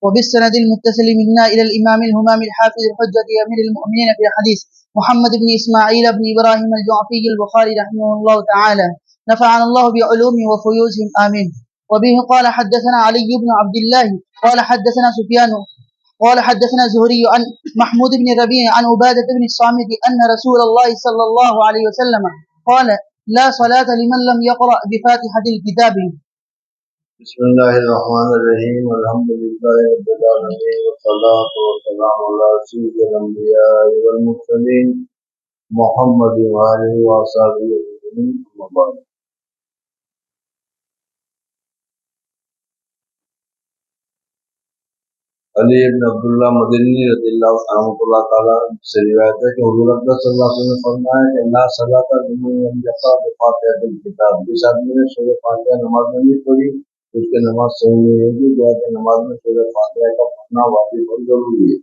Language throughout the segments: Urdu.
وبالسند المتصل منا إلى الإمام الهمام الحافظ الحجة أمير المؤمنين في الحديث محمد بن إسماعيل بن إبراهيم الجعفي البخاري رحمه الله تعالى، نفعنا الله بعلومه وفيوزهم آمين. وبه قال حدثنا علي بن عبد الله قال حدثنا سفيان قال حدثنا زهري عن محمود بن ربيع عن عبادة بن الصامت أن رسول الله صلى الله عليه وسلم قال: لا صلاة لمن لم يقرأ بفاتحة الكتاب. بسم اللہ الرحمن الرحیم، الحمد للہ رب العالمین، والصلاۃ والسلام علی سید الانبیاء والمرسلین محمد وآلہ وصحبہ اجمعین، اما بعد۔ علی بن عبداللہ مدنی رضی اللہ رحمۃ اللہ تعالیٰ سے روایت ہے کہ حضور اکرم صلی اللہ علیہ وسلم نے فرمایا کہ لا صلاۃ لمن لم یقرأ بفاتحۃ الکتاب، جس آدمی نے سورۃ فاتحہ نماز میں نہیں پڑھی اس کی نماز صحیح نہیں ہوگی، جو کہ نماز میں سورۃ فاتحہ کا پڑھنا واجب اور ضروری ہے۔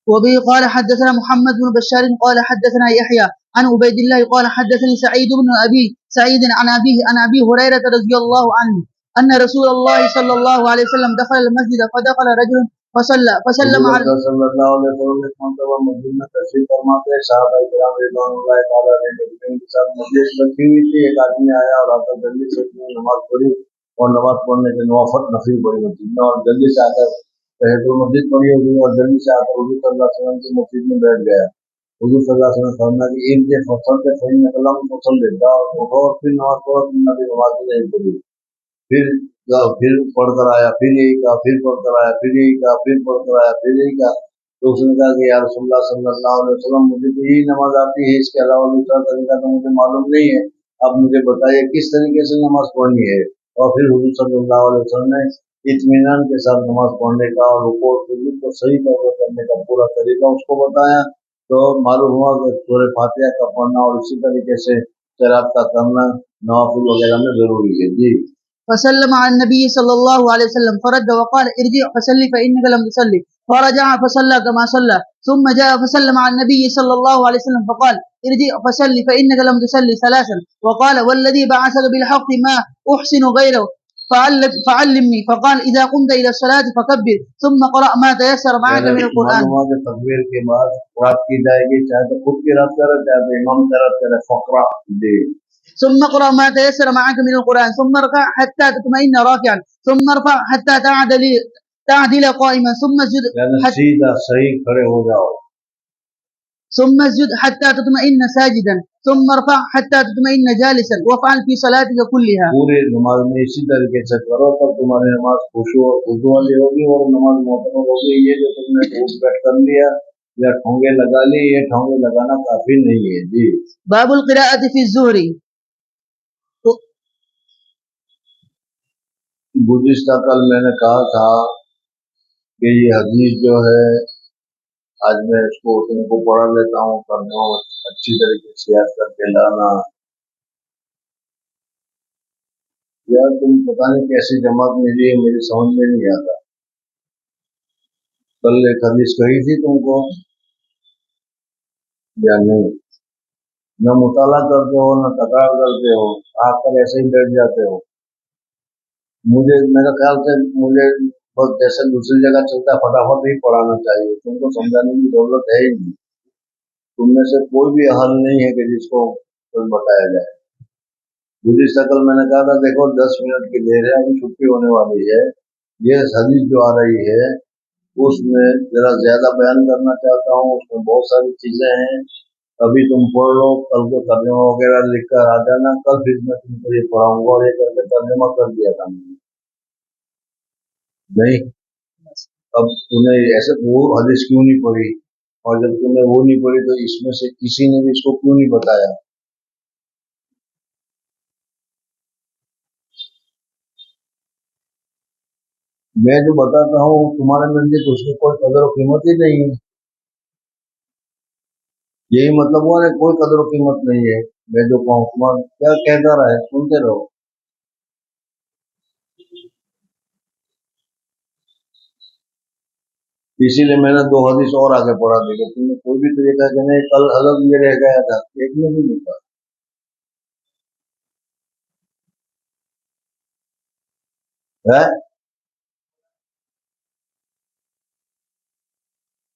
وبه قال حدثنا محمد بن بشار قال حدثنا يحيى عن عبيد الله قال حدثني سعيد بن أبي سعيد عن أبي هريرة رضي الله عنه أن رسول الله صلى الله عليه وسلم دخل المسجد فدخل رجل فسلم على صلی اللہ علیہ وسلم ایک مرتبہ مسجد میں تشریف فرما تھے، صحابہ کرام رضوان اللہ تعالیٰ علیہ کے ساتھ مجلس رکھی ہوئی تھی، ایک آدمی آیا اور آ کر جلدی سے نماز پڑھی اور نماز پڑھنے کے نوافل نفل پڑھی مسجد میں، اور جلدی سے آ کر تحیۃ المسجد پڑھی ہوگی اور جلدی سے آ کر حضور صلی اللہ علیہ وسلم کی مسجد میں بیٹھ گیا۔ حضور صلی اللہ علیہ وسلم فرمایا کہ ایک دے فصل کے فین کلام فصل دے جاؤ اور پھر نماز پڑھو، تم نے نماز نہیں پڑھی، پھر پڑھ کر آیا، پھر یہی کہا، پھر پڑھ کر آیا، پھر یہی کہا، پھر پڑھ کر آیا، پھر یہی کہا۔ تو اس نے کہا کہ یا رسول اللہ صلی اللہ علیہ وسلم مجھے تو یہی نماز آتی ہے، اس کے علاوہ دوسرا طریقہ تو مجھے معلوم نہیں ہے، اب مجھے بتائیے کس طریقے سے نماز پڑھنی ہے۔ اور پھر حضور صلی اللہ علیہ وسلم نے اطمینان کے ساتھ نماز پڑھنے کا اور رکوع اور سجود کو صحیح طور پر کرنے کا پورا طریقہ اس کو بتایا، تو معلوم ہوا کہ سورہ فاتحہ کا پڑھنا اور اسی طریقے سے قرات کا کرنا نوافل وغیرہ میں ضروری ہے۔ جی۔ فسلم على النبي صلى الله عليه وسلم فرد وقال: ارجع فصلي فإنك لم تصلي، فرجع فصلى كما صلى، ثم جاء فسلم على النبي صلى الله عليه وسلم فقال: ارجع فصلي فإنك لم تصلي ثلاثا، وقال: والذي بعثك بالحق ما أحسن غيره فعلمني، فقال: إذا قمت إلى الصلاة فكبر ثم قرأ ما تيسر معك من القرآن۔ معلوم کہ تکبیر کے بعد قرات کی جائے گی، چاہے تو خود کی رات کرے چاہے تو امام کی رات کرے، فقرہ دے۔ ثم اقرأ ما تيسر معك من القرآن، ثم اركع حتى تطمئن راكعا، ثم ارفع حتى تعدل قائما، ثم اسجد سیدھا صحیح کھڑے ہو جاؤ، ثم اسجد حتى تطمئن ساجدا، ثم ارفع حتى تطمئن جالسا، وافعل في صلاتك كلها۔ پورے نماز میں اسی طریقے سے کرو، تب تمہاری نماز خشوع اور خضوع والی ہوگی اور نماز معتبر ہوگی۔ یہ جو تم نے اٹھ بیٹھ کر لیا یا ٹھونگے لگا لی، یہ ٹھونگے لگانا کافی نہیں ہے۔ جی۔ باب القراءة في الظهر۔ گزشتہ کل میں نے کہا تھا کہ یہ حدیث جو ہے آج میں اس کو تم کو پڑھا لیتا ہوں، کرنا اچھی طریقے سے یاد کر کے لانا۔ یار تم پتہ نہیں کیسی جماعت ملی ہے، میری سمجھ میں نہیں آتا۔ کل ایک حدیث کہی تھی تم کو یا نہیں؟ نہ مطالعہ کرتے ہو نہ تکرار کرتے ہو، آ کر ایسے ہی بیٹھ جاتے ہو۔ مجھے میرے خیال سے مجھے بس جیسے دوسری جگہ چلتا ہے فٹافٹ ہی پڑھانا چاہیے، تم کو سمجھانے کی ضرورت ہے ہی نہیں۔ تم میں سے کوئی بھی حل نہیں ہے کہ جس کو کوئی بتایا جائے۔ گزشتہ کل میں نے کہا تھا دیکھو 10 منٹ کی دیر ہے، ابھی چھٹی ہونے والی ہے، یہ حدیث جو آ رہی ہے اس میں ذرا زیادہ بیان کرنا چاہتا ہوں، اس میں بہت ساری چیزیں ہیں، ابھی تم پڑھ لو، کل کو ترجمہ وغیرہ لکھ کر آ جانا، کل پھر میں تم کو یہ پڑھاؤں گا اور یہ کر کے ترجمہ کر دیا تھا میں نے۔ نہیں اب تمہیں ایسے وہ حدیث کیوں نہیں پڑھی، اور جب تمہیں وہ نہیں پڑھی تو اس میں سے کسی نے بھی اس کو کیوں نہیں بتایا؟ میں جو بتاتا ہوں تمہارے نزدیک اس کی کوئی قدر و قیمت ہی نہیں ہے، یہی مطلب ہوا ہے کوئی قدر و قیمت نہیں ہے۔ میں جو کہوں تمہارا کیا کہتا رہا ہے، سنتے رہو۔ اسی لیے میں نے 2 حدیث اور آگے پڑھا دی کہ تم نے کوئی بھی طریقہ کہ نہیں، کل الگ یہ رہ گیا تھا، ایک میں بھی نہیں کہا ہے۔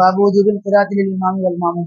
باب وجوب القراءة للإمام والمأموم.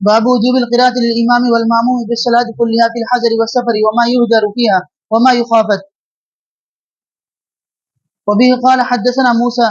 باب وجوب القراءة للإمام والمأموم بالصلاة كلها في الحضر والسفر وما يهجر فيها وما يخافت. وبه قال حدثنا موسى.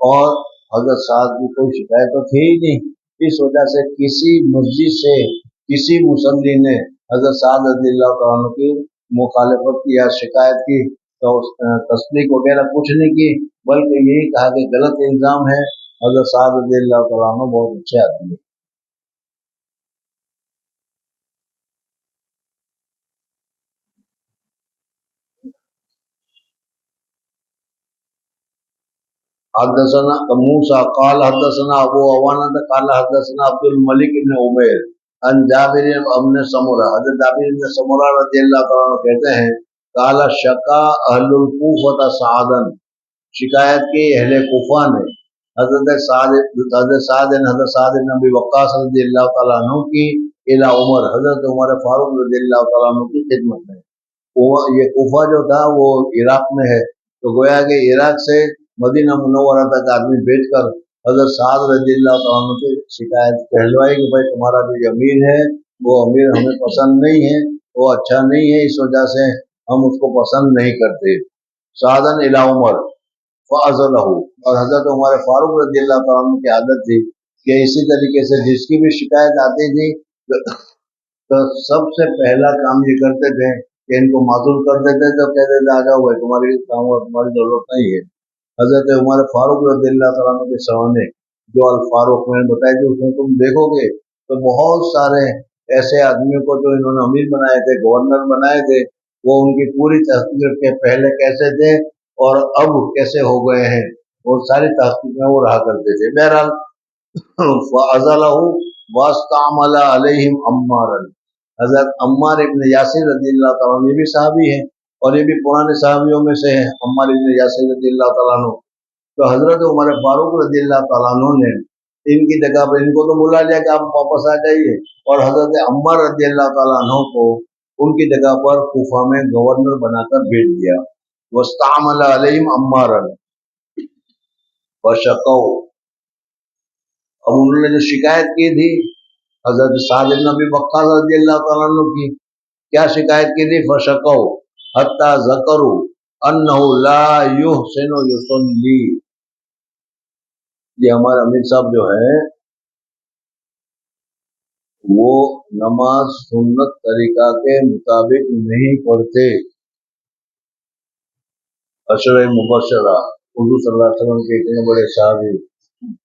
اور حضرت سعد کی کوئی شکایت تو تھی ہی نہیں. اس وجہ سے کسی مسجد سے کسی مصلی نے حضرت سعد رضی اللہ تعالیٰ عنہ کی مخالفت کی یا شکایت کی تو تصدیق وغیرہ کچھ نہیں کی، بلکہ یہی کہا کہ غلط الزام ہے. حضرت سعد رضی اللہ تعالیٰ عنہ بہت اچھے آدمی ہیں. حدثنا موسى قال حدثنا ابو عوانة قال حدثنا عبد الملك بن عمير عن جابر بن سمرہ. حضرت جابر بن سمرہ رضی اللہ تعالیٰ عنہ کہتے ہیں قال شکا اہل الکوفہ سعدا، شکایت کی اہل کوفہ نے حضرت سعد بن ابی وقاص رضی اللہ تعالیٰ عنہ کی الی عمر، حضرت عمر فاروق رضی اللہ تعالیٰ عنہ کی خدمت میں. یہ کوفہ جو تھا وہ عراق میں ہے، تو گویا کہ عراق سے مدینہ منورہ تک آدمی بھیج کر حضرت سعد رضی اللہ تعالیٰ عنہ کی شکایت کہلوائی کہ بھائی تمہارا جو امیر ہے وہ امیر ہمیں پسند نہیں ہے، وہ اچھا نہیں ہے، اس وجہ سے ہم اس کو پسند نہیں کرتے. سعدن الی عمر فاضلہ، اور حضرت عمر فاروق رضی اللہ تعالیٰ عنہ کی عادت تھی کہ اسی طریقے سے جس کی بھی شکایت آتی تھی تو سب سے پہلا کام یہ کرتے تھے کہ ان کو معذور کر دیتے تھے، کہتے تھے آ جاؤ بھائی تمہاری ضرورت نہیں ہے. حضرت عمر فاروق رضی اللہ تعالیٰ عنہ کے سامنے جو الفاروق میں نے بتائی تھی اس میں تم دیکھو گے تو بہت سارے ایسے آدمیوں کو جو انہوں نے امیر بنائے تھے، گورنر بنائے تھے، وہ ان کی پوری تحقیق کے پہلے کیسے تھے اور اب کیسے ہو گئے ہیں، وہ ساری تحقیق میں وہ رہا کرتے تھے. بہرحال فَأَزَلَهُ وَاسْتَعْمَلَ عَلَيْهِمْ عَمَّارًا، حضرت عمار ابن یاسر رضی اللہ تعالیٰ عنہ یہ بھی صحابی ہیں اور یہ بھی پرانے صحابیوں میں سے ہیں، عمار ابن یاسر رضی اللہ تعالیٰ عنہ. تو حضرت عمر فاروق رضی اللہ تعالیٰ عنہ نے ان کی جگہ پر ان کو تو بلا لیا کہ آپ واپس آ جائیے، اور حضرت عمار رضی اللہ تعالیٰ عنہ کو ان کی جگہ پر کوفہ میں گورنر بنا کر بھیج دیا. وَاسْتَعْمَلَ عَلَيْهِمْ عَمَّارًا وَشَقَوْا، اب انہوں نے جو شکایت کی تھی حضرت سعد بن ابی وقاص رضی اللہ تعالیٰ عنہ کی، کیا شکایت کی تھی؟ فَشَقَوْا حَتَّى ذَكَرُوا أَنَّهُ لَا يُحْسِنُ يُصَلِّي، یہ ہمارے امیر صاحب جو ہے وہ نماز سنت طریقہ کے مطابق نہیں پڑھتے. عشرہ مبشرہ حضور صلی اللہ علیہ وسلم کے اتنے بڑے صحابی،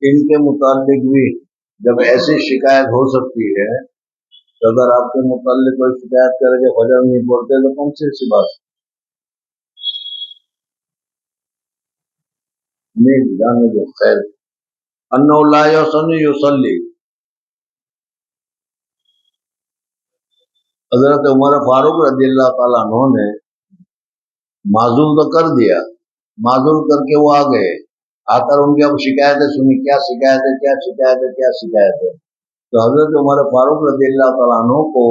ان کے متعلق بھی جب ایسی شکایت ہو سکتی ہے تو اگر آپ کے متعلق کوئی شکایت کرے کہ فجر نہیں پڑھتے تو کون سی بات نہیں جانے دو. خیر، انہ لا یصلی، حضرت عمر فاروق رضی اللہ تعالیٰ عنہ نے معذور تو کر دیا، معذور کر کے وہ آ گئے، آ کر ان کی اب شکایتیں سنی، کیا شکایت ہے کیا شکایت ہے کیا شکایت ہے. تو حضرت عمر فاروق رضی اللہ تعالیٰ عنہ کو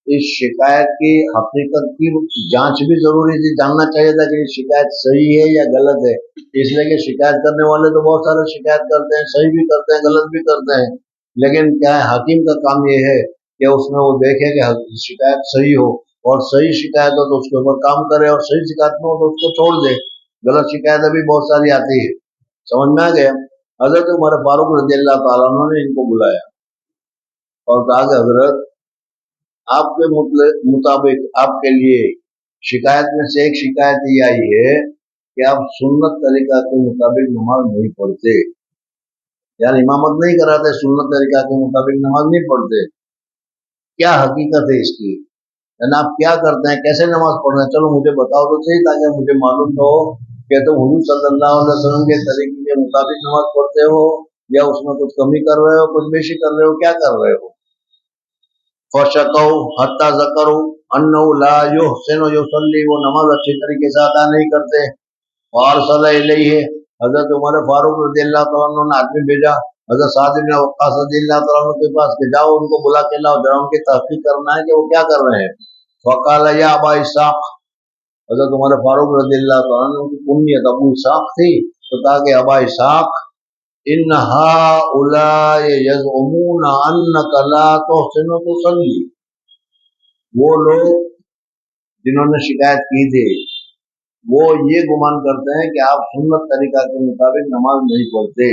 اس شکایت کی حقیقت کی جانچ بھی ضروری تھی، جاننا چاہیے تھا کہ یہ شکایت صحیح ہے یا غلط ہے، اس لیے کہ شکایت کرنے والے تو بہت سارے شکایت کرتے ہیں، صحیح بھی کرتے ہیں غلط بھی کرتے ہیں، لیکن کیا ہے حکیم کا کام یہ ہے کہ اس میں وہ دیکھے کہ شکایت صحیح ہو، اور صحیح شکایت ہو تو اس کے اوپر کام کرے، اور صحیح شکایت نہ ہو تو اس کو چھوڑ دے. غلط شکایتیں بھی بہت ساری آتی ہے. سمجھ میں آ گیا؟ حضرت عمر فاروق رضی اللہ تعالیٰ عنہ نے ان کو بلایا اور کہا کہ حضرت آپ کے مطابق آپ کے لیے شکایت میں سے ایک شکایت یہ آئی ہے کہ آپ سنت طریقہ کے مطابق نماز نہیں پڑھتے، یعنی امامت نہیں کراتے، سنت طریقہ کے مطابق نماز نہیں پڑھتے. کیا حقیقت ہے اس کی؟ یعنی آپ کیا کرتے ہیں، کیسے نماز پڑھتے ہیں؟ چلو مجھے بتاؤ تو صحیح تاکہ مجھے معلوم تو ہو کہ تم حضور صلی اللہ علیہ وسلم کے طریقے کے مطابق نماز پڑھتے ہو یا اس میں کچھ کمی کر رہے ہو، کچھ بیشی کر رہے ہو، کیا کر رہے ہو. فَشَقَوْا حَتَّى ذَكَرُوا أَنَّهُ لَا يُحْسِنُ يُصَلِّي، وہ نماز اچھی طریقے سے ادا نہیں کرتے. فَأَرْسَلَ إِلَيْهِ، حضرت عمر فاروق رضی اللہ تعالیٰ عنہ نے آدمی بھیجا حضرت سعد بن وقاص رضی اللہ تعالیٰ عنہ کے پاس کہ جاؤ ان کو بلا کے لاؤ، ذرا ان کی تحقیق کرنا ہے کہ وہ کیا کر رہے ہیں. فَقَالَ يَا أَبَا إِسْحَاقَ، حضرت عمر فاروق رضی اللہ تعالیٰ عنہ کی کنیت ابو اسحاق تھی، تو کہا کہ ابا اسحاق ان هؤلاء يزعمون انك لا تحسن تصلي، وہ لوگ جنہوں نے شکایت کی تھی وہ یہ گمان کرتے ہیں کہ آپ سنت طریقہ کے مطابق نماز نہیں پڑھتے.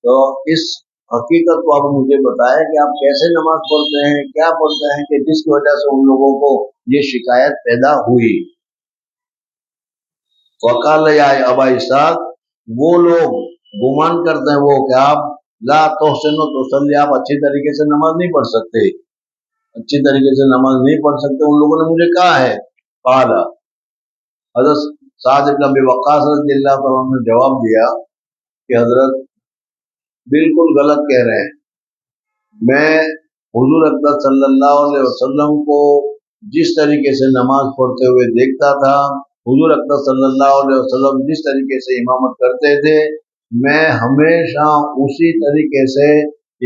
تو اس حقیقت کو آپ مجھے بتائیں کہ آپ کیسے نماز پڑھتے ہیں, کیا پڑھتے ہیں کہ جس کی وجہ سے ان لوگوں کو یہ شکایت پیدا ہوئی. وقال یا ابا اسحاق, وہ لوگ گمان کرتے ہیں وہ کہ آپ لا تحسن تصلی, آپ اچھی طریقے سے نماز نہیں پڑھ سکتے, اچھی طریقے سے نماز نہیں پڑھ سکتے. ان لوگوں نے مجھے کہا ہے. قال, حضرت سعد بن ابی وقاص رضی اللہ تعالیٰ عنہ نے جواب دیا کہ حضرت بالکل غلط کہہ رہے ہیں. میں حضور اکرم صلی اللہ علیہ وسلم کو جس طریقے سے نماز پڑھتے ہوئے دیکھتا تھا, حضور اکرم صلی اللہ علیہ وسلم جس طریقے سے امامت کرتے تھے, میں ہمیشہ اسی طریقے سے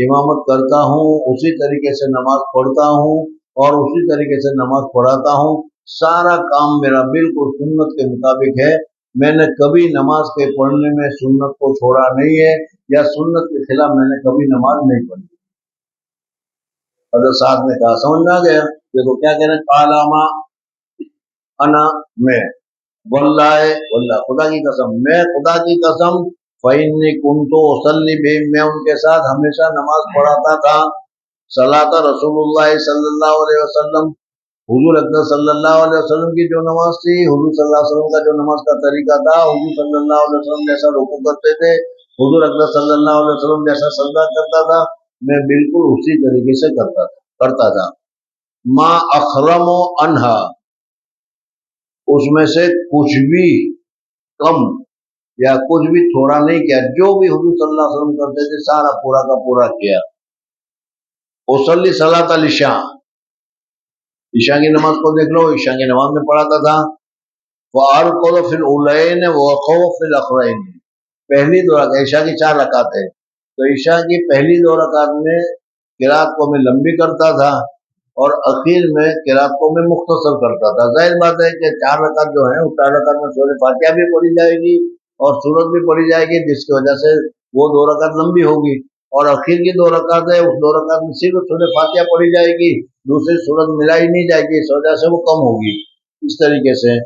امامت کرتا ہوں, اسی طریقے سے نماز پڑھتا ہوں اور اسی طریقے سے نماز پڑھاتا ہوں. سارا کام میرا بالکل سنت کے مطابق ہے. میں نے کبھی نماز کے پڑھنے میں سنت کو چھوڑا نہیں ہے, یا سنت کے خلاف میں نے کبھی نماز نہیں پڑھی. حضرت صاحب نے کہا سمجھ میں آ گیا. دیکھو کیا کہہ رہے ہیں, قالاما انا, میں واللہ خدا کی قسم, میں خدا کی قسم, فإني كنت أصلي بهم, میں ان کے ساتھ ہمیشہ نماز پڑھاتا تھا. صلاۃ رسول اللہ صلی اللہ علیہ وسلم, حضور اکرم صلی اللہ علیہ وسلم کی جو نماز تھی, حضور صلی اللہ علیہ وسلم کا جو نماز کا طریقہ تھا, حضور صلی اللہ علیہ وسلم جیسا رکوع کرتے تھے, حضور اکرم صلی اللہ علیہ وسلم جیسا سجدہ کرتا تھا, میں بالکل اسی طریقے سے کرتا تھا. ما اخرم انہا, اس میں سے کچھ بھی کم یا کچھ بھی تھوڑا نہیں کیا, جو بھی حضور صلی اللہ علیہ وسلم کرتے تھے سارا پورا کا پورا کیا. اصلی صلاۃ العشاء, عشاء کی نماز کو دیکھ لو, عشاء کی نماز میں پڑھاتا تھا. وارقد فی الاولین وخوف فی الاخرین, پہلی دو رکعت, عشاء کی 4 رکعت ہے, تو عشاء کی پہلی 2 رکعت میں قرات کو میں لمبی کرتا تھا اور اخیر میں قرات کو میں مختصر کرتا تھا. ظاہر بات ہے کہ 4 رکعت جو ہیں اس 4 رکعت میں سورہ فاتحہ بھی پڑھی جائے گی اور سورت بھی پڑھی جائے گی, جس کی وجہ سے وہ 2 رکعت لمبی ہوگی. اور اخیر کی 2 رکعت ہے, اس 2 رکعت میں صرف سورہ فاتحہ پڑھی جائے گی, دوسری سورت ملائی نہیں جائے گی, اس وجہ سے وہ کم ہوگی. اس طریقے سے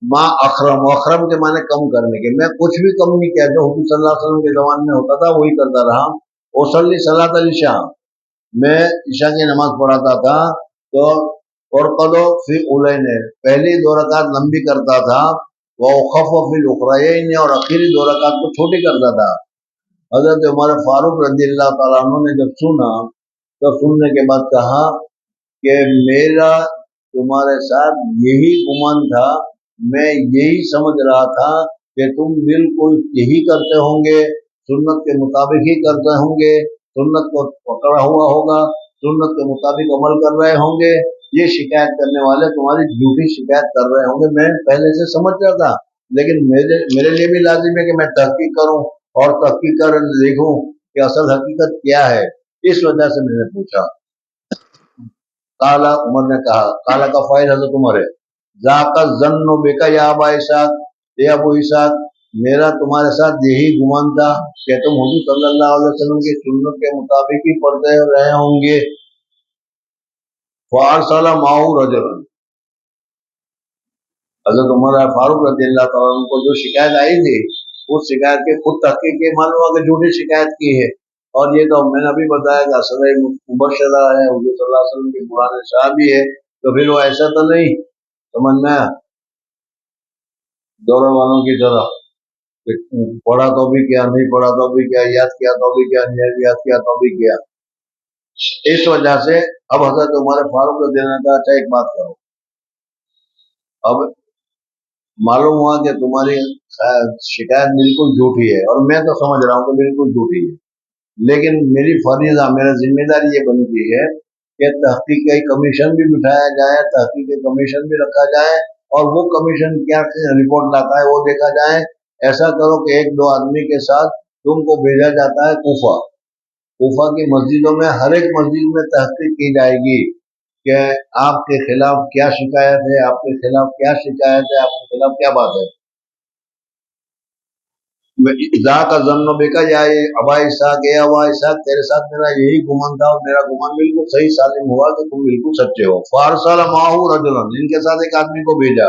ما اخرم, اخرم کے معنی کم کرنے کے, میں کچھ بھی کم نہیں کیا, جو حضور صلی اللہ علیہ وسلم کے زمان میں ہوتا تھا وہی کرتا رہا. اصلی صلاۃ العشاء, میں عشاء کی نماز پڑھاتا تھا تو ارقد فی الاولین, پہلی 2 رکعت لمبی کرتا تھا, وخف فی الاخرین, اور اخیری 2 رکعت کو چھوٹی کرتا تھا. حضرت عمر فاروق رضی اللہ تعالیٰ عنہ نے جب سنا تو سننے کے بعد کہا کہ میرا تمہارے ساتھ یہی گمان تھا, میں یہی سمجھ رہا تھا کہ تم بالکل یہی کرتے ہوں گے, سنت کے مطابق ہی کرتے ہوں گے, سنت کو پکڑا ہوا ہوگا, سنت کے مطابق عمل کر رہے ہوں گے. یہ شکایت کرنے والے تمہاری جھوٹی شکایت کر رہے ہوں گے, میں پہلے سے سمجھ رہا تھا, لیکن میرے لیے بھی لازم ہے کہ میں تحقیق کروں اور تحقیق کر دیکھوں کہ اصل حقیقت کیا ہے. اس وجہ سے میں نے پوچھا. کالا, عمر نے کہا, کالا کا فائل حضرت عمر ہے, ذاک الظن بک یا ابا اسحاق, اے ابو اسحاق, میرا تمہارے ساتھ یہی گمان تھا کہ تم حضور صلی اللہ علیہ وسلم کی سنت کے مطابق ہی پڑھتے رہے ہوں گے. فارسل معه رجلا, حضرت عمر فاروق رضی اللہ تعالیٰ عنہ کو جو شکایت آئی تھی, اس شکایت کے خود تحقیق کے معلوم ہوا کہ جھوٹی شکایت کی ہے. اور یہ تو میں نے ابھی بتایا کہ اصل مبشرہ ہے, حضور صلی اللہ علیہ وسلم کے پرانے صحابی ہے, تو پھر وہ ایسا تو نہیں سمجھ میں دورہ والوں کی طرح پڑھا تو بھی کیا, نہیں پڑھا تو بھی کیا, یاد کیا تو بھی کیا, نہیں یاد کیا تو بھی کیا. اس وجہ سے اب حضرت عمر فاروق رضی اللہ عنہ کا اچھا ایک بات کرو, اب معلوم ہوا کہ تمہاری شکایت بالکل جھوٹی ہے, اور میں تو سمجھ رہا ہوں کہ بالکل جھوٹی ہے, لیکن میری فریضہ, میرا ذمہ داری یہ بنتی ہے کہ تحقیق کا کمیشن بھی بٹھایا جائے, تحقیق کا کمیشن بھی رکھا جائے, اور وہ کمیشن کیا رپورٹ لاتا ہے وہ دیکھا جائے. ایسا کرو کہ 1-2 آدمی کے ساتھ تم کو بھیجا جاتا ہے کوفہ کی مسجدوں میں, ہر ایک مسجد میں تحقیق کی جائے گی کہ آپ کے خلاف کیا شکایت ہے, آپ کے خلاف کیا شکایت ہے, آپ کے خلاف کیا بات ہے. ذاک الظن بک یا ابا اسحاق, اے ابا اسحاق, تیرے ساتھ میرا یہی گمان تھا, اور میرا گمان بالکل صحیح سالم ہوا کہ تم بالکل سچے ہو. فارسل معه رجلا, ان کے ساتھ ایک آدمی کو بھیجا,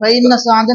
فإن سعدا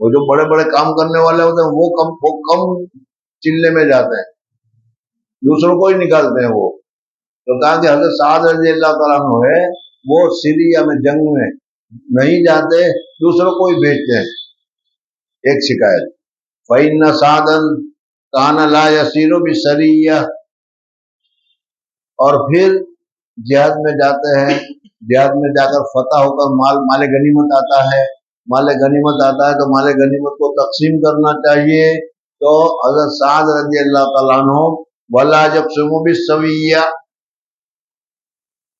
وہ جو بڑے بڑے کام کرنے والے ہوتے ہیں وہ کم چلنے میں جاتے ہیں، دوسروں کو ہی نکالتے ہیں وہ. تو کہا کہ حضرت سعد رضی اللہ تعالیٰ عنہ ہے، وہ سیریا میں جنگ میں نہیں جاتے، دوسروں کو ہی بھیجتے ہیں. ایک شکایت. فَإِنَّ سَعْدًا كَانَ لَا يَسِيرُ بِسَرِيَّةٍ، اور پھر جہاد میں جاتے ہیں، جہاد میں جا کر فتح ہو کر مال غنیمت آتا ہے، مال غنیمت آتا ہے تو مال غنیمت کو تقسیم کرنا چاہیے. تو حضرت سعد رضی اللہ تعالیٰ عنہ وَلَا يَقْسِمُ بِالسَّوِيَّةِ،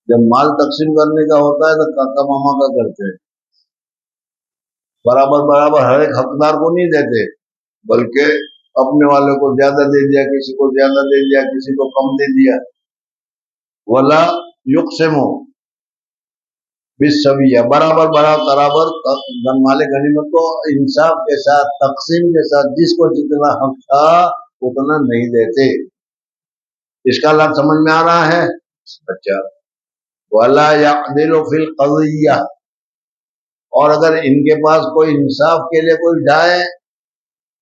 جب مال تقسیم کرنے کا ہوتا ہے تو کاکا ماما کا کرتے ہیں، برابر برابر ہر ایک حقدار کو نہیں دیتے، بلکہ اپنے والے کو زیادہ دے دیا، کسی کو زیادہ دے دیا، کسی کو کم دے دیا. ولا یقسم بالسویہ، برابر برابر مال غنیمت کو انصاف کے ساتھ، تقسیم کے ساتھ، جس کو جتنا حق تھا اتنا نہیں دیتے. اس کا لفظ سمجھ میں آ رہا ہے؟ اچھا. ولا یعدل فی القضیہ، اور اگر ان کے پاس کوئی انصاف کے لیے کوئی جائے،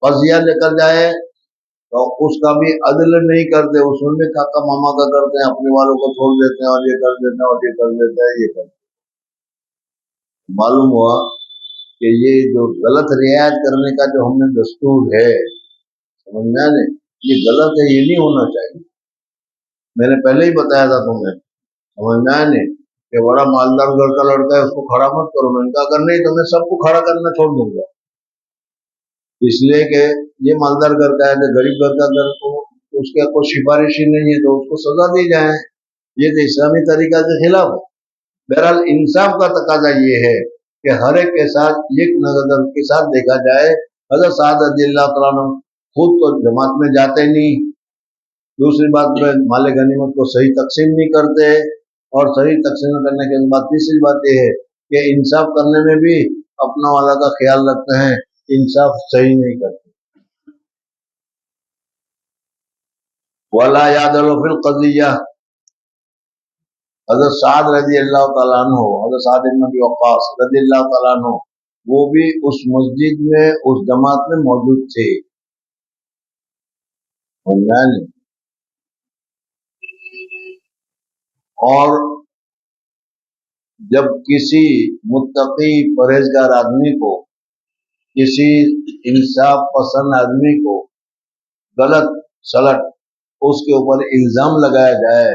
قضیہ لے کر جائے، تو اس کا بھی عدل نہیں کرتے، اس میں بھی کاکا ماما کا کرتے ہیں، اپنے والوں کو چھوڑ دیتے ہیں، اور یہ کر دیتے ہیں، اور یہ کر دیتے ہیں، یہ کرتے ہیں. معلوم ہوا کہ یہ جو غلط رعایت کرنے کا جو ہم نے دستور ہے، سمجھنا نہیں، یہ غلط ہے، یہ نہیں ہونا چاہیے. میں نے پہلے ہی بتایا تھا تمہیں، سمجھنا نہیں کہ بڑا مالدار گھر کا لڑکا ہے اس کو کھڑا مت کرو. میں نے کہا اگر نہیں تو میں سب کو کھڑا کرنا چھوڑ دوں گا، اس لیے کہ یہ مالدار گھر کا ہے کہ غریب گھر کا گھر کو اس کا کوئی سفارش ہی نہیں ہے تو اس کو سزا دی جائے. یہ تو اسلامی طریقہ کے خلاف ہے. بہرحال انصاف کا تقاضا یہ ہے کہ ہر ایک کے ساتھ ایک نظر کے ساتھ دیکھا جائے. حضرت سعد رضی اللہ تعالیٰ عنہ خود تو جماعت میں جاتے نہیں، دوسری بات میں مال غنیمت کو صحیح تقسیم نہیں کرتے، اور صحیح تقسیم کرنے کے بعد تیسری بات یہ ہے کہ انصاف کرنے میں بھی اپنا والا کا خیال رکھتے ہیں، انصاف صحیح نہیں کرتے. وَلَا يَعْدَلُ فِي الْقَضِيَّةِ، حضرت سعد رضی اللہ تعالیٰ عنہ، حضرت سعد بن ابی وقاص رضی اللہ تعالیٰ عنہ، وہ بھی اس مسجد میں، اس جماعت میں موجود تھے. اور جب کسی متقی پرہیزگار آدمی کو، کسی انصاف پسند آدمی کو غلط سلٹ اس کے اوپر الزام لگایا جائے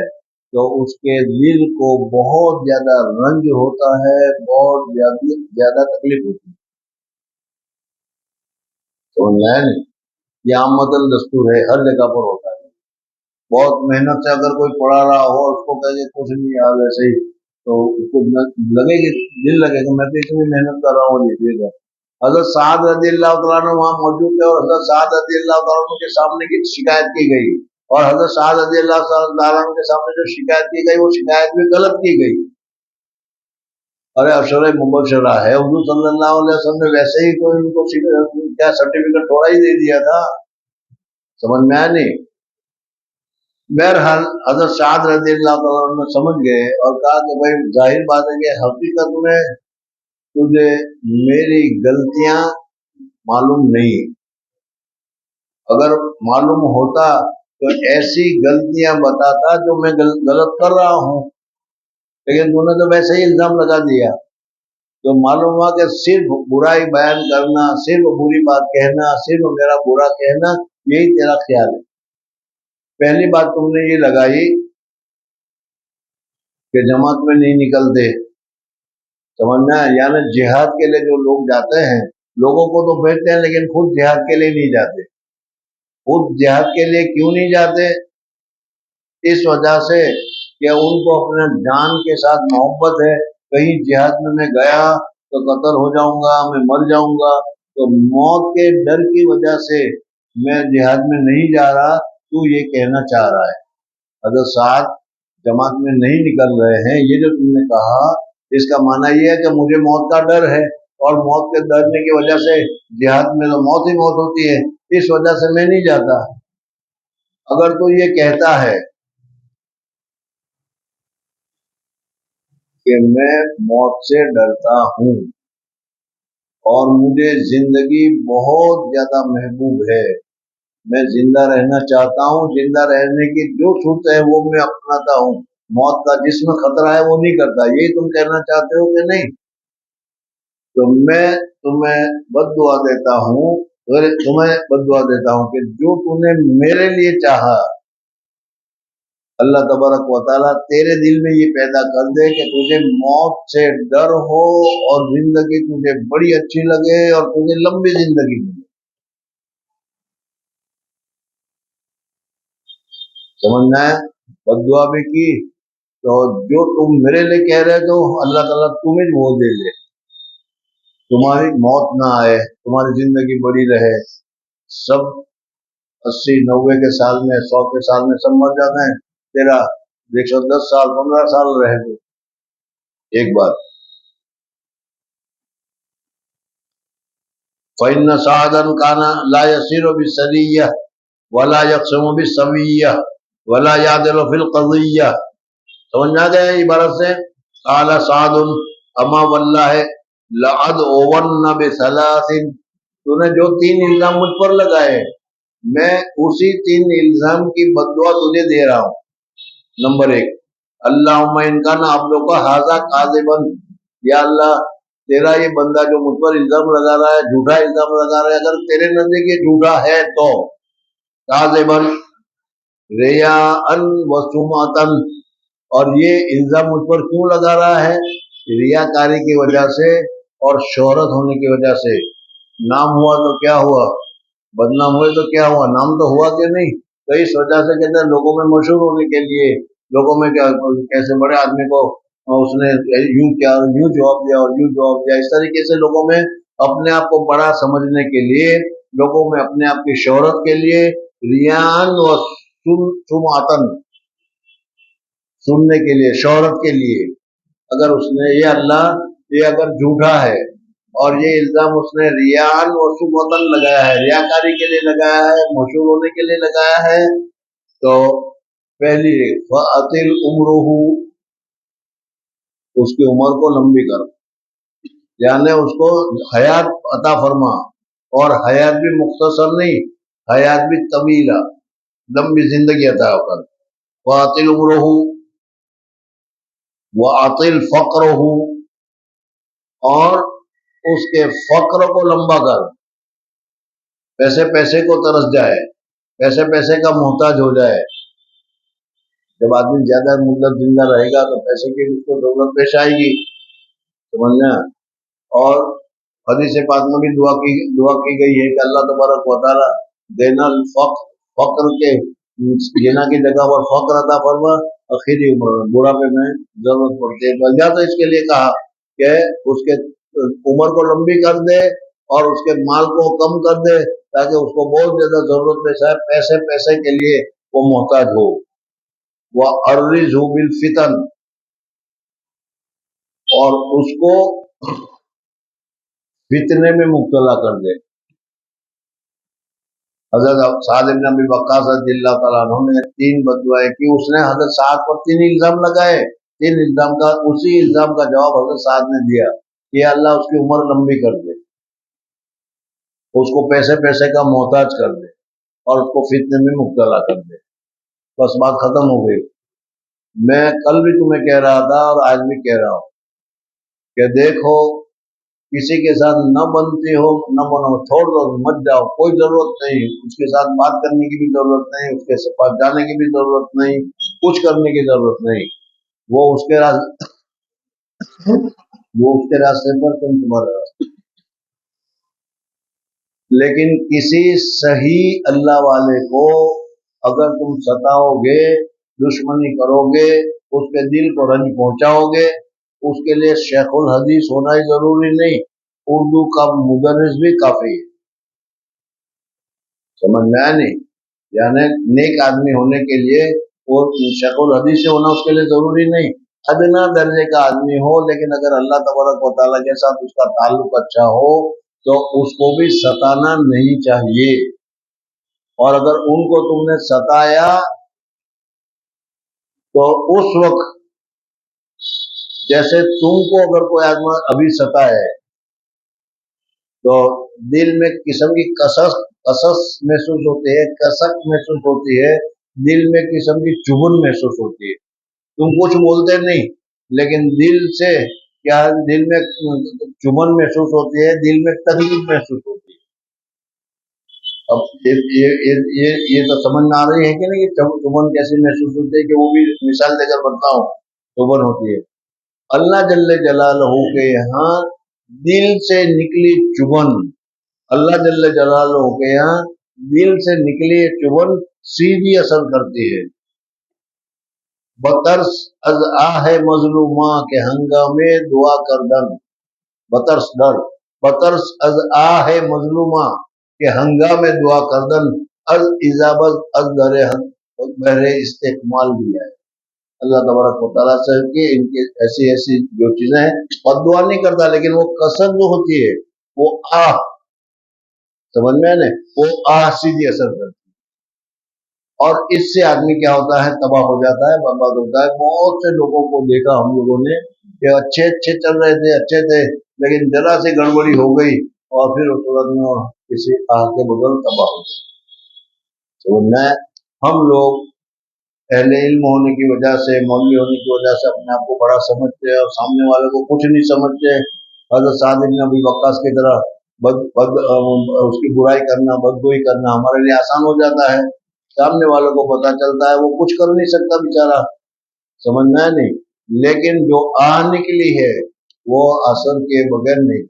تو اس کے دل کو بہت زیادہ رنج ہوتا ہے، بہت زیادہ تکلیف ہوتی ہے. تو یہ عامةً دستور ہے، ہر جگہ پر ہوتا ہے. بہت محنت سے اگر کوئی پڑھا رہا ہو، اس کو کہے کچھ نہیں یار ویسے ہی، تو اس کو لگے گی، دل لگے گا میں تو اتنی محنت کر رہا ہوں، لیجیے گا. حضرت سعد رضی اللہ تعالیٰ عنہ وہاں موجود تھے، اور حضرت سعد رضی اللہ تعالیٰ عنہ کے سامنے کی شکایت کی گئی، اور حضرت سعد رضی اللہ تعالیٰ عنہ کے سامنے جو شکایت کی گئی وہ شکایت بھی غلط کی گئی. ارے اشرہ مبشرہ ہے، حضور صلی اللہ علیہ وسلم نے ویسے ہی کوئی ان کو کیا سرٹیفکیٹ تھوڑا ہی دے دیا تھا، سمجھ میں آیا نہیں. بہرحال حضرت سعد رضی اللہ تعالیٰ عنہ سمجھ گئے اور کہا کہ بھائی ظاہر بات ہے کہ حقیقت میں تجھے میری غلطیاں معلوم نہیں، اگر معلوم ہوتا تو ایسی غلطیاں بتاتا جو میں غلط کر رہا ہوں، لیکن تو نے تو ویسے ہی الزام لگا دیا. تو معلوم ہوا کہ صرف برائی بیان کرنا، صرف بری بات کہنا، صرف میرا برا کہنا، یہی تیرا خیال ہے. پہلی بات تم نے یہ لگائی کہ جماعت میں نہیں نکلتے، سمجھنا ہے، یعنی جہاد کے لیے جو لوگ جاتے ہیں، لوگوں کو تو بھیجتے ہیں لیکن خود جہاد کے لیے نہیں جاتے. خود جہاد کے لیے کیوں نہیں جاتے؟ اس وجہ سے کہ ان کو اپنے جان کے ساتھ محبت ہے، کہیں جہاد میں گیا تو قتل ہو جاؤں گا، میں مر جاؤں گا، تو موت کے ڈر کی وجہ سے میں جہاد میں نہیں جا رہا، تو یہ کہنا چاہ رہا ہے. حضرت سعد جماعت میں نہیں نکل رہے ہیں، یہ جو تم نے کہا اس کا معنی یہ ہے کہ مجھے موت کا ڈر ہے، اور موت کے ڈرنے کی وجہ سے جہاد میں تو موت ہی موت ہوتی ہے، اس وجہ سے میں نہیں جاتا. اگر تو یہ کہتا ہے کہ میں موت سے ڈرتا ہوں اور مجھے زندگی بہت زیادہ محبوب ہے، میں زندہ رہنا چاہتا ہوں، زندہ رہنے کی جو صورت ہے وہ میں اپناتا ہوں، موت کا جس میں خطرہ ہے وہ نہیں کرتا، یہی تم کہنا چاہتے ہو کہ نہیں؟ تو میں تمہیں بد دعا دیتا ہوں، تمہیں بد دعا دیتا ہوں کہ جو تم نے میرے لیے چاہا، اللہ تبارک و تعالیٰ تیرے دل میں یہ پیدا کر دے کہ تجھے موت سے ڈر ہو اور زندگی تجھے بڑی اچھی لگے اور تجھے لمبی زندگی ملے۔ سمجھنا ہے؟ بد دعا بھی کی تو جو تم میرے لیے کہہ رہے تو اللہ تعالیٰ تمہیں وہ دے لے، تمہاری موت نہ آئے، تمہاری زندگی بڑی رہے۔ سب 80 90 کے سال میں، 100 کے سال میں سب مر جاتے ہیں، تیرا 110 سال 15 سال رہے تو ایک بار۔ فَإِنَّ سَعَدًا كَانَ لَا يَسِيرُ بِالسَّرِيَّةِ وَلَا يَقْسِمُ بِالسَّوِيَّةِ وَلَا يَعْدِلُ فِي الْقَضِيَّةِ۔ سمجھ میں آ گیا عبارت سے؟ قال سعد اما واللہ لأدعون بثلاث، تو نے جو 3 الزام مجھ پر لگائے میں اسی 3 الزام کی بد دعا تجھے دے رہا ہوں۔ نمبر 1، اللہم ان کان عبدک ھذا کاذبا، یا اللہ تیرا یہ بندہ جو مجھ پر الزام لگا رہا ہے، جھوٹا الزام لگا رہا ہے، اگر تیرے نزدیک یہ جھوٹا ہے تو کاذبا ریاء و سمعۃ، اور یہ الزام مجھ پر کیوں لگا رہا ہے؟ ریاکاری کی وجہ سے اور شہرت ہونے کی وجہ سے۔ نام ہوا تو کیا ہوا، بدنام ہوئے تو کیا ہوا، نام تو ہوا کہ نہیں؟ تو اس وجہ سے کہتے ہیں لوگوں میں مشہور ہونے کے لیے، لوگوں میں کیا کیسے بڑے آدمی کو اس نے یوں کیا، یوں جواب دیا اور یوں جواب دیا، اس طریقے سے لوگوں میں اپنے آپ کو بڑا سمجھنے کے لیے، لوگوں میں اپنے آپ کی شہرت کے لیے، ریان و سمعتن، سننے کے لیے، شہرت کے لیے، اگر اس نے یہ اللہ یہ اگر جھوٹا ہے اور یہ الزام اس نے ریان و سمعتن لگایا ہے، ریاکاری کے لیے لگایا ہے، مشہور ہونے کے لیے لگایا ہے، تو پہلی فَأَطِلْ عُمْرُهُ، اس کی عمر کو لمبی کر، یعنی اس کو حیات عطا فرما، اور حیات بھی مختصر نہیں، حیات بھی طویلہ، لمبی زندگی عطا کر۔ وَأَطِلْ عُمْرُهُ وَأَطِلْ فَقْرُهُ، اور اس کے فقر کو لمبا کر، پیسے کو ترس جائے، پیسے کا محتاج ہو جائے۔ جب آدمی زیادہ مدت زندہ رہے گا تو پیسے کی اس کو ضرورت پیش آئے گی، سمجھنا۔ اور حدیث پاک میں بھی دعا کی گئی ہے کہ اللہ تبارک و تعالیٰ دینا فقر کے جنا کی جگہ پر فقر عطا فرما، آخری عمر میں بڑھاپے میں ضرورت پڑتی ہے، وجہ تو اس کے لیے کہا کہ اس کے عمر کو لمبی کر دے اور اس کے مال کو کم کر دے، تاکہ اس کو بہت زیادہ ضرورت پیش آئے، پیسے کے لیے وہ محتاج ہو۔ وَأَرِّزْهُ بِالْفِتَنِ، اور اس کو فتنے میں مبتلا کر دے۔ حضرت سعد بن ابی وقاص رضی اللہ تعالیٰ عنہ نے 3 بد دعائیں کی، اس نے حضرت سعد پر 3 الزام لگائے، 3 الزام کا اسی الزام کا جواب حضرت سعد نے دیا کہ اللہ اس کی عمر لمبی کر دے، اس کو پیسے کا محتاج کر دے، اور اس کو فتنے میں مبتلا کر دے۔ بس بات ختم ہو گئی۔ میں کل بھی تمہیں کہہ رہا تھا اور آج بھی کہہ رہا ہوں کہ دیکھو کسی کے ساتھ نہ بنتی ہو نہ بنو، چھوڑ دو، مت جاؤ، کوئی ضرورت نہیں، اس کے ساتھ بات کرنے کی بھی ضرورت نہیں، اس کے پاس جانے کی بھی ضرورت نہیں، کچھ کرنے کی ضرورت نہیں، وہ اس کے راستے پر، تم تمہارے راستے۔ لیکن کسی صحیح اللہ والے کو اگر تم ستاؤ گے، دشمنی کرو گے، اس کے دل کو رنج پہنچاؤ گے، اس کے لیے شیخ الحدیث ہونا ہی ضروری نہیں، اردو کا مدرس بھی کافی ہے، سمجھ میں آیا نہیں؟ یعنی نیک آدمی ہونے کے لیے وہ شیخ الحدیث سے ہونا اس کے لیے ضروری نہیں، ادنا درجے کا آدمی ہو، لیکن اگر اللہ تبارک و تعالیٰ کے ساتھ اس کا تعلق اچھا ہو تو اس کو بھی ستانا نہیں چاہیے۔ اور اگر ان کو تم نے ستایا تو اس وقت جیسے تم کو اگر کوئی آدمی ابھی ستائے تو دل میں قسم کی کسس محسوس ہوتی ہے، کسک محسوس ہوتی ہے، دل میں قسم کی چبھن محسوس ہوتی ہے. تم کچھ بولتے نہیں لیکن دل سے کیا دل میں چبھن محسوس ہوتی ہے، دل میں تکلیف محسوس ہوتی ہے. اب یہ تو سمجھ میں آ رہی ہے کہ نہیں کہ چبھن کیسے محسوس ہوتی ہے، کہ وہ بھی مثال دے کر بتاؤں. چبھن ہوتی ہے اللہ جل جلالہ کے یہاں دل سے نکلی چبھن، اللہ جل جلالہ کے یہاں دل سے نکلی چبھن سیدھی اثر کرتی ہے. بترس از آہ مظلوماں کے ہنگامے دعا کردن، بترس ڈر، بترس از آہ مظلوماں کے ہنگامے دعا کردن، از ایزابت از بہرے استقمال بھی ہے. اللہ تبارک و تعالیٰ سے کہ ان کی ایسی ایسی جو چیزیں ہیں، اور دعا نہیں کرتا لیکن وہ کثر جو ہوتی ہے وہ آہ، سمجھ میں آنے وہ آہ سیدھی اثر کرتی ہے. اور اس سے آدمی کیا ہوتا ہے، تباہ ہو جاتا ہے، برباد ہوتا ہے. بہت سے لوگوں کو دیکھا ہم لوگوں نے کہ اچھے چل رہے تھے، اچھے تھے، لیکن ذرا سی گڑبڑی ہو گئی اور پھر اس صورت میں کسی آہ کے بدل تباہ ہو گئے. سمجھنا ہے. ہم لوگ اہل علم ہونے کی وجہ سے، مولوی ہونے کی وجہ سے اپنے آپ کو بڑا سمجھتے ہیں اور سامنے والے کو کچھ نہیں سمجھتے. حضرت سعد بن ابی وقاص کی طرح اس کی برائی کرنا، بدگوئی کرنا ہمارے لیے آسان ہو جاتا ہے. سامنے والوں کو پتہ چلتا ہے وہ کچھ کر نہیں سکتا بیچارہ، سمجھنا ہے نہیں، لیکن جو آہ نکلی ہے وہ اثر کے بغیر نہیں.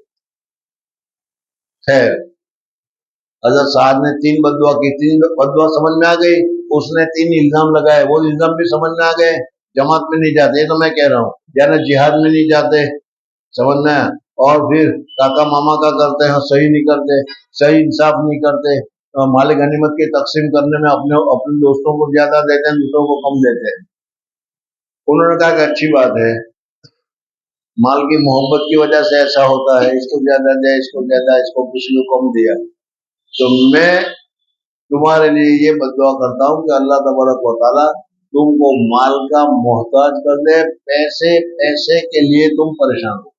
خیر، حضرت سعد نے 3 بددعا کی، 3 بددعا سمجھ میں آ گئی. اس نے 3 الزام لگائے، وہ الزام بھی سمجھ میں آ گئے. جماعت میں نہیں جاتے، یہ تو میں کہہ رہا ہوں، یعنی جہاد میں نہیں جاتے، سمجھ میں آیا. اور پھر کاکا ماما کا کرتے ہیں، صحیح نہیں کرتے، صحیح انصاف نہیں کرتے، مال غنیمت کی تقسیم کرنے میں اپنے دوستوں کو زیادہ دیتے ہیں، دوسروں کو کم دیتے ہیں. انہوں نے کہا کہ اچھی بات ہے، مال کی محبت کی وجہ سے ایسا ہوتا ہے، اس کو زیادہ دیا، اس کو زیادہ، اس کو کسی کو کم دیا. تو میں تمہارے لیے یہ بددعا کرتا ہوں کہ اللہ تبارک و تعالیٰ تم کو مال کا محتاج کر دے، پیسے کے لیے تم پریشان ہو.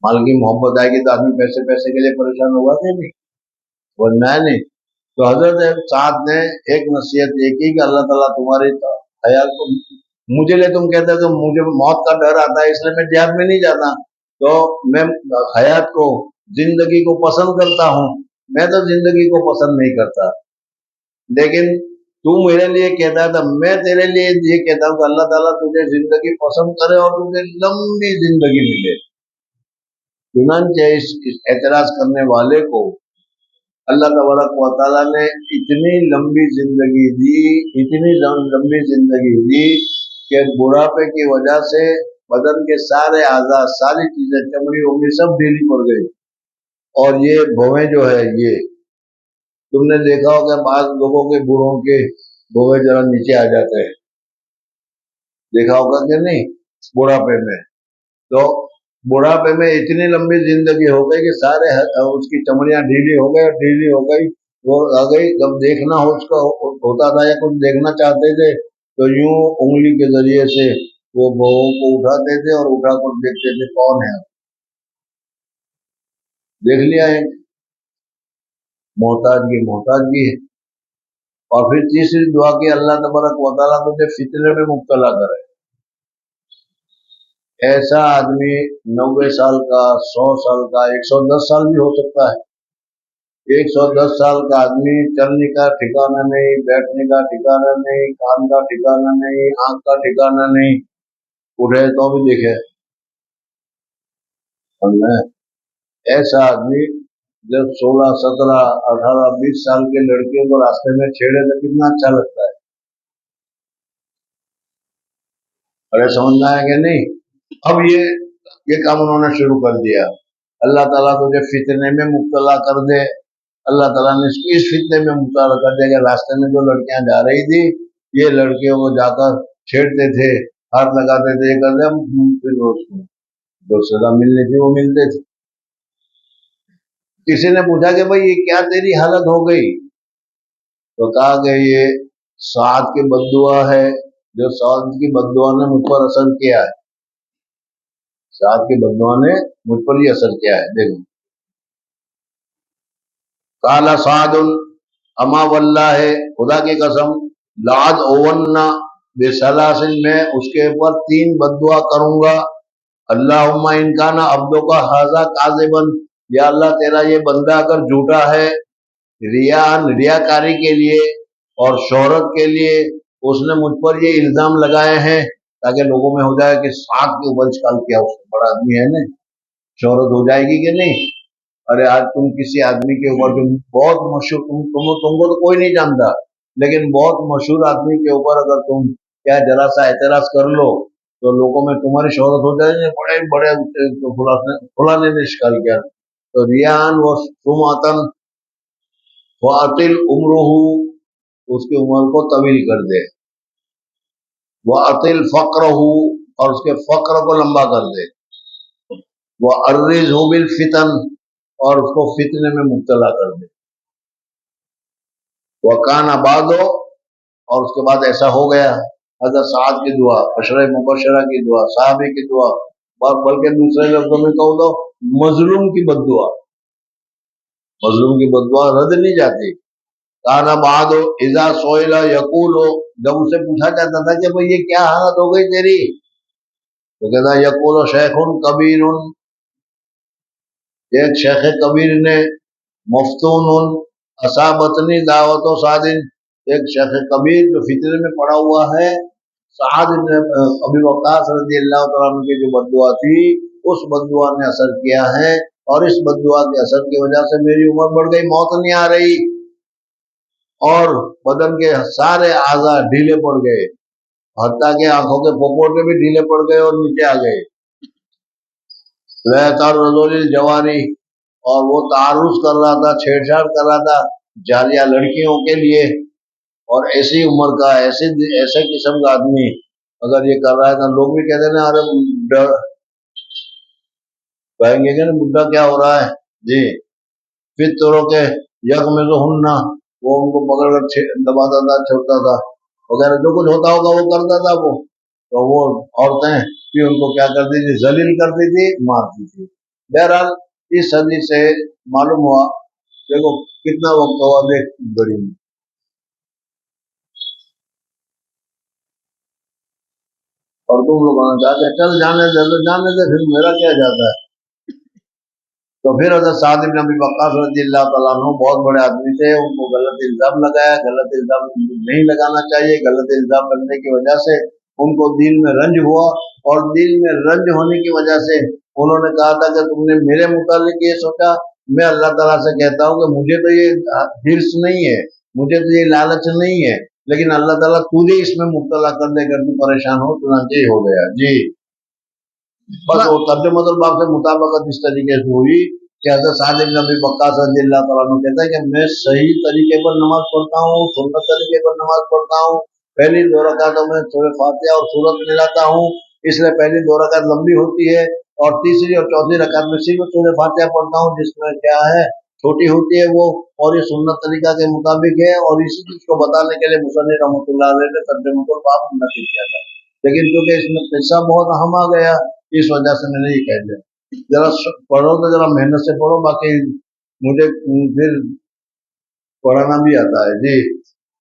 مال کی محبت آئے گی تو آدمی پیسے کے لیے پریشان ہوگا کہ نہیں، ورنہ نہیں. تو حضرت سعد نے ایک نصیحت یہ کی کہ اللہ تعالیٰ تمہاری حیات کو، مجھے لے تم کہتے تو مجھے موت کا ڈر آتا ہے اس لیے میں جہاد میں نہیں جاتا، تو میں حیات کو، زندگی کو پسند کرتا ہوں. میں تو زندگی کو پسند نہیں کرتا، لیکن تو میرے لیے کہتا ہے تو میں تیرے لیے یہ کہتا ہوں کہ اللہ تعالیٰ تجھے زندگی پسند کرے اور تجھے لمبی زندگی ملے. چنانچہ اس اعتراض کرنے والے کو اللہ تبارک و تعالیٰ نے اتنی لمبی زندگی دی، اتنی لمبی زندگی دی کہ بڑھاپے کی وجہ سے بدن کے سارے اعضاء، ساری چیزیں، چمڑی ومڑی سب ڈھیلی پڑ گئی. اور یہ بھویں جو ہے، یہ تم نے دیکھا ہوگا بعض لوگوں کے بوڑھوں کے بھویں ذرا نیچے آ جاتے ہیں، دیکھا ہوگا کہ نہیں بڑھاپے میں. تو بڑھاپے میں اتنی لمبی زندگی ہو گئی کہ سارے اس کی چمڑیاں ڈھیلی ہو گئی، ڈھیلی ہو گئی، وہ آ گئی. جب دیکھنا ہو اس کا ہوتا تھا یا کچھ دیکھنا چاہتے تھے تو یوں انگلی کے ذریعے سے وہ بہوں کو اٹھاتے تھے اور اٹھا کر دیکھتے تھے کون ہے. دیکھ لیا ہے محتاجگی ہے. اور پھر تیسری دعا کی، اللہ تبارک و تعالیٰ تجھے فتنے میں مبتلا کرے. ایسا آدمی 90 سال کا، 100 سال کا، 110 سال بھی ہو سکتا ہے. 110 سال کا آدمی چلنے کا ٹھکانا نہیں، بیٹھنے کا ٹھکانا نہیں، کان کا ٹھکانا نہیں، آنکھ کا ٹھکانا نہیں، اٹھے تو بھی دیکھے. ایسا آدمی جب 16، 17، 18، 20 سال کے لڑکیوں کو راستے میں چھیڑے تو کتنا اچھا لگتا ہے. ارے سمجھنا ہے کہ نہیں. اب یہ کام انہوں نے شروع کر دیا. اللہ تعالیٰ تجھے فتنے میں مبتلا کر دے. اللہ تعالیٰ نے اس فتنے میں مبتلا کر دیا کہ راستے میں جو لڑکیاں جا رہی تھی، یہ لڑکیوں کو جا کر چھیڑتے تھے، ہاتھ لگاتے تھے، پھر جو سزا ملنی تھی وہ ملتے تھے. کسی نے پوچھا کہ بھائی یہ کیا تیری حالت ہو گئی؟ تو کہا کہ یہ سعد کی بددعا ہے، جو سعد کی بددعا نے مجھ پر اثر کیا ہے. سعد کی بددعا نے مجھ پر یہ اثر کیا ہے. دیکھو قال سعد اما واللہ خدا کی قسم لعد اونا بسلاسل میں اس کے اوپر 3 بددعا کروں گا. اللہم ان کان عبدو کا ھذا کاذبا یا اللہ تیرا یہ بندہ اگر جھوٹا ہے ریاکاری کے لیے اور شہرت کے لیے اس نے مجھ پر یہ الزام لگائے ہیں تاکہ لوگوں میں ہو جائے کہ سعد کے اوپر اشکال کیا اس سے بڑا آدمی ہے نا شہرت ہو جائے گی کہ نہیں. ارے آج تم کسی آدمی کے اوپر جو بہت مشہور تم کو تو کوئی نہیں جانتا لیکن بہت مشہور آدمی کے اوپر اگر تم کیا ذرا سا اعتراض کر لو تو لوگوں میں تمہاری شہرت ہو جائے گی بڑے بڑے فلاں نے اشکال کیا. تو ریان و سمعتن وعطل عمرہ اس کی عمر کو طویل کر دے وعطل فقرہ اور اس کے فقر کو لمبا کر دے وعرضہ بالفتن اور اس کو فتنے میں مبتلا کر دے. وکان بعد اور اس کے بعد ایسا ہو گیا حضرت سعد کی دعا عشرہ مبشرہ کی دعا صحابے کی دعا بلکہ دوسرے لفظوں میں کہو تو مظلوم کی بددعا مظلوم کی بددعا رد نہیں جاتی. کانا بعد اذا سئل یقول جب اسے پوچھا جاتا تھا کہ بھئی یہ کیا حالت ہو گئی تیری تو کہتا یقول شیخ کبیر ایک شیخ کبیر نے مفتون اصابتنی دعوت و سعد ایک شیخ کبیر جو فتنے میں پڑا ہوا ہے سعد بن ابی وقاص رضی اللہ تعالیٰ عنہ کی جو بددعا تھی اس بددعا نے اثر کیا ہے اور اس بددعا کے اثر کی وجہ سے میری عمر بڑھ گئی موت نہیں آ رہی اور بدن کے سارے اعضاء ڈھیلے پڑ گئے حتیٰ کہ آنکھوں کے پھپھوٹے بھی ڈھیلے پڑ گئے اور نیچے آ گئے. رضول الجواری اور وہ تعارض کر رہا تھا چھیڑ چھاڑ کر رہا تھا جاریہ لڑکیوں کے لیے اور ایسی عمر کا ایسے قسم کا آدمی اگر یہ کر رہا ہے تو لوگ بھی کہتے ہیں ارے کہیں گے کہ بڈھا کیا ہو رہا ہے جی پھر توڑوں کے یک میں تو ہننا وہ ان کو پکڑ کر دباتا تھا چھوڑتا تھا وغیرہ جو کچھ ہوتا ہوگا وہ کرتا تھا وہ تو وہ عورتیں پھر ان کو کیا کرتی تھی ذلیل کرتی تھی مارتی تھی. بہرحال اس حدیث سے معلوم ہوا دیکھو کتنا وقت ہوا دیکھ بڑی اور تم لوگ آنا چاہتے چل جانے دے پھر میرا کیا جاتا ہے. تو پھر حضرت سعد بن ابی وقاص رضی اللہ تعالیٰ عنہ بہت بڑے آدمی تھے ان کو غلط الزام لگایا غلط الزام نہیں لگانا چاہیے غلط الزام لگنے کی وجہ سے ان کو دل میں رنج ہوا اور دل میں رنج ہونے کی وجہ سے انہوں نے کہا تھا کہ تم نے میرے متعلق یہ سوچا میں اللہ تعالیٰ سے کہتا ہوں کہ مجھے تو یہ حرص نہیں ہے مجھے تو یہ لالچ نہیں ہے لیکن اللہ تعالیٰ تجھے اس میں مبتلا کر دے کر تو پریشان ہو چنانچہ ہی ہو گیا. جی بس وہ ترجمہ الباب سے مطابقت اس طریقے سے ہوئی کہ حضرت سعد بن ابی وقاص رضی اللہ تعالیٰ عنہ کہتا ہے کہ میں صحیح طریقے پر نماز پڑھتا ہوں سنت طریقے پر نماز پڑھتا ہوں پہلی 2 رکعتوں میں سورہ فاتحہ اور سورت ملاتا ہوں اس لیے پہلی 2 رکعت لمبی ہوتی ہے اور تیسری اور چوتھی رکعت میں صرف سورہ فاتحہ پڑھتا ہوں جس میں کیا ہے چھوٹی ہوتی ہے وہ اور یہ سنت طریقہ کے مطابق ہے اور اسی چیز کو بتانے کے لیے مصنف رحمۃ اللہ علیہ نے ترجمہ الباب منعقد کیا تھا لیکن چونکہ اس میں قصہ بہت اہم آ گیا اس وجہ سے میں نے یہ کہہ دیا ذرا پڑھو تو ذرا محنت سے پڑھو باقی مجھے پھر پڑھانا بھی آتا ہے. جی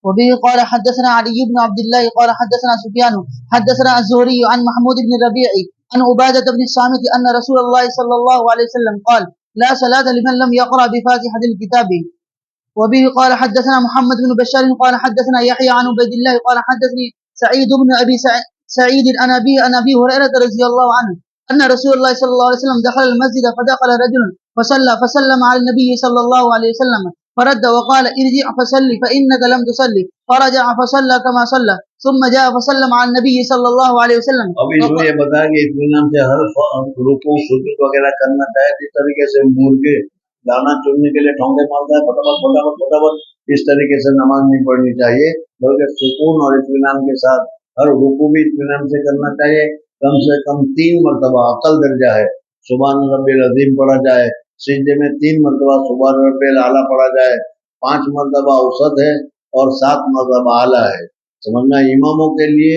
وبه قال حدثنا علي بن عبد الله قال حدثنا سفيان حدثنا الزهري عن محمود بن الربيع عن عبادة بن الصامت أن رسول الله صلى الله عليه وسلم قال لا صلاة لمن لم يقرأ بفاتحة الكتاب. وبه قال حدثنا محمد بن بشار قال حدثنا يحيى عن عبيد الله قال حدثني سعيد بن أبي سعيد عن أبي هريرة رضي الله عنه أن رسول الله صلى الله عليه وسلم دخل المسجد فدخل رجل فسلم على النبي صلى الله عليه وسلم فرد وقال ارجع فصلي فإنك لم تصلي فرجع فصلى كما صلى ثم جاء فسلم على النبي صلى الله عليه وسلم. اب اس میں یہ بتایا کہ اطمینان سے ہر رکوع سجود وغیرہ کرنا چاہے جس طریقے سے مرغے دانا چننے کے لیے ٹھونگے مارتا ہے فٹافٹ اس طریقے سے نماز نہیں پڑھنی چاہیے بلکہ سکون اور اطمینان کے ساتھ ہر رکوع بھی اطمینان سے کرنا چاہیے کم سے کم 3 مرتبہ اقل درجہ ہے سبحان ربی العظیم پڑھا جائے سجدے میں 3 مرتبہ سبحان ربی الاعلیٰ پڑھا جائے 5 مرتبہ اوسط ہے اور 7 مرتبہ اعلیٰ ہے. سمجھنا اماموں کے لیے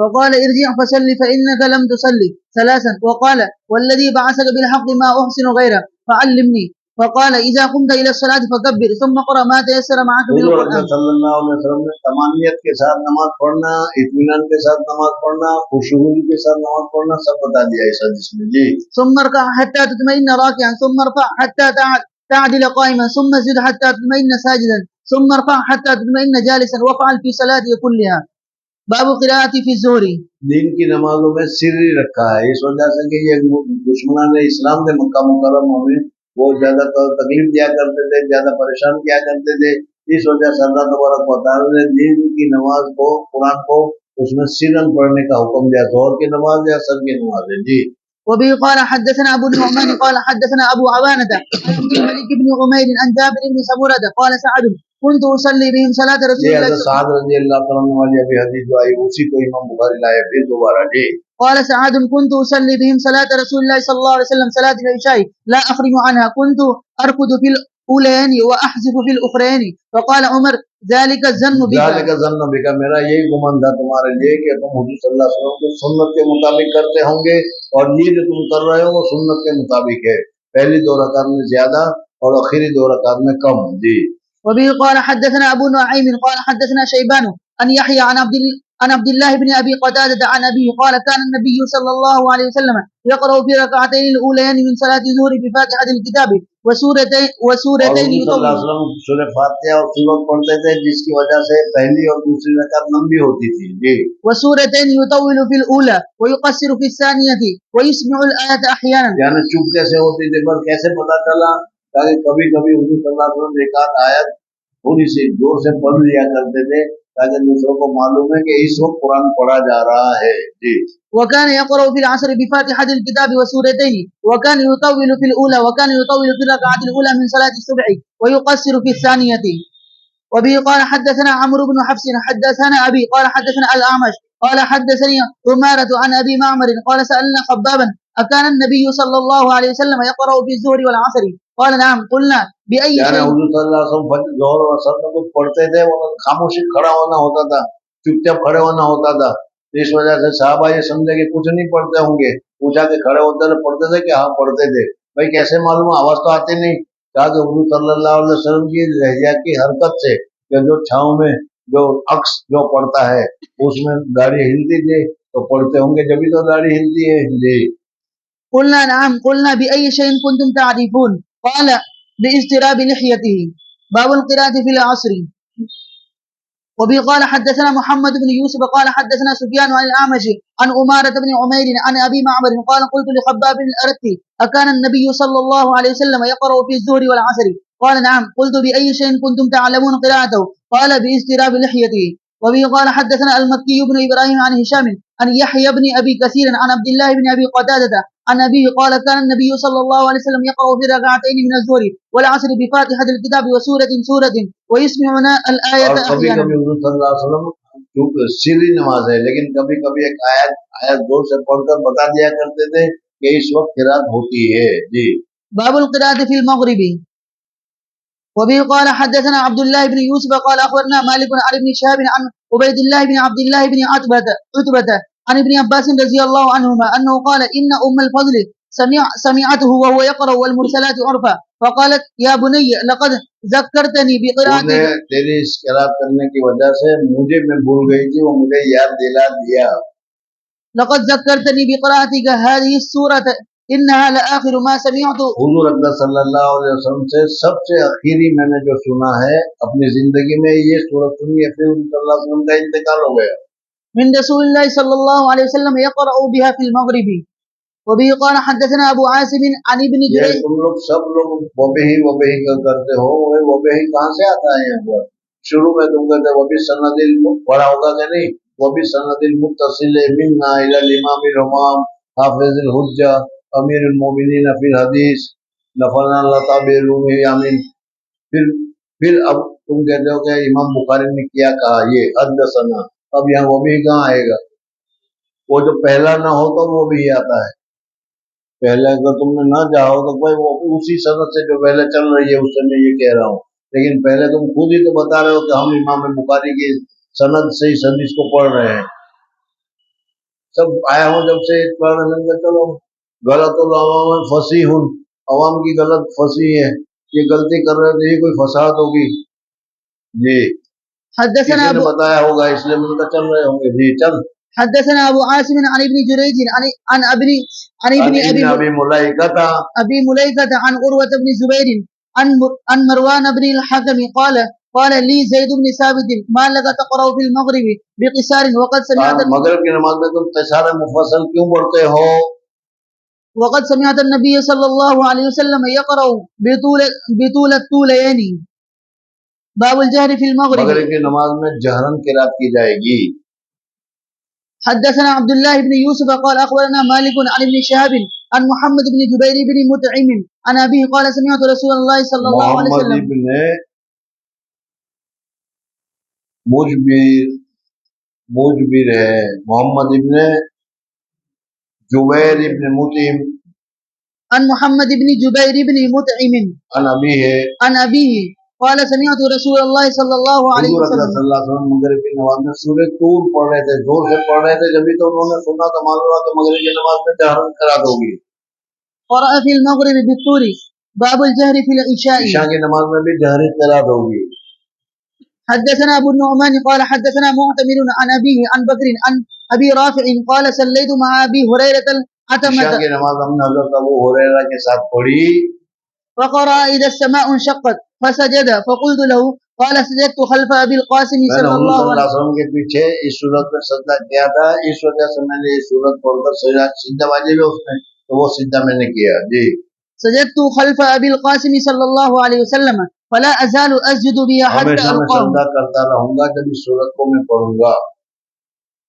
فقال ارجع فصلي فإنك لم تصلي ثلاثا. وقال والذي بعثك بالحق ما أحسن غيره فعلمني. فقال إذا قمت إلى الصلاة فكبر ثم اقرأ ما تيسر معك من حضور القرآن. اکرم صلی اللہ علیہ وسلم نے تمانیت کے ساتھ نماز پڑھنا، اطمینان کے ساتھ نماز پڑھنا، خشوع کے ساتھ نماز پڑھنا سب بتا دیا اس حدیث میں. جی ثم اركع حتى تطمئن راكعا ثم ارفع حتى تعدل قائما ثم اسجد حتى تطمئن ساجدا ثم ارفع حتى تطمئن جالسا وافعل في صلاتك كلها. باب قراءة في الظهر. دین کی نمازوں میں سری رکھا ہے اس وجہ سے کہ یہ دشمنان اسلام کے مکہ مکرمہ میں وہ زیادہ تکلیف دیا کرتے تھے، زیادہ پریشان کیا کرتے تھے، اس وجہ سے اللہ تبارک و تعالی نے دین کی نماز کو، قرآن کو اس میں سرن پڑھنے کا حکم دیا، ظہر کی نماز یا عصر کی نماز ہے. جی وبه قال حدثنا أبو النعمان قال حدثنا أبو عوانة عن الملك بن عمير عن جابر بن سمرة قال سعد كنت أصلي بهم صلاة رسول یہ الله حضرت سعد رضی اللہ تعالیٰ عنہ والی ابھی حدیث جو آئی اسی کو امام بخاری لائے پھر دوبارہ. جی قال سعد كنت أصلي بهم صلاة رسول الله صلى الله عليه وسلم صلاة العشاء لا أخرج عنها كنت أركض في الأولين وأحذف في الأخرين. فقال عمر ذلك الظن بك. ذالک ظن بک، میرا یہی گمان تھا تمہارے لیے کہ تم حضور صلی اللہ علیہ وسلم کی سنت کے مطابق کرتے ہوں گے، اور یہ جو تم کر رہے ہو وہ سنت کے مطابق ہے، پہلی 2 رکعت میں زیادہ اور آخری 2 رکعت میں کم. جی وبه قال حدثنا أبو نعيم قال حدثنا شيبان أن يحيى عن عبد الله بن أبي قتادة عن أبيه قال كان النبي صلى الله عليه وسلم يقرأ في ركعتين الأوليين من صلاة الظهر بفاتحة الكتاب وسورتين اور حضور صلی اللہ يطول علیہ وسلم سورہ فاتحہ اور سورت پڑھتے تھے جس کی وجہ سے پہلی اور دوسری رکعت لمبی ہوتی تھی. جی وسورتين يطول في الأولى ويقصر في الثانية ويسمع الآية أحيانا. یعنی چپ کیسے ہوتی تھی، پر کیسے پتا چلا؟ تاکہ کبھی کبھی حضور صلی اللہ علیہ وسلم ایک آدھ آیت تھوڑی سی زور سے پڑھ لیا کرتے تھے تاکہ دوسروں کو معلوم ہے کہ اس وقت قرآن پڑھا جا رہا ہے. جی وكان يقرأ في العصر بفاتحة الكتاب وسورتين وكان يطول في الأولى وكان يطول في الركعة الأولى من صلاة الصبح ويقصر في الثانية. وبه قال حدثنا عمرو بن حفص حدثنا أبي قال حدثنا الأعمش قال حدثني عمارة عن أبي معمر قال سألنا خبابا أكان النبي صلى الله عليه وسلم يقرأ في الظهر والعصر قال نعم قلنا بأي یعنی شيء. حضور صلی اللہ علیہ وسلم فجر ظہر اور عصر میں کچھ پڑھتے تھے، وہ خاموشی کھڑا ہونا ہوتا تھا، چپ چاپ کھڑے ہونا ہوتا تھا، اس وجہ سے صحابہ یہ سمجھے کہ کچھ نہیں پڑھتے ہوں گے، پوچھا کہ کھڑے ہوتے تھے پڑھتے تھے کہ ہاں پڑھتے تھے. بھائی کیسے معلوم، آواز تو آتی نہیں. کہا کہ حضور صلی اللہ علیہ وسلم کی لہجہ کی حرکت سے کہ جو چھاؤں میں جو عکس جو پڑتا ہے اس میں داڑھی ہلتی تھی تو پڑھتے ہوں گے، جبھی تو داڑھی ہلتی ہے. جی قلنا نعم قلنا بأي شيء كنتم تعرفون قال باضطراب لحيته. باب القراءة في العصر. وبه قال حدثنا محمد بن يوسف قال حدثنا سفيان عن الأعمش عن أمارة بن عمير عن أبي معمر قال قلت لخباب الأرتي أكان النبي صلى الله عليه وسلم يقرأ في الظهر والعصر قال نعم قلت بأي شيء كنتم تعلمون قراءته قال باضطراب لحيته. وبه قال حدثنا المكي بن إبراهيم عن هشام عن يحيى بن أبي كثير عن عبد الله بن أبي قتادة عن أبيه قال كان النبي صلى الله عليه وسلم يقرأ في ركعتين من الظهر والعصر بفاتحة الكتاب وسورة ويسمعنا الآية اور کبھی أحيانا. کبھی حضور صلی اللہ علیہ وسلم سری نماز ہے لیکن کبھی کبھی ایک آیت زور سے پڑھ کر بتا دیا کرتے تھے کہ اس وقت قرات ہوتی ہے. جی باب القراءة في المغرب. وبه قال حدثنا عبد الله بن يوسف قال أخبرنا مالك عن ابن شهاب عن عبيد الله بن عبد الله بن عتبة عن ابن عباس رضي الله عنهما أنه قال إن أم الفضل سمعته وهو يقرأ والمرسلات عرفا فقالت يا بني لقد ذكرتني بقراءتك. تیری اس قرات کرنے کی وجہ سے مجھے میں بھول گئی تھی، وہ مجھے یاد دلا دیا. لقد ذكرتني بقراءتك هذه السورة إنها لآخر ما سمعت. حضور اکرم صلی اللہ علیہ وسلم سے سب سے اخیری میں نے جو سنا ہے اپنی زندگی میں یہ سورت سنی ہے، پھر صلی اللہ علیہ وسلم کا انتقال ہو گیا. من رسول الله صلى الله عليه وسلم يقرأ بها في المغرب. وبه قال حدثنا أبو عاصم عن ابن یہ جريج. تم لوگ سب لوگ وبہی کرتے ہو، وبہی کہاں سے آتا ہے یہاں پر؟ شروع میں تم کہتے وبی سندل پڑھا ہوگا کہ نہیں؟ وبالسند المتصل منا الى الامام الامام حافظ الحجہ امیر المومنین فی الحدیث نفعنا اللہ تعالی بعلومہ آمین. پھر اب تم کہتے ہو کہ امام بخاری نے کیا کہا یہ حدثنا، اب یہاں وہ بھی کہاں آئے گا؟ وہ جو پہلا نہ ہو تو وہ بھی آتا ہے. پہلے اگر تم نے نہ چاہو تو بھائی وہ اسی سند سے جو پہلے چل رہی ہے اس سے میں یہ کہہ رہا ہوں، لیکن پہلے تم خود ہی تو بتا رہے ہو کہ ہم امام بخاری کی سند سے اس حدیث کو پڑھ رہے ہیں. سب آیا ہوں جب سے پڑھنے لگے چلو غلط العوام فصیح، عوام کی غلط فصیح ہے، یہ غلطی کر رہے تھے، یہ کوئی فساد ہوگی جی حدثنا کسی نے ابو بتایا ہوگا اس لیے مل کر چل رہے ہوں گے. جی چل. حدثنا ابو عاصم عن ابن جريج عن ابن ابن ابی ملائکہ ابي مليكة عن عروة بن زبير عن مروان بن الحكم قال لي زيد بن ثابت ما لك تقرأ في المغرب بقصار وقد سمعت مغرب کی نماز میں تم قصار مفصل کیوں پڑھتے ہو؟ النبي صلى الله عليه وسلم يقرأ بطول الطولين. باب الجهر في المغرب. مغرب کی نماز میں جہرن قرات کی جائے گی. حدثنا عبد الله بن يوسف قال أخبرنا مالك عن ابن شهاب عن محمد بن جبير بن مطعم عن أبيه قال سمعت رسول الله صلى الله عليه وسلم. محمد ابن مجبر ہے، محمد ابن جبیر ابن مطعم عن محمد بن جبير بن مطعم عن أبيه قال سمعت رسول الله صلى الله عليه وسلم. صلی اللہ علیہ وسلم مغرب کی نماز میں سورہ طور پڑھ رہے تھے، زور سے پڑھ رہے تھے، جبھی تو انہوں نے سنا تو معلوم ہوا کہ مغرب کی نماز میں جہرن قرات ہوگی. قرأ في المغرب بالطور. باب الجهر في العشاء. عشاء کی نماز میں بھی جہری قرات ہوگی. حدثنا ابو النعمان قال حدثنا معتمر عن أبيه عن بكر عن أبي رافع قال صليت مع أبي هريرة العتمة. عشاء کی نماز ہم نے حضرت ابو ہریرہ کے ساتھ پڑھی. فقرأ إذا السماء انشقت فسجد فقلت له قال سجدت خلف أبي القاسم صلى الله علیہ وسلم کے پیچھے اس صورت میں سجدہ کیا تھا، اس وجہ سے میں نے یہ صورت پڑھ کر سجدہ واجب ہے اس میں تو وہ سجدہ میں نے کیا. جی. سجدت خلف أبي القاسم صلى الله عليه وسلم فلا أزال أسجد بها حتى ہمیشہ میں ألقاه. سجدہ کرتا رہوں گا جب اس صورت کو میں پڑھوں گا.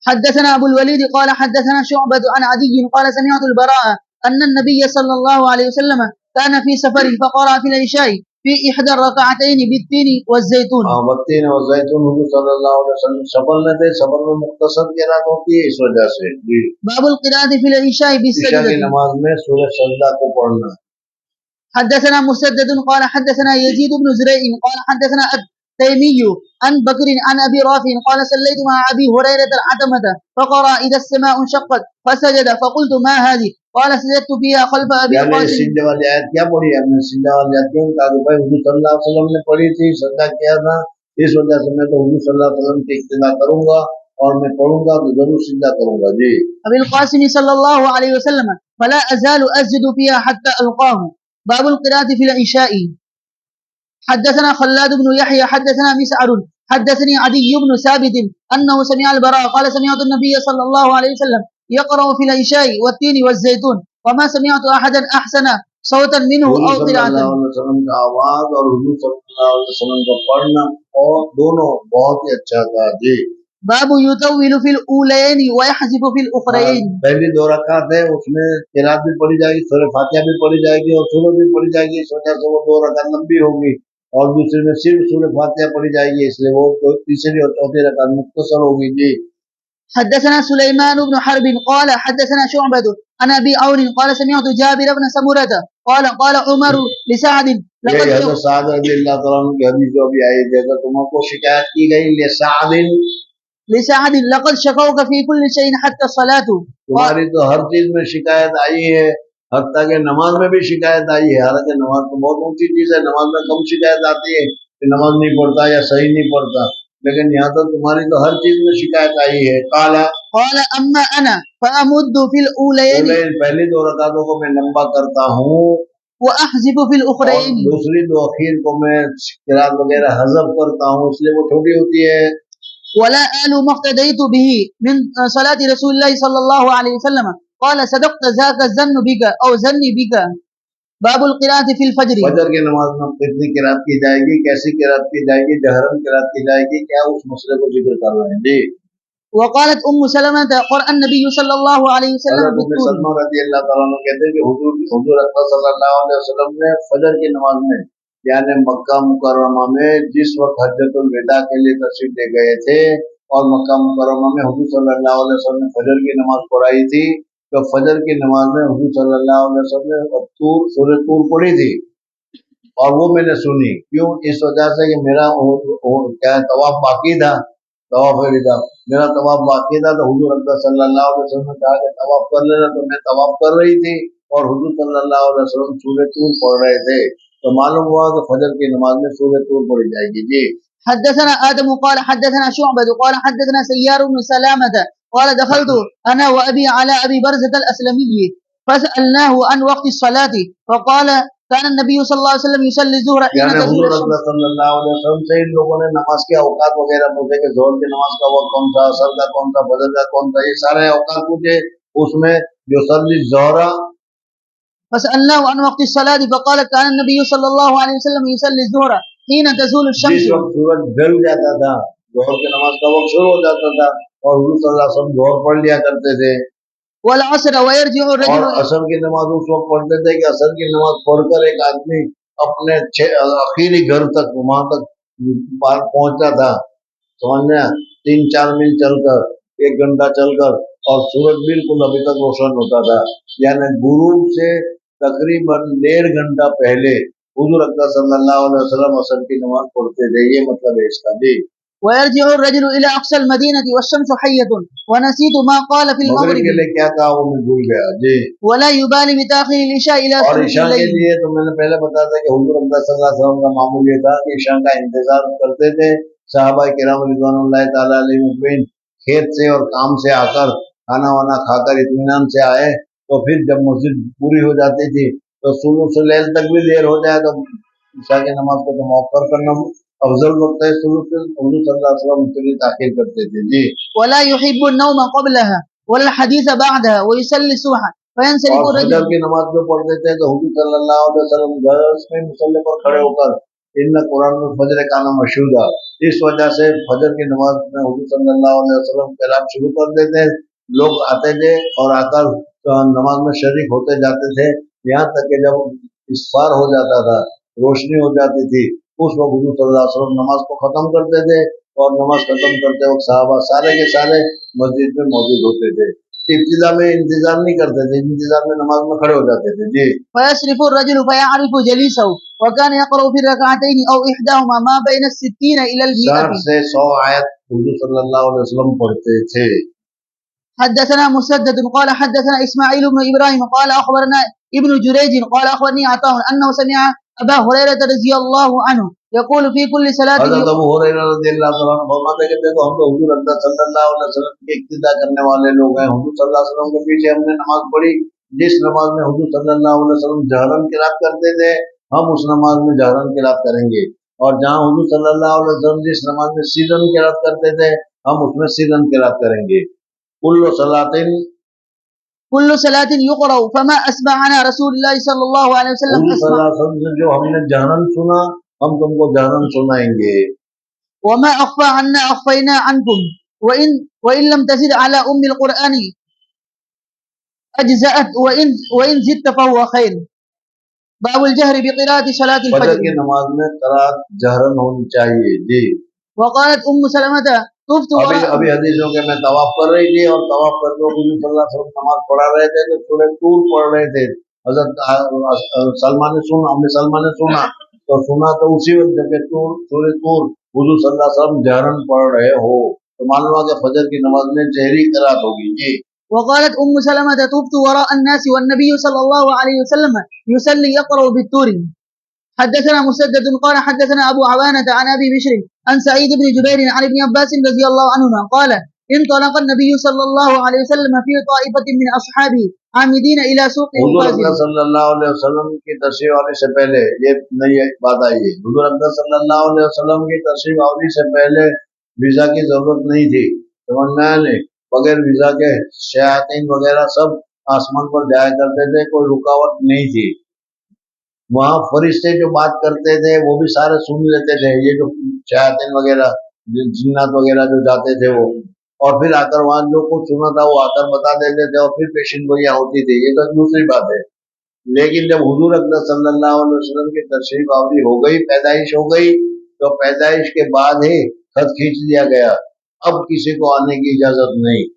حدثنا أبو الوليد قال حدثنا شعبة عن عدي قال سمعت البراء أن النبي صلى الله عليه وسلم كان في سفر فقرأ في العشاء في إحدى الركعتين بالتين والزيتون. بالتين والزيتون. حضور صلی اللہ علیہ وسلم سفر میں تھے، سفر میں مختصر قرات ہوتی ہے اس وجہ سے. جی. باب القراءة في العشاء بالسجدة. عشاء کی نماز میں سورہ سجدہ کو پڑھنا. حدثنا مسدد قال حدثنا يزيد بن زريع قال حدثنا التيمي عن بكر عن أبي رافع قال صليت مع أبي هريرة العتمة فقرأ إذا السماء انشقت فسجد فقلت ما هذه قال سجدت فيها خلف أبي القاسم. سجدہ والی آیت کیا پڑھی آپ نے؟ سجدہ والی آیت کیوں؟ کہا کہ بھائی حضور صلی اللہ علیہ وسلم نے پڑھی تھی، سجدہ کیا تھا، اس وجہ سے میں تو حضور صلی اللہ علیہ وسلم کی اقتداء کروں گا اور میں پڑھوں گا تو ضرور سجدہ کروں گا. جی. أبي القاسم صلى الله عليه وسلم فلا أزال أسجد فيها حتى ألقاه. باب القراءة في العشاء. حدثنا خلاد بن يحيى حدثنا مسعر حدثني عدي بن ثابت أنه سمع البراء قال سمعت النبي صلى الله عليه وسلم يقرأ في العشاء والتين والزيتون وما سمعت أحدا أحسن صوتا منه أو قراءة. صلی اللہ علیہ وسلم کا آواز اور حضور صلی اللہ علیہ وسلم کا پڑھنا اور دونوں بہت ہی اچھا تھا. جی. باب يطول في الأولين ويحذف في الأخرين. پہلی دو رکعت ہے اس میں قرات بھی پڑھی جائے گی، سورہ فاتحہ بھی پڑھی جائے گی اور سورہ بھی پڑھی جائے گی، اس وجہ سے وہ دو رکعت لمبی ہوگی، اور دوسرے میں صرف سورہ فاتحہ پڑھی جائے گی، اس لیے وہ تیسری اور چوتھی رکعت مختصر ہوگی. جی. حدثنا سليمان بن حرب قال حدثنا شعبة عن أبي عون قال سمعت جابر بن سمرة قال عمر لسعد لقد سعد رضی اللہ تعالیٰ عنہ کی حدیث جو ابھی آئی تھی، تمہیں کو شکایت کی گئی لسعد لقد شكوك في كل شيء حتى الصلاة. تمہاری تو ہر چیز میں شکایت آئی ہے، حتیٰ کہ نماز میں بھی شکایت آئی ہے، حالانکہ نماز تو بہت اونچی چیز ہے، نماز میں کم شکایت آتی ہے کہ نماز نہیں پڑھتا یا صحیح نہیں پڑھتا، لیکن یہاں تو تمہاری تو ہر چیز میں شکایت آئی ہے. قال اما انا فامد في الاولين، پہلی دو رکعتوں کو میں لمبا کرتا ہوں، واحذف في الاخرين، دوسری دو اخیر کو میں قرات وغیرہ حذف کرتا ہوں، اس لیے وہ چھوٹی ہوتی ہے. ولا آل ما اقتديت به من صلاة رسول الله صلى الله عليه وسلم قال صدقت ذاك الظن بك او ظني بك. باب القراءة في الفجر. فجر کی نماز میں کتنی قرات کی جائے گی، کیسی قرات کی جائے گی، جہرن قرات کی جائے گی، کیا اس مسئلے کو ذکر کر رہے ہیں. جی. وقالت سلمة قرأ النبي صلى الله عليه وسلم حضرت ام بالطور. سلمہ رضی اللہ تعالیٰ عنہ کہتے ہیں کہ حضور اکرم صلی اللہ علیہ وسلم نے فجر کی نماز میں یعنی مکہ مکرمہ میں جس وقت حجۃ الوداع کے لیے تشریف لے گئے تھے اور مکہ مکرمہ میں حضور صلی اللہ علیہ وسلم نے فجر کی نماز پڑھائی تھی، تو فجر کی نماز میں حضور صلی اللہ علیہ وسلم نے سورہ طور پڑھی تھی، اور وہ میں نے سنی. کیوں؟ اس وجہ سے کہ میرا کیا طواف باقی تھا، طواف ودا میرا طواف باقی تھا، تو حضور اکرم صلی اللہ علیہ وسلم نے کہا کہ طواف کر لینا، تو میں طواف کر رہی تھی اور حضور صلی اللہ علیہ وسلم سورہ طور پڑھ رہے تھے، تو معلوم ہوا کہ فجر کی نماز میں سورہ طور پڑھی جائے گی. جی. حدثنا آدم قال حدثنا شعبة قال حدثنا سيار بن سلامة قال دخلت أنا وأبي على أبي برزة الأسلمي فسألناه عن وقت الصلاة فقال كان النبي صلى الله عليه وسلم يصلي الظهر حين یعنی تزول حضور الشمس. اکرم صلی اللہ علیہ وسلم سے ان لوگوں نے نماز کے اوقات وغیرہ پوچھے کہ ظہر کی نماز کا وقت کون سا، عصر کا کون سا، فجر کا کون سا، یہ سارے اوقات پوچھے. اس میں جو صلی الظہر فسألناه عن وقت الصلاة فقال كان النبي صلى الله عليه وسلم يصلي الظهر حين تزول الشمس. جس وقت سورج ڈھل جاتا تھا ظہر کی نماز کا وقت شروع ہو جاتا تھا اور حضور صلی اللہ علیہ وسلم ظہر پڑھ لیا کرتے تھے. والعصر ويرجع اور الرجل. عصر کی نماز اس وقت پڑھتے تھے کہ عصر کی نماز پڑھ کر ایک آدمی اپنے آخری گھر تک وہاں تک پہنچتا تھا، سمجھنا 3-4 میل چل کر، 1 گھنٹہ چل کر، اور سورج بالکل ابھی تک روشن ہوتا تھا. یعنی غروب سے تقریباً 1.5 گھنٹہ پہلے حضور اکرم صلی اللہ علیہ وسلم عصر کی نماز پڑھتے تھے. یہ مطلب ہے اس کا. جی. ويرجع الرجل إلى أقصى المدينة والشمس حية ونسيت ما قال في مغرب المغرب کے لیے کیا کہا وہ میں بھول گیا. جی. ولا يبالي بتأخير العشاء إلى اور ثلث عشاء کے الليل. لیے تو میں نے پہلے بتایا تھا کہ حضور اکرم صلی اللہ علیہ وسلم کا معمول یہ تھا کہ عشاء کا انتظار کرتے تھے. صحابہ کرام رضوان اللہ تعالیٰ علیہ مجمعین کھیت سے اور کام سے آ کر کھانا وانا کھا کر اطمینان سے آئے، تو پھر جب مسجد پوری ہو جاتی تھی تو صبح سے لیل تک بھی دیر ہو جائے تو عشاء کی نماز کو تو مؤخر کرنا افضل وقت ہے. صبح سے حضور صلی اللہ علیہ وسلم اس لیے تاخیر کرتے تھے. جی. ولا يحب النوم قبلها ولا الحديث بعدها ويصلي الصبح فينصرف اور الرجل. فجر کی نماز جو پڑھتے تھے تو حضور صلی اللہ علیہ وسلم گھر میں مصلی پر کھڑے ہو کر ان قرآن میں فجر کا نام مشہور ہے، اس وجہ سے فجر کی نماز میں حضور صلی اللہ علیہ وسلم کلام شروع کر دیتے. لوگ آتے تھے اور آ کر نماز میں شریک ہوتے جاتے تھے، یہاں تک کہ جب اسفار ہو جاتا تھا، روشنی ہو جاتی تھی، اس وقت حضور صلی اللہ علیہ وسلم نماز کو ختم کرتے تھے، اور نماز ختم کرتے وقت صحابہ سارے کے سارے مسجد میں موجود ہوتے تھے. ابتدا میں انتظار نہیں کرتے تھے، انتظار میں نماز میں کھڑے ہو جاتے تھے. جی. فيصرف الرجل فيعرف جليسه وكان يقرأ في الركعتين أو إحداهما ما بين 60 إلى 60 100. سے 100 آیت حضور صلی اللہ علیہ وسلم پڑھتے تھے. حدثنا مسدد قال حدثنا إسماعيل بن إبراهيم قال أخبرنا ابن جريج قال أخبرني عطاء أنه سمع أبا هريرة رضي الله عنه يقول في كل صلاة. حضرت ابو ہریرہ رضی اللہ تعالیٰ عنہ فرماتے ہیں کہ دیکھو ہم تو حضور اکرم صلی اللہ علیہ وسلم کی اقتداء کرنے والے لوگ ہیں. حضور صلی اللہ علیہ وسلم کے پیچھے ہم نے نماز پڑھی، جس نماز میں حضور صلی اللہ علیہ وسلم جہرن قرات کرتے تھے ہم اس نماز میں جہرن قرات کریں گے، اور جہاں حضور صلی اللہ علیہ وسلم جس نماز میں سرن قرات کرتے تھے ہم اس میں سرن قرات کریں گے. کل كل صلاة يقرأ فما أسمعنا رسول الله صلی اللہ علیہ وسلم حضور صلی أسمع اللہ علیہ وسلم سے جو ہم نے جہرن سنا ہم تم کو جہرن سنائیں گے. وما أخفى عنا أخفينا عنكم وإن لم تزد على أم القرآن أجزأت وإن زدت فهو خير. باب الجهر بقراءة صلاة فجر الفجر. کی نماز میں قرات جہرن ہونی چاہیے. جی. وقالت سلمة طفت ابھی حدیثوں کے میں طواف کر رہی تھی اور طواف کر کے حضور صلی اللہ علیہ وسلم نماز پڑھا رہے تھے تو سورہ طور پڑھ رہے تھے. حضرت سلمان نے سنا، ام سلمہ نے سنا تو اسی وقت جب کہ سورہ طور حضور صلی اللہ علیہ وسلم جہرن پڑھ رہے ہو تو معلوم ہوا کہ فجر کی نماز میں جہری قرات ہوگی. جی. وقالت سلمة طفت وراء الناس والنبي صلى الله عليه وسلم يصلي يقرأ بالطور. حدثنا مسدد قال حدثنا أبو عوانة عن أبي بشر عن سعيد بن جبير عن ابن عباس رضي الله عنهما قال انطلق النبي صلى الله عليه وسلم في طائفة من أصحابه عامدين إلى سوق حضور فاضل. اکرم صلی اللہ علیہ وسلم کی تشریف آوری سے پہلے یہ نئی بات آئی ہے. حضور اکرم صلی اللہ علیہ وسلم کی تشریف آوری سے پہلے ویزا کی ضرورت نہیں تھی، سمجھ میں آیا نہیں؟ بغیر ویزا کے شیاطین وغیرہ سب آسمان پر جایا کرتے تھے، کوئی رکاوٹ نہیں تھی. وہاں فرشتے جو بات کرتے تھے وہ بھی سارے سن لیتے تھے. یہ جو شیاطین وغیرہ جنات وغیرہ جو جاتے تھے وہ اور پھر آکر وہاں جو کچھ سنا تھا وہ آکر بتا دیتے تھے اور پھر پیشن گوئیاں ہوتی تھی. یہ تو دوسری بات ہے. لیکن جب حضور اکرم صلی اللہ علیہ وسلم کی تشریف آوری ہو گئی، پیدائش ہو گئی، تو پیدائش کے بعد ہی خط کھینچ دیا گیا. اب کسی کو آنے کی اجازت نہیں،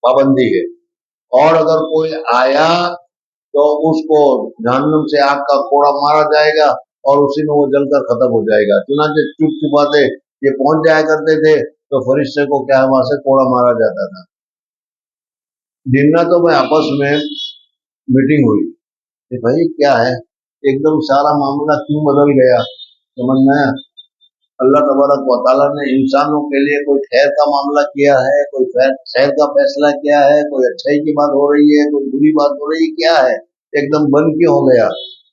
پابندی ہے. اور اگر کوئی آیا تو اس کو جہنم سے آگ کا کوڑا مارا جائے گا اور اسی میں وہ جل کر ختم ہو جائے گا. چنانچہ چپ چپاتے یہ پہنچ جایا کرتے تھے تو فرشتے کو کیا وہاں سے کوڑا مارا جاتا تھا. جناتوں میں آپس میں میٹنگ ہوئی کہ بھائی کیا ہے، ایک دم سارا معاملہ کیوں بدل گیا. سمجھ میں آیا؟ اللہ تبارک و تعالیٰ نے انسانوں کے لیے کوئی خیر کا معاملہ کیا ہے، کوئی خیر کا فیصلہ کیا ہے، کوئی اچھائی کی بات ہو رہی ہے، کوئی بری بات ہو رہی ہے، کیا ہے ایک دم بند کیوں ہو گیا.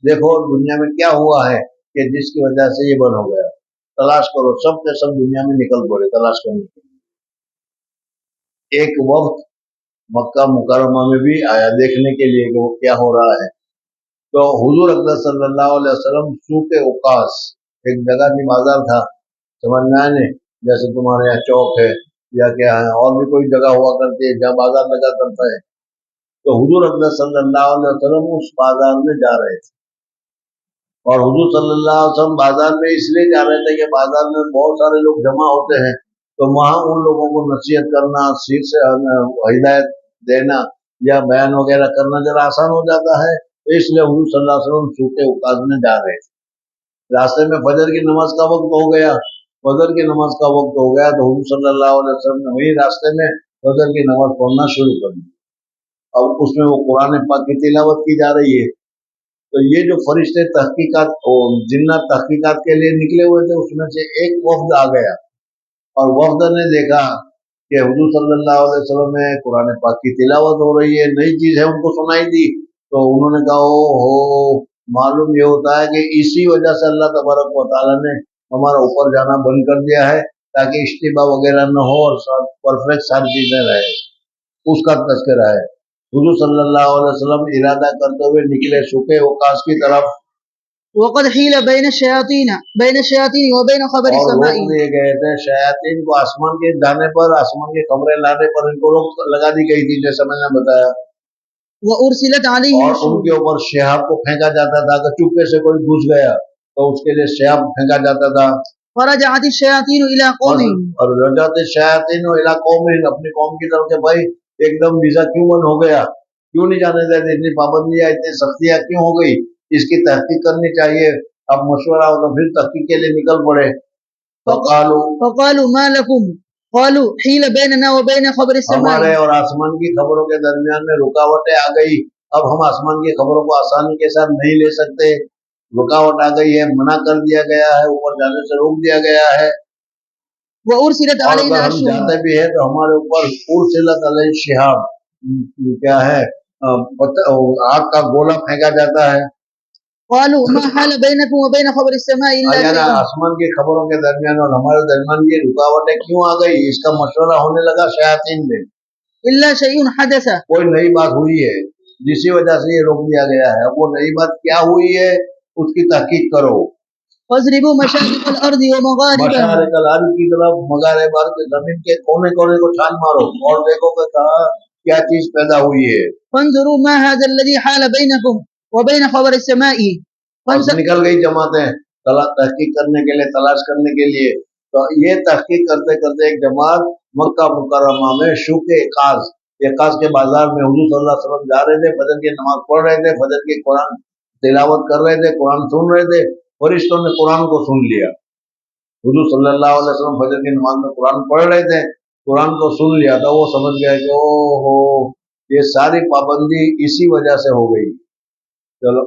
دیکھو دنیا میں کیا ہوا ہے کہ جس کی وجہ سے یہ بند ہو گیا. تلاش کرو، سب کے سب دنیا میں نکل پڑے تلاش کرنے کے لیے. ایک وقت مکہ مکرمہ میں بھی آیا دیکھنے کے لیے کہ وہ کیا ہو رہا ہے. تو حضور اکرم صلی اللہ علیہ وسلم سوق اوقاس ایک جگہ کی بازار تھا، سمجھ میں آئے نہیں، جیسے تمہارے یہاں چوک ہے یا کیا ہے، اور بھی کوئی جگہ ہوا کرتی ہے جہاں بازار لگا کرتا ہے. تو حضور اکرم صلی اللہ علیہ وسلم اس بازار میں جا رہے تھے. اور حضور صلی اللہ علیہ وسلم بازار میں اس لیے جا رہے تھے کہ بازار میں بہت سارے لوگ جمع ہوتے ہیں، تو وہاں ان لوگوں کو نصیحت کرنا، سیٹ سے ہدایت دینا یا بیان وغیرہ کرنا ذرا آسان ہو جاتا ہے. تو اس لیے حضور صلی اللہ علیہ وسلم سوق اوقاس میں جا رہے تھے. راستے میں فجر کی نماز کا وقت ہو گیا. فجر کی نماز کا وقت ہو گیا تو حضور صلی اللہ علیہ وسلم نے وہی راستے میں فجر کی نماز پڑھنا شروع کر دی. اب اس میں وہ قرآن پاک کی تلاوت کی جا رہی ہے. تو یہ جو فرشتے تحقیقات جنات تحقیقات کے لیے نکلے ہوئے تھے، اس میں سے ایک وفد آ گیا اور وفد نے دیکھا کہ حضور صلی اللہ علیہ وسلم میں قرآن پاک کی تلاوت ہو رہی ہے، نئی چیز ہے، ان کو سنائی دی. تو انہوں نے کہا ہو معلوم یہ ہوتا ہے کہ اسی وجہ سے اللہ تبارک و تعالیٰ نے ہمارا اوپر جانا بند کر دیا ہے تاکہ اشتباہ وغیرہ نہ ہو اور پرفیکٹ ساری چیزیں رہے. اس کا تذکرہ ہے. حضور صلی اللہ علیہ وسلم ارادہ کرتے ہوئے نکلے سوق اوقاس کی طرف. وقد حيل بين الشياطين وبين خبر اور السماء. روک دیے گئے تھے شیاطین کو آسمان کے جانے پر، آسمان کی خبریں لانے پر ان کو روک لگا دی گئی تھی جیسا میں نے بتایا. وأرسلت عليهم اور ان کے اوپر شہاب کو پھینکا جاتا تھا کہ چپے سے کوئی گھس گیا تو اس کے لیے شہاب پھینکا جاتا تھا. فرجعت الشياطين إلى قومهم. اور رجعت الشیاطین الى قومهم، اپنی قوم کی طرف کہ بھائی ایک دم ویزا کیوں بند ہو گیا، کیوں نہیں جانے دیتے، اتنی پابندیاں اتنی سختیاں کیوں ہو گئی، اس کی تحقیق کرنی چاہیے. اب مشورہ ہو تو پھر تحقیق کے لیے نکل پڑے. فقالوا ما لكم قالوا حيل بيننا وبين خبر السماء. ہمارے اور آسمان کی خبروں کے درمیان میں رکاوٹیں آ گئی. اب ہم آسمان کی خبروں کو آسانی کے ساتھ نہیں لے سکتے، رکاوٹ آ گئی ہے، منع کر دیا گیا ہے، اوپر جانے سے روک دیا گیا ہے. وأرسلت اور علينا اگر ہم الشُّهُبُ. جاتے بھی ہیں تو ہمارے اوپر ارسلت علیہ شہاب، کیا ہے، آگ کا گولا پھینکا جاتا ہے. قالوا ما حال بينكم وبين خبر السماء إلا یعنی شيء. آسمان کی خبروں کے درمیان اور ہمارے درمیان یہ رکاوٹیں کیوں آ گئی، اس کا مشورہ ہونے لگا شیاطین میں. إلا شيء حدث. کوئی نئی بات ہوئی ہے جسی وجہ سے یہ روک دیا گیا ہے. اب وہ نئی بات کیا ہوئی ہے اس کی تحقیق کرو. فاضربوا مشارق الأرض ومغاربها. مشارق الارض کی طرف، مغارب ارض زمین کے کونے کونے کو چھان مارو اور دیکھو کہ کہاں کیا چیز پیدا ہوئی ہے. فانظروا ما هذا الذي حال بينكم وبين خبر السماء. بس نکل گئی جماعتیں تحقیق کرنے کے لیے، تلاش کرنے کے لیے. تو یہ تحقیق کرتے کرتے ایک جماعت مکہ مکرمہ میں سوق اوقاس کے بازار میں حضور صلی اللہ علیہ وسلم جا رہے تھے، فجر کی نماز پڑھ رہے تھے، فجر کی قرآن تلاوت کر رہے تھے، قرآن سن رہے تھے. فرشتوں نے قرآن کو سن لیا. حضور صلی اللہ علیہ وسلم فجر کی نماز میں قرآن پڑھ رہے تھے، قرآن کو سن لیا تو وہ سمجھ گئے کہ او ہو یہ ساری پابندی اسی وجہ سے ہو گئی. چلو.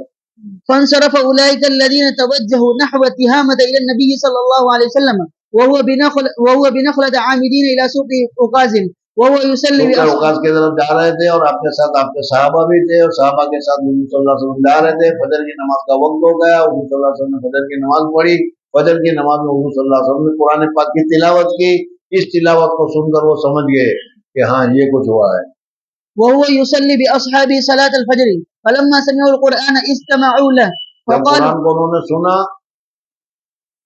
فانصرف أولئك الذين توجهوا نحو تهامة إلى النبي صلى الله عليه وسلم وهو بنخلة عامدين إلى سوق عكاظ وهو يصلي سوق عكاظ کی طرف جا رہے تھے اور اپنے ساتھ آپ کے صحابہ بھی تھے اور صحابہ کے ساتھ حضور صلی اللہ علیہ وسلم جا رہے تھے. فجر کی نماز کا وقت ہو گیا، حضور صلی اللہ علیہ وسلم نے فجر کی نماز پڑھی. فجر کی نماز میں حضور صلی اللہ علیہ وسلم نے قرآن پاک کی تلاوت کی. اس تلاوت کو سن کر وہ سمجھ گئے کہ ہاں یہ کچھ ہوا ہے. وهو يصلي بأصحابه صلاة الفجر فلما سمعوا القرآن استمعوا له جب قرآن کو انہوں نے سنا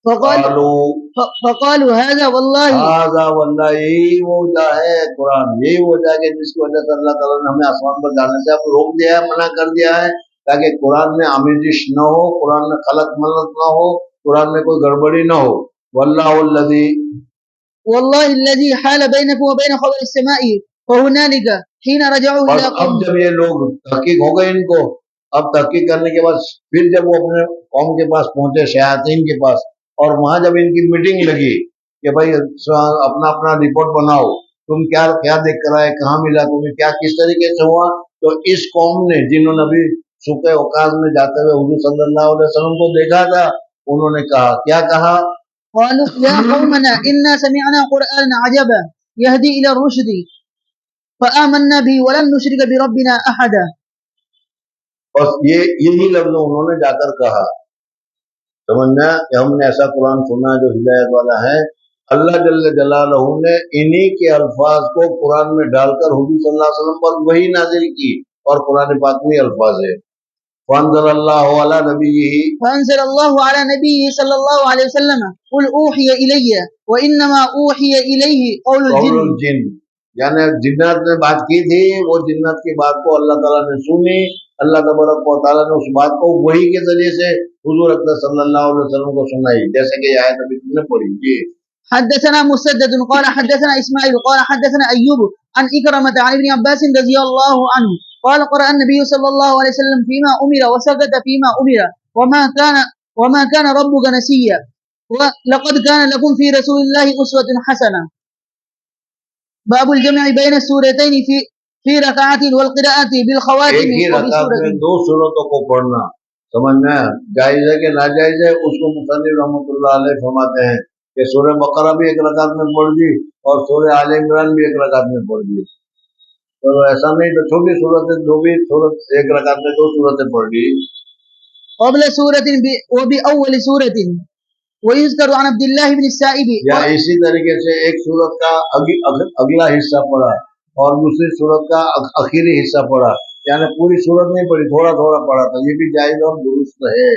فقالوا هذا والله واللہ یہی وہ وجہ ہے قرآن، یہی وجہ ہے کہ جس کی وجہ سے اللہ تعالیٰ نے ہمیں آسمان پر جانے سے اب روک دیا ہے، منع کر دیا ہے، تاکہ قرآن میں آمیزش نہ ہو، قرآن میں خلط ملط نہ ہو، قرآن میں کوئی گڑبڑی نہ ہو۔ واللہ الذی، والله الذي حال بينكم وبين خبر السماء فهنالك حين رجعوا بس الى اب قوم. جب یہ لوگ تحقیق ہو گئے ان کو، اب تحقیق کرنے کے بعد پھر جب وہ اپنے قوم کے پاس پہنچے، شیاطین کے پاس، اور وہاں جب ان کی میٹنگ لگی کہ بھائی اپنا اپنا رپورٹ بناؤ، تم کیا کیا دیکھ کر آئے، کہاں ملا تمہیں، کیا کس طریقے سے ہوا، تو اس قوم نے جنہوں نے ابھی سوکھے اوقات میں جاتے ہوئے حضور صلی اللہ علیہ وسلم کو دیکھا تھا، انہوں نے کہا، کیا کہا؟ قالوا يا قومنا إنا سمعنا قرآنا عجبا يهدي إلى الرشد فآمنا به ولن نشرك بربنا أحدا. بس یہی لفظ انہوں نے جا کر کہا، سمجھنا کہ ہم نے ایسا قرآن سنا جو ہدایت والا ہے۔ اللہ جل جلالہ نے انہی کے الفاظ کو قرآن میں ڈال کر حضور صلی اللہ علیہ وسلم پر وہی نازل کی، اور قرآن پاک میں الفاظ ہے فانزل اللہ علی نبیہ، فأنزل الله على نبيه صلى الله عليه وسلم قل أوحي إلي وإنما أوحي إليه قول قول الجن. الجن، یعنی جنات نے بات کی تھی، وہ جنات کی بات کو اللہ تعالیٰ نے سنی، اللہ تبارک و تعالیٰ نے اس بات کو وحی کے ذریعے سے حضور اکرم صلی اللہ علیہ وسلم کو سنائی، جیسے کہ یہ آیت ابھی تم نے پڑھی جی۔ حدثنا مسدد قال حدثنا إسماعيل قال حدثنا أيوب عن إكرمة عن ابن عباس رضي الله عنه قال قرأ النبي صلى الله عليه وسلم فيما أمر وسكت فيما أمر وما كان ربك نسيا ولقد كان لكم في رسول الله أسوة حسنة. باب الجمع بين السورتين في ركعة والقراءة بالخواتم ایک ہی رکعت میں وبسورة. دو سورتوں کو پڑھنا سمجھنا جائز ہے کہ ناجائز ہے، اس کو مصنف رحمۃ اللہ علیہ فرماتے ہیں کہ سورہ بقرہ بھی ایک رکعت میں پڑھ دی اور سورہ آل عمران بھی ایک رکعت میں پڑھ دی، تو ایسا نہیں تو چھوٹی صورتیں دو بھی صورت ایک رکعت میں دو صورتیں پڑھ دی۔ قبل سورة وبأول سورة. ويذكر عن عبد الله بن السائب یا اسی طریقے سے ایک صورت کا اگلا حصہ پڑھا اور دوسری صورت کا آخری حصہ پڑھا، یعنی پوری صورت نہیں پڑھی، تھوڑا تھوڑا پڑھا، تو یہ بھی جائز اور درست ہے۔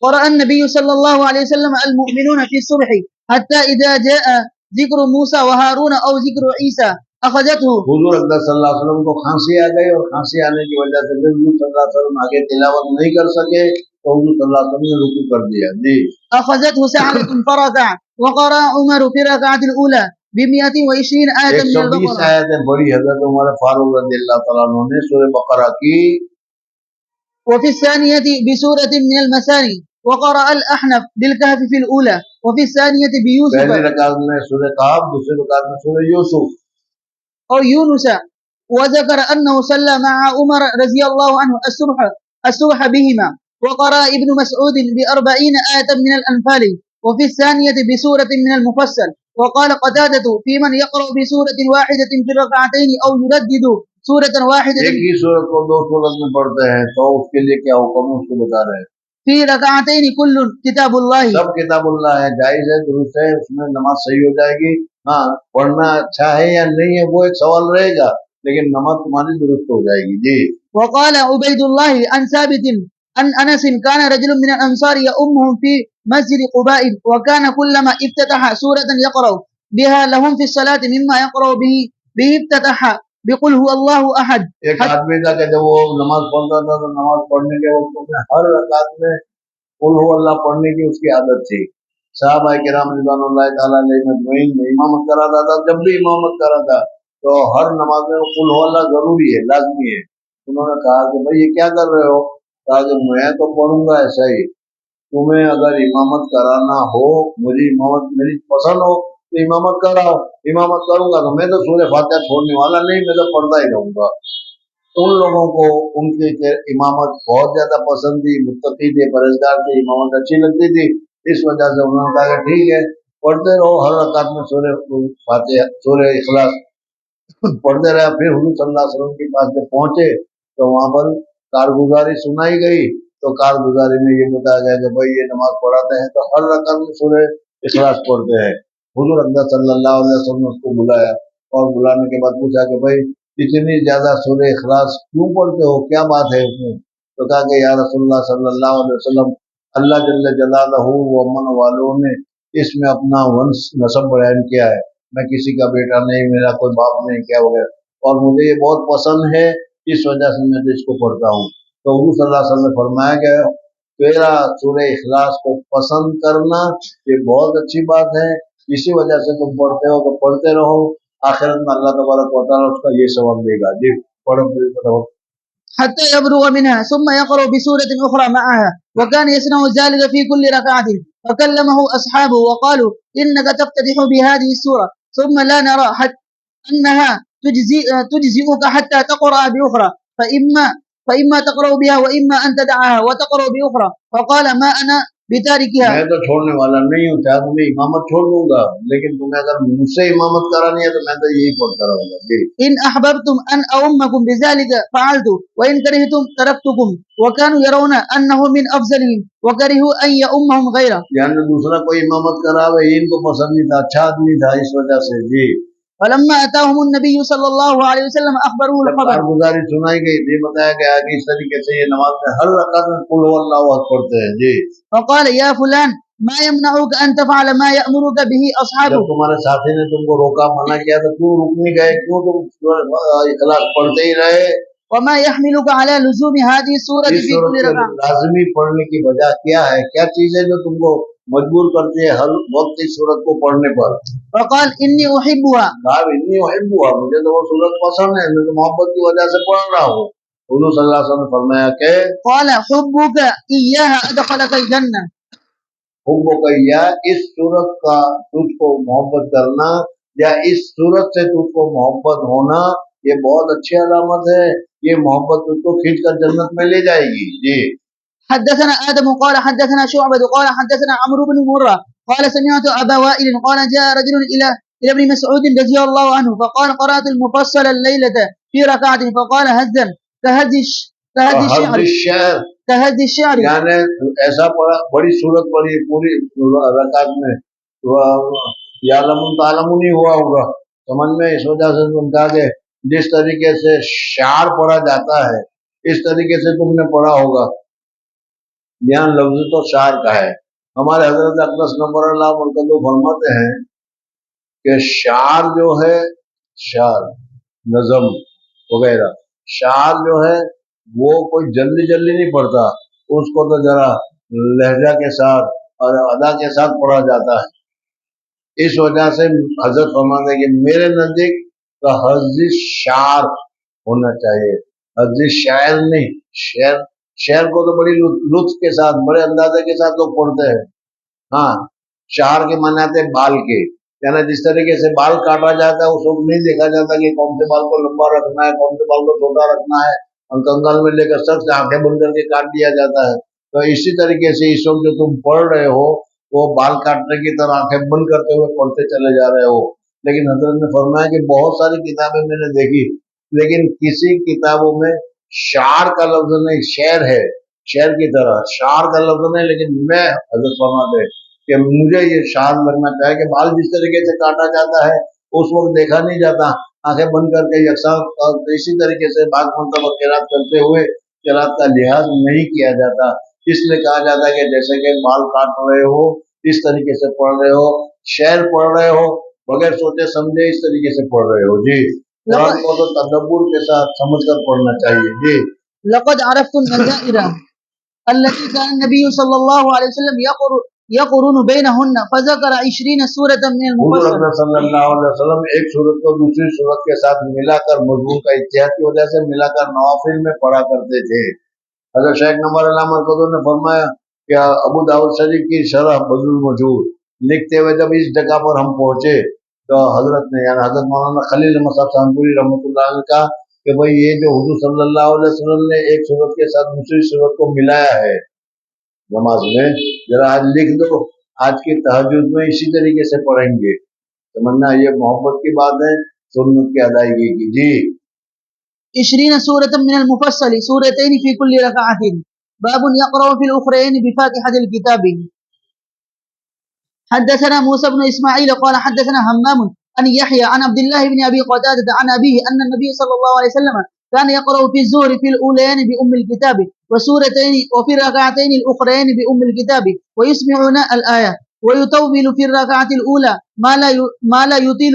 قرأ النبي صلى الله عليه وسلم المؤمنون في الصبح حتى إذا جاء ذكر موسى وهارون أو ذكر عيسى أخذته. حضور اکرم صلی اللہ علیہ وسلم کو کھانسی آ گئی، اور کھانسی آنے کی وجہ سے حضور صلی اللہ علیہ وسلم آگے تلاوت نہیں کر سکے، تو حضور صلی اللہ علیہ وسلم نے رکوع کر دیا جی۔ أخذته سعلة فركع وقرأ عمر في الركعة الأولى ب120 آية من 120 البقرة. آیتیں بڑی حضرت عمر فاروق رضی اللہ تعالیٰ عنہ نے سورہ بقرہ کی۔ وفي الثانية بسورة من المثاني وقرأ الأحنف بالكهف في الأولى وفي الثانية بيوسف. پہلی رکعت میں سورہ کہف، دوسری رکعت میں سورہ یوسف أو يونس. وذكر أنه صلى مع عمر رضي الله عنه الصبح بهما وقرأ ابن مسعود ب40 آية من الأنفال وفي الثانية بسورة من المفصل. وقال قتادة في من يقرأ بسورة واحدة في الركعتين أو يردد سورة واحدة ایک ہی سورت کو دو سورت میں پڑھتے ہیں تو اس کے لیے کیا حکم ہے اس کو بتا رہے ہیں۔ في ركعتين كل كتاب الله. سب کتاب اللہ ہے، جائز ہے، درست ہے، اس میں نماز صحیح ہو جائے گی۔ ہاں پڑھنا اچھا ہے یا نہیں ہے وہ ایک سوال رہے گا، لیکن نماز تمہاری درست ہو جائے گی جی۔ وقال عبيد الله عن ثابت عن أنس كان رجل من الأنصار يؤمهم في مسجد قباء وكان كلما افتتح سورة يقرأ بها لهم في الصلاة مما يقرأ به افتتح بقل هو الله أحد. ایک آدمی تھا کہ جب وہ نماز پڑھتا تھا تو نماز پڑھنے کے وقت میں ہر رکعت میں قل هو اللہ پڑھنے کی اس کی عادت تھی۔ صحابہ کرام رضوان اللہ تعالیٰ علیہ مجمعین میں امامت کراتا تھا، جب بھی امامت کراتا تو ہر نماز میں قل هو اللہ ضروری ہے، لازمی ہے۔ انہوں نے کہا کہ بھائی یہ کیا کر رہے ہو؟ کہا کہ میں تو پڑھوں گا ایسا ہی، تمہیں اگر امامت کرانا ہو، مجھے امامت میری پسند ہو تو امامت کراؤ، امامت کروں گا تو میں تو سورہ فاتحہ چھوڑنے والا نہیں، میں تو پڑھتا ہی رہوں گا۔ ان لوگوں کو ان کی امامت بہت زیادہ پسند تھی، متقی تھے، پرہیزگار تھے، امامت اچھی لگتی تھی، اس وجہ سے انہوں نے کہا کہ ٹھیک ہے پڑھتے رہو، ہر رکعت میں سورہ فاتحہ سورہ اخلاص پڑھتے رہا۔ پھر حضور صلی اللہ علیہ وسلم کے پاس جب پہنچے تو وہاں پر کارگزاری سنائی گئی، تو کارگزاری میں یہ بتایا گیا کہ بھائی یہ نماز پڑھاتے ہیں تو ہر رکعت میں سورہ اخلاص پڑھتے ہیں۔ حضور اکرم صلی اللہ علیہ وسلم نے اس کو بلایا اور بلانے کے بعد پوچھا کہ بھائی اتنی زیادہ سورہ اخلاص کیوں پڑھتے ہو، کیا بات ہے اس میں؟ تو کہا کہ یا رسول اللہ صلی اللہ علیہ وسلم اللہ جل جلالہ و امن والوں نے اس میں اپنا ونس نسب بیان کیا ہے، میں کسی کا بیٹا نہیں، میرا کوئی باپ نہیں، کیا وغیرہ، اور مجھے یہ بہت پسند ہے، اس وجہ سے میں اس کو پڑھتا ہوں۔ تو حضور صلی اللہ علیہ وسلم نے فرمایا کہ تیرا سورہ اخلاص کو پسند کرنا یہ بہت اچھی بات ہے، اسی وجہ سے تم پڑھتے ہو، تو پڑھتے رہو، آخرت میں اللہ تبارک و تعالیٰ اس کا یہ ثواب دے گا۔ جی پڑھو۔ حتى يبلغ منها ثم يقرأ بسورة أخرى معها، وكان يصنع ذلك في كل ركعة. فكلمه أصحابه وقالوا إنك تفتتح بهذه السورة ثم لا نرى أنها تجزئك حتى تقرأ بأخرى، فإما تقرأ بها وإما أن تدعها وتقرأ بأخرى. فقال ما أنا بتاركها. میں تو چھوڑنے والا نہیں ہوں، چاہے تمہیں امامت چھوڑ دوں گا، لیکن تمہیں اگر مجھ سے امامت کرانی ہے تو میں تو یہی پڑھتا رہوں گا۔ جی إن أحببتم أن أؤمكم بذلك فعلت وإن كرهتم تركتكم. وكانوا يرون أنه من أفضلهم وكرهوا أن يؤمهم غيره. یعنی دوسرا کوئی امامت کراوے ان کو پسند نہیں تھا، اچھا آدمی تھا اس وجہ سے۔ جی فلما أتاهم النبي صلى الله عليه وسلم أخبروه جب الخبر. کارگزاری سنائی گئی، یہ بتایا گیا کہ اس طریقے سے یہ نماز میں ہر رکعت میں قل هو اللہ احد پڑھتے ہیں۔ جی فقال يا فلان ما يمنعك أن تفعل ما يأمرك به جب أصحابك. تمہارے ساتھی نے تم کو روکا، منع کیا، تو کیوں رک نہیں گئے؟ کیوں تم اخلاص پڑھتے ہی رہے؟ وما يحملك على لزوم هذه السورة اس في صورت كل کے ركعة. لازمی پڑھنے کی وجہ کیا ہے؟ کیا چیز ہے جو تم کو مجبور کرتی ہے ہر وقت اس صورت کو پڑھنے پر؟ فقال إني أحبها. صاحب انی احبها، مجھے تو وہ صورت پسند ہے، میں تو محبت کی وجہ سے پڑھ رہا ہوں۔ حضور صلی اللہ علیہ وسلم نے فرمایا کہ قال حبك إياها أدخلك الجنة. حب کا یا اس صورت کا تجھ کو محبت کرنا یا اس صورت سے تجھ کو محبت ہونا یہ بہت اچھی علامت ہے، یہ محبت تجھ کو کھینچ کر جنت میں لے جائے گی۔ جی حدثنا آدم قال حدثنا شعبة قال حدثنا عمرو بن مرة قال سمعت أبا وائل قال جاء رجل إلى ابن مسعود رضي الله عنه فقال قرأت المفصل الليلة في ركعة فقال هزا كهز الشعر یعنی ایسا پڑھا، بڑی صورت پڑھی پوری رکعت میں، یعلم تعلم نہیں ہوا ہوگا سمجھ میں، اس وجہ سے تم کہا کہ جس طریقے سے شعر پڑھا جاتا ہے اس طریقے سے تم نے پڑھا ہوگا۔ یہاں لفظ تو شعر کا ہے۔ ہمارے حضرت اقدس نبر اللہ مرکزو فرماتے ہیں کہ شعر جو ہے، شعر نظم وغیرہ، شعر جو ہے وہ کوئی جلدی جلدی نہیں پڑھتا، اس کو تو ذرا لہجہ کے ساتھ اور ادا کے ساتھ پڑھا جاتا ہے۔ اس وجہ سے حضرت فرماتے ہیں کہ میرے نزدیک کا حفظ شعر ہونا چاہیے، حفظ شاعر نہیں۔ شعر کو تو بڑی لطف کے ساتھ، بڑے اندازے کے ساتھ لوگ پڑھتے ہیں۔ ہاں، شعر کے معنی آتے ہیں بال کے، یعنی جس طریقے سے بال کاٹا جاتا ہے اس وقت نہیں دیکھا جاتا کہ کون سے بال کو لمبا رکھنا ہے، کون سے بال کو چھوٹا رکھنا ہے، اور کنگال میں لے کر سب سے آنکھیں بند کر کے کاٹ دیا جاتا ہے۔ تو اسی طریقے سے اس وقت جو تم پڑھ رہے ہو وہ بال کاٹنے کی طرح آنکھیں بند کرتے ہوئے پڑھتے چلے جا رہے ہو۔ لیکن حضرت نے فرمایا کہ بہت ساری کتابیں میں نے دیکھی لیکن کسی کتابوں میں شعر کا لفظ نہیں، شعر ہے، شعر کی طرح شعر کا لفظ نہیں، لیکن میں حضرت فرماتے کہ مجھے یہ شعر لگنا چاہے کہ بال جس طریقے سے کاٹا جاتا ہے اس وقت دیکھا نہیں جاتا، آنکھیں بند کر کے یکساں اسی طریقے سے بعض مرتبہ قرات کرتے ہوئے قرات کا لحاظ نہیں کیا جاتا، اس لیے کہا جاتا ہے کہ جیسے کہ بال کاٹ رہے ہو اس طریقے سے پڑھ رہے ہو، شعر پڑھ رہے ہو بغیر سوچے سمجھے اس طریقے سے پڑھ رہے ہو۔ جی قرآن کو تو تدبر کے ساتھ سمجھ کر پڑھنا چاہیے۔ جی لقد عرفت النجائر التي كان النبي صلى الله عليه وسلم يقرن بينهن فذكر 20 سورة من حضور المفصل. اکرم صلی اللہ علیہ وسلم ایک صورت کو دوسری صورت کے ساتھ ملا کر مضمون کا اتحاد کی وجہ سے ملا کر نوافل میں پڑھا کرتے تھے۔ حضرت شیخ نمبر اللہ مرکزوں نے فرمایا کہ ابو داؤد شریف کی شرح بذل المجہود لکھتے ہوئے جب اس جگہ پر ہم پہنچے تو حضرت نے یعنی حضرت مولانا خلیل احمد صاحب سانپوری رحمۃ اللہ علیہ کا کہ بھئی یہ جو حضور صلی اللہ علیہ وسلم نے ایک صورت کے ساتھ دوسری صورت کو ملایا ہے نماز میں، ذرا آج لکھ دو، آج کی تہجد میں اسی طریقے سے پڑھیں گے۔ تمنا یہ محبت کی بات ہے سنت کی ادائیگی کی۔ جی 20 سورة من المفصل سورتين في كل ركعة باب يقرأ في الأخرين بفاتحة الكتاب. حدثنا موسى بن إسماعيل قال حدثنا همام عن يحيى عن عبد الله بن أبي قتادة عن أبيه أن النبي صلى الله عليه وسلم كان يقرأ في الظهر في الأولين بأم الكتاب وسورتين وفي الركعتين الأخرين بأم الكتاب ويسمعون الآية ويطول في الركعة الأولى ما لا يطيل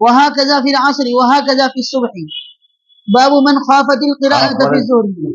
وهكذا في العصر وهكذا في الصبح. باب من خافت القراءة في الظهر.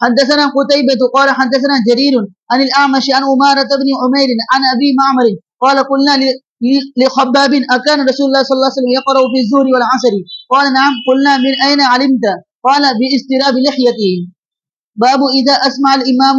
حدثنا قتيبة قال حدثنا جرير عن الأعمش عن أمارة بن عمير عن أبي معمر قال قلنا لخباب أكان رسول الله صلى الله عليه وسلم يقرأ في الظهر والعصر؟ قال نعم. قلنا من أين علمت؟ قال باستراب لحيته. باب إذا أسمع الإمام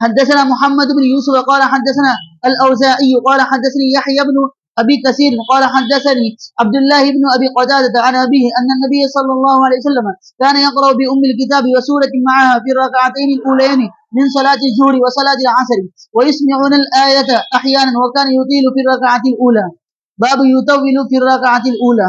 حدثنا محمد بن يوسف قال حدثنا الأوزاعي قال حدثني يحيى بن أبي كثير قال حدثني عبد الله بن أبي قتادة عن أبيه أن النبي صلى الله عليه وسلم كان يقرأ بأم الكتاب وسورة معها في الركعتين الأولين من صلاة الظهر وصلاة العصر ويسمعون الآية أحيانا وكان يطيل في الركعة الأولى. باب يطول في الركعة الأولى.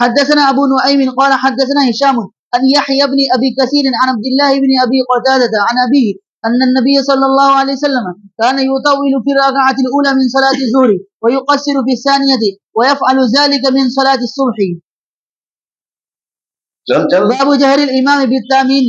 حدثنا أبو نعيم قال حدثنا هشام عن يحيى بن أبي كثير عن عبد الله بن أبي قتادة عن أبيه أن النبي صلى الله عليه وسلم كان يطول في الركعة الأولى من صلاة الظهر ويقصر في الثانية ويفعل ذلك من صلاة الصبح. باب جهر الإمام بالتامين.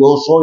200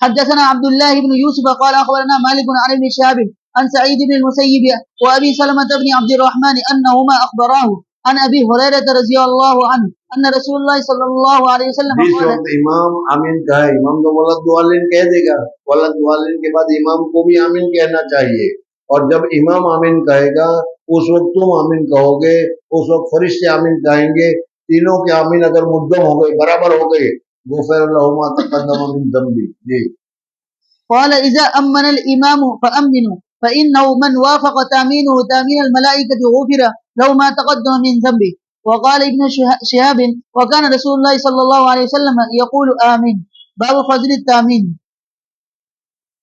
حدثنا عبد الله بن يوسف قال أخبرنا مالك عن ابن شهاب عن سعيد بن المسيب وأبي سلمة بن عبد الرحمن أنهما أخبراه عن أبي هريرة رضي الله عنه أن رسول الله صلى الله عليه وسلم جس قال وقت امام آمین کہا، امام تو ولدوالین کہہ دے گا، ولدوالین کے بعد امام کو بھی آمین کہنا چاہیے، اور جب امام آمین کہے گا اس وقت تم آمین کہو گے، اس وقت فرشتے آمین کہیں گے، تینوں کے آمین اگر مدم ہو گئے، برابر ہو گئے، غفر له ما تقدم من ذنبی. جی قال إذا أمن الإمام فأمنوا فإنه من وافق تأمينه تأمين الملائكة غفر له ما تقدم من ذنبه. وقال ابن شهاب وكان رسول الله صلى الله عليه وسلم يقول آمين. باب فضل التأمين.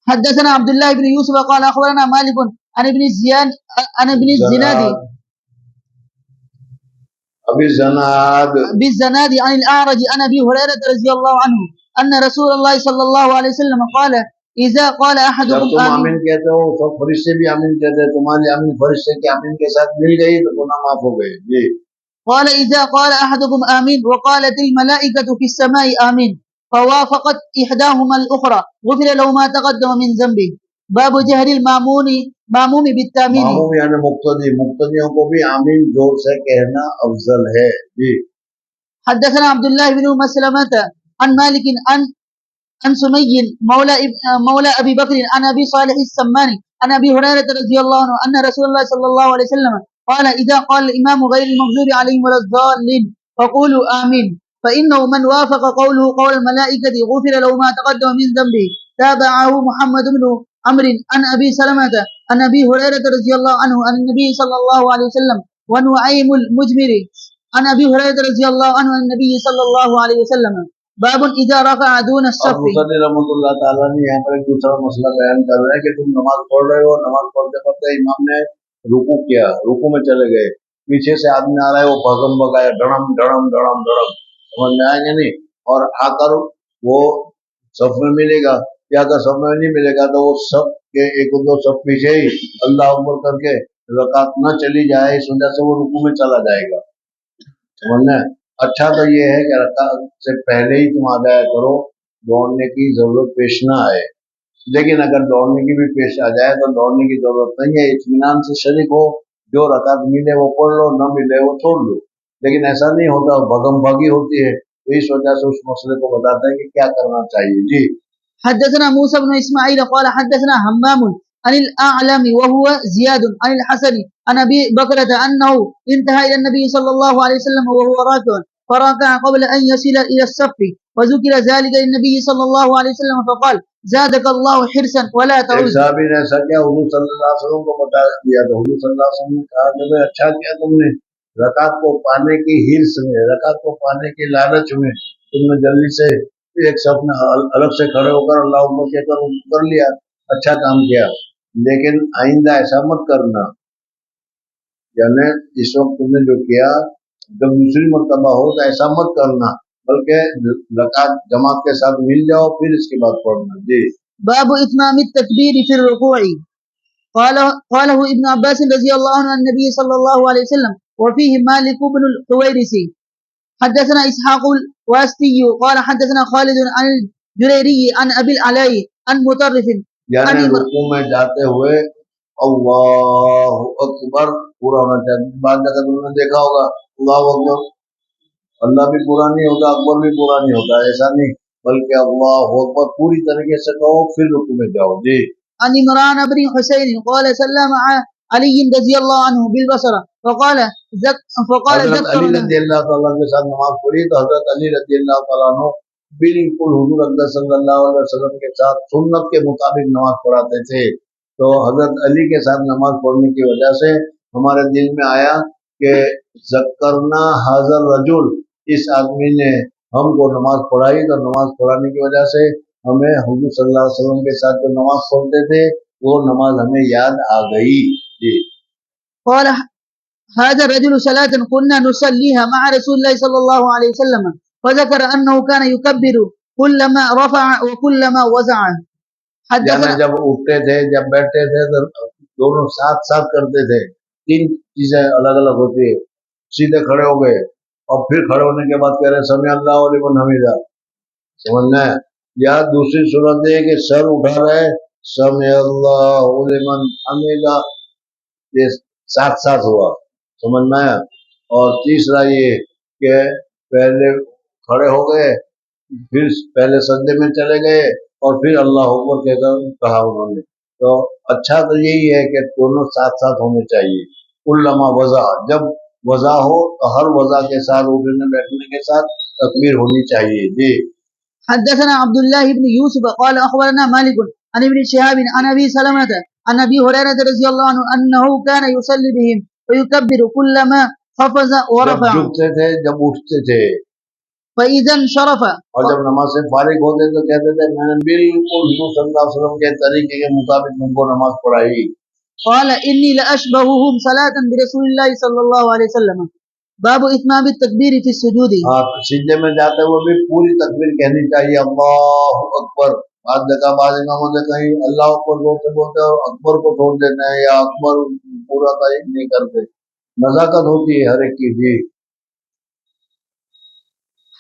حدثنا عبد الله بن يوسف قال أخبرنا مالك عن ابن الزناد بالزناد عن الأعرج عن أبي هريرة رضي الله عنه أن رسول الله صلى الله عليه وسلم قال إذا قال جب أحدكم تم آمين آمین کہتے ہو سب فرشتے بھی آمین کہتے ہیں، تمہاری آمین فرشتے کے آمین کے ساتھ مل گئی تو گناہ معاف ہو گئے. جی قال إذا قال أحدكم آمين وقالت الملائكة في السماء آمين فوافقت إحداهما الأخرى غفر له ما تقدم من ذنبه. باب جهر الماموم بالتامين. معموم یعنی مقتدی، مقتدیوں کو بھی آمین زور سے کہنا افضل ہے. جی حدثنا عبد الله بن مسلمة عن مالك عن سمي مولى أبي بكر عن أبي صالح السماني عن أبي هريرة رضي الله عنه أن رسول الله صلى الله عليه وسلم قال إذا قال الإمام غير المغضوب عليهم ولا الضالين فقولوا آمين فإنه من وافق قوله قول الملائكة غفر له ما تقدم من ذنبه. تابعه محمد بن عمرو عن أبي سلمة عن أبي هريرة رضي الله عنه عن النبي صلى الله عليه وسلم ونعيم المجمري عن أبي هريرة رضي الله عنه عن النبي صلى الله عليه وسلم. باب اذا رفع دون اور الصف. مصنف رحمۃ اللہ تعالیٰ نے یہاں پر ایک دوسرا مسئلہ بیان کر رہے ہیں کہ تم نماز پڑھ رہے ہو، نماز پڑھتے پڑھتے امام نے رکوع کیا، رکوع میں چلے گئے، پیچھے سے آدمی آ رہا ہے، وہ بھگم بگایا، ڈڑم ڈڑم ڈڑم ڈڑم، سمجھ میں آئیں گے نہیں، اور آ کر وہ صف میں ملے گا، یا اگر صف میں نہیں ملے گا تو وہ سب کے ایک دو سب پیچھے ہی اللہ اکبر کر کے رکعت نہ چلی جائے، اس وجہ سے وہ رکوع میں چلا جائے گا. سمجھنا ہے؟ اچھا تو یہ ہے کہ رکعت سے پہلے ہی تم آ جایا کرو، دوڑنے کی ضرورت پیش نہ آئے. لیکن اگر دوڑنے کی بھی پیش آ جائے تو دوڑنے کی ضرورت نہیں ہے، اطمینان سے شریک ہو، جو رکعت ملے وہ پڑھ لو، نہ ملے وہ چھوڑ لو. لیکن ایسا نہیں ہوتا، بھگم بھاگی ہوتی ہے، تو اس وجہ سے اس مسئلے کو بتاتے ہیں کہ کیا کرنا چاہیے. جی حدثنا موسى بن إسماعيل قال حدثنا همام عن الأعلم وهو زياد عن الحسن عن أبي بكرة أنه انتهى إلى النبي صلى الله عليه وسلم وهو راكع فركع قبل أن يصل إلى الصف وذكر ذلك للنبي صلى الله عليه وسلم فقال زادك الله حرصا ولا ایک تعود. صحابی نے ایسا کیا، حضور صلی اللہ علیہ وسلم کو بتا دیا تو حضور صلی اللہ علیہ وسلم نے کہا کہ بھئی اچھا کیا تم نے، رکعت کو پانے کی حرص میں، رکعت کو پانے کی لالچ میں تم نے جلدی سے ایک صف میں الگ سے کھڑے ہو کر اللہ اکبر کہہ کر کر لیا، اچھا کام کیا. لیکن آئندہ ایسا مت کرنا، یعنی اس وقت تم نے جو کیا، جب دوسری مرتبہ ہو تو ایسا مت کرنا، بلکہ رکعت جماعت کے ساتھ مل جاؤ پھر اس کے بعد پڑھنا. جی باب إتمام التكبير في الركوع. قاله ابن عباس رضي الله عنه عن النبي صلى الله عليه وسلم وفيه مالك بن الحويرثي. حدثنا إسحاق الواسطي قال حدثنا خالد عن الجريري عن أبي العلاء عن مطرف یعنی رکوع میں جاتے ہوئے اللہ اکبر پورا ہونا چاہیے. بعض جگہ تم نے دیکھا ہوگا اللہ اکبر، اللہ بھی پورا نہیں ہوتا، اکبر بھی پورا نہیں ہوتا، ایسا نہیں، بلکہ اللہ اکبر پوری طریقے سے کہو پھر رکوع میں جاؤ. جی عن عمران بن حسين قال سلم علي رضي الله عنه بالبصرة فقال حضرت علی رضی اللہ تعالیٰ کے ساتھ نماز پڑھی تو حضرت علی رضی اللہ تعالیٰ عنہ بالکل حضور اکرم صلی اللہ علیہ وسلم کے ساتھ سنت کے مطابق نماز پڑھاتے تھے. تو حضرت علی کے ساتھ نماز پڑھنے کی وجہ سے ہمارے دل میں آیا کہ ذکرنا حاضر رجل، اس آدمی نے ہم کو نماز پڑھائی، تو نماز پڑھانے کی وجہ سے ہمیں حضور صلی اللہ علیہ وسلم کے ساتھ جو نماز پڑھتے تھے وہ نماز ہمیں یاد آ گئی. جی قال هذا الرجل صلاة كنا نصليها مع رسول الله صلى الله عليه وسلم فذكر أنه كان يكبر كلما رفع وكلما وزع. یعنی جب اٹھتے تھے جب بیٹھتے تھے تو دونوں ساتھ ساتھ کرتے تھے. تین چیزیں الگ الگ ہوتی ہے، سیدھے کھڑے ہو گئے اور پھر کھڑے ہونے کے بعد کہہ رہے سمیع اللہ لمن حمیدہ، سمجھنا ہے. یا دوسری صورت ہے کہ سر اٹھا رہے سمع اللہ لمن حمیدہ، یہ ساتھ ساتھ ہوا، سمجھ میں آیا؟ اور تیسرا یہ کہ پہلے کھڑے ہو گئے، پھر پہلے سجدے میں چلے گئے اور پھر اللہ اکبر کہہ کر کہا انہوں نے۔ تو اچھا تو یہی ہے کہ دونوں ساتھ ساتھ ہونے چاہیے۔ علامہ وضع، جب وضع ہو تو ہر وضع کے ساتھ اٹھنے بیٹھنے کے ساتھ تکبیر ہونی چاہیے۔ جی حدثنا عبد الله بن يوسف قال أخبرنا مالك عن ابن شهاب عن أبي سلمة عن أبي هريرة رضي الله عنه أنه كان يصلي بهم ويكبر كلما خفض جب ورفع جھکتے تھے، جب اٹھتے تھے، فإذا انشرف اور جب نماز سے فارغ ہوتے تو کہتے تھے میں نے بالکل حضور صلی اللہ علیہ وسلم کے طریقے کے مطابق ان کو نماز پڑھائی۔ قال إني لأشبههم صلاة برسول الله صلی اللہ علیہ وسلم باب اتمام التکبیر فی السجود۔ ہاں، سجدے میں جاتے ہوئے بھی پوری تکبیر کہنی چاہیے، اللہ اکبر۔ بعض جگہ بعض اماموں سے کہیں اللہ اکبر بولتے بولتے اور اکبر کو چھوڑ دیتے ہیں یا اکبر پورا تعین نہیں کرتے۔ نزاکت ہوتی ہے ہر ایک کی۔ جی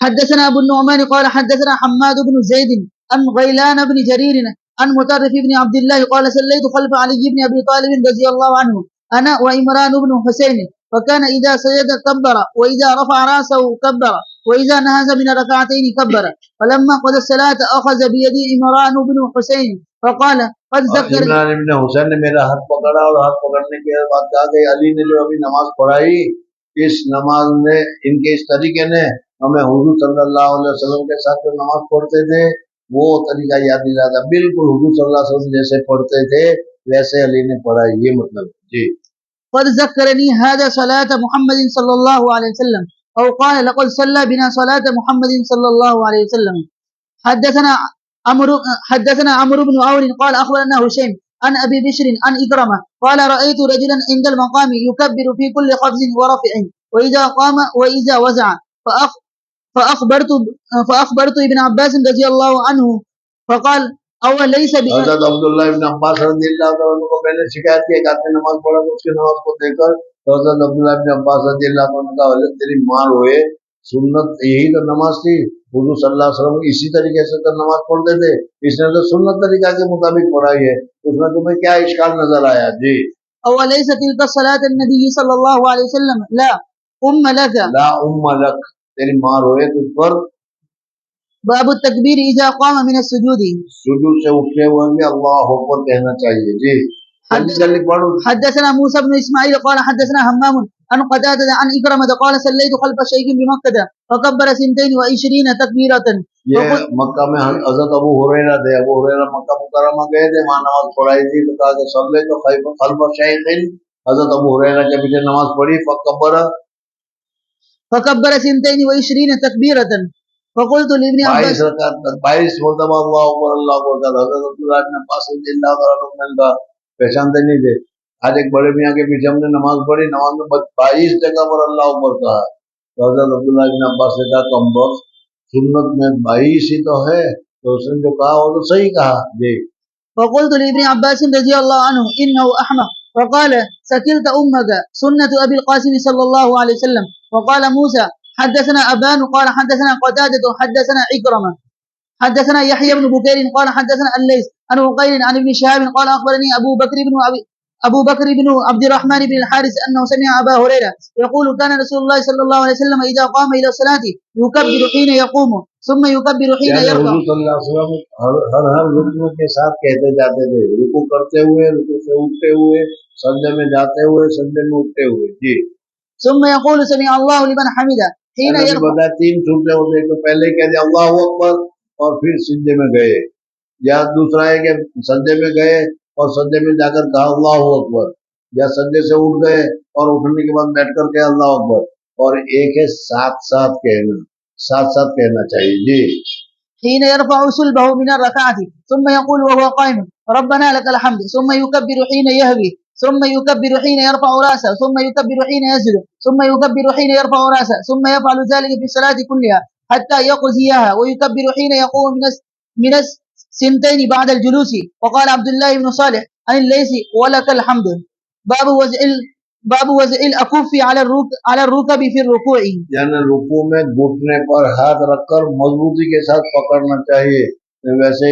حدثنا ابو النعمان قال حدثنا حماد بن زيد عن غيلان بن جرير عن مطرف بن عبد الله قال صليت خلف علي بن ابي طالب رضي الله عنه انا وعمران بن حسين وكان اذا سجد كبر واذا رفع راسه كبر واذا نهز من ركعتين كبر فلما قضى الصلاه اخذ بيدي عمران بن حسين فقال قد ذكر عمران ابن حسین نے میرا ہاتھ پکڑا اور ہاتھ پکڑنے کے بعد کہا کہ علی نے جو ابھی نماز پڑھائی، اس نماز میں ان کے اس طریقے نے ہمیں حضور صلی اللہ علیہ وسلم کے ساتھ جو نماز پڑھتے تھے وہ طریقہ یاد دلاتا، بالکل حضور صلی اللہ علیہ وسلم جیسے پڑھتے تھے ویسے علی نے پڑھائی، یہ مطلب۔ جی قد ذكرني هذا صلاة محمد صلى الله عليه وسلم أو قال لقد صلى بنا صلاة محمد صلى الله عليه وسلم۔ حدثنا عمرو بن عون قال أخبرنا هشيم عن أبي بشر عن إكرمة قال رأيت رجلا عند المقام يكبر في كل خفض ورفع وإذا قام وإذا وزع فأخبرت ابن عباس رضي الله عنه فقال أو ليس حضرت عبداللہ ابن عباس رضی اللہ عنہ کو میں نے شکایت کی کہ آپ نے نماز پڑھا تو اس کی نماز کو دیکھ کر تو حضرت عبداللہ ابن عباس رضی اللہ عنہ کا حضرت تیری مار ہوئے، سنت یہی تو نماز تھی، حضور صلی اللہ علیہ وسلم اسی طریقے سے تو نماز پڑھتے تھے، اس نے تو سنت طریقہ کے مطابق پڑھائی ہے، اس میں تمہیں کیا اشکال نظر آیا؟ جی أوليس تلك صلاة النبي صلى الله عليه وسلم لا أم لك لا ام لک، تیری مار ہوئے تجھ پر۔ باب التکبیر اذا قام من السجود، سجود سے اٹھنے ہوئے بھی اللہ اکبر کہنا چاہیے۔ جی جلدی جلدی پڑھو۔ حدثنا موسى بن اسماعيل قال حدثنا همام عن قتادة عن إكرمة قال صليت خلف شيخ بمكة فكبر 22 تكبيرة۔ یہ مکہ میں حضرت ابو ہریرہ تھے، ابو ہریرہ مکہ مکرمہ گئے تھے، وہاں نماز پڑھائی تھی تو کہا کہ صلی تو خلف شیخ، حضرت ابو ہریرہ کے پیچھے نماز پڑھی، فکبر 22 تكبيرة فقلت لابن عباس 22 مرتبہ اللہ اکبر اللہ اکبر۔ حضرت عبداللہ بن عباس رضی اللہ عنہ کا پہچانتے نہیں تھے، آج ایک بڑے میاں کے پیچھے ہم نے نماز پڑھی، نماز میں 22 جگہ پر اللہ اکبر کہا، تو حضرت عبداللہ بن عباس نے کہا کم وقت، سنت میں 22 ہی تو ہے، تو اس نے جو کہا وہ تو صحیح کہا۔ جی فقلت لابن عباس رضي الله عنه إنه أحمق فقال سكلت أمك سنة أبي القاسم صلى الله عليه وسلم۔ وقال موسى حدثنا أبان قال حدثنا قتادة حدثنا إكرمة حدثنا يحيى بن بكير قال حدثنا الليث عن عقيل عن ابن شهاب قال أخبرني أبو بكر بن عبد الرحمن بن الحارث أنه سمع أبا هريرة يقول كان رسول الله صلى الله عليه وسلم إذا قام إلى الصلاة يكبر حين يقوم ثم يكبر حين يرفع۔ حضور صلی اللہ علیہ وسلم ہر رکن کے ساتھ کہتے جاتے تھے، رکوع کرتے ہوئے، رکوع سے اٹھتے ہوئے، سجدے میں جاتے ہوئے، سجدے میں اٹھتے ہوئے۔ جی ثم يقول سمع الله لمن حمده حين يرفع۔ بتا 3 صورتیں ہوتے ہیں، تو پہلے کہہ دیا اللہ اکبر اور پھر سجدے میں گئے، یا دوسرا ہے کہ سجدے میں گئے اور سجدے میں جا کر کہا اللہ اکبر، یا سجدے سے اٹھ گئے اور اٹھنے کے بعد بیٹھ کر کہا اللہ اکبر، اور ایک ہے ساتھ ساتھ کہنا، ساتھ ساتھ کہنا چاہیے۔ جی حين يرفع صلبه من الركعة ثم يقول وهو قائم ربنا لك الحمد ثم يكبر حين يهوي ثم يكبر حين يرفع رأسه ثم يكبر حين يسجد ثم يكبر حين يرفع رأسه ثم يفعل ذلك في الصلاة كلها حتى يقضيها ويكبر حين يقوم من السنتين بعد الجلوس۔ وقال عبد الله بن صالح عن الليث ولك الحمد۔ باب وضع الأكف على الركب في الركوع، یعنی رکوع میں گھٹنے پر ہاتھ رکھ کر مضبوطی کے ساتھ پکڑنا چاہیے، ویسے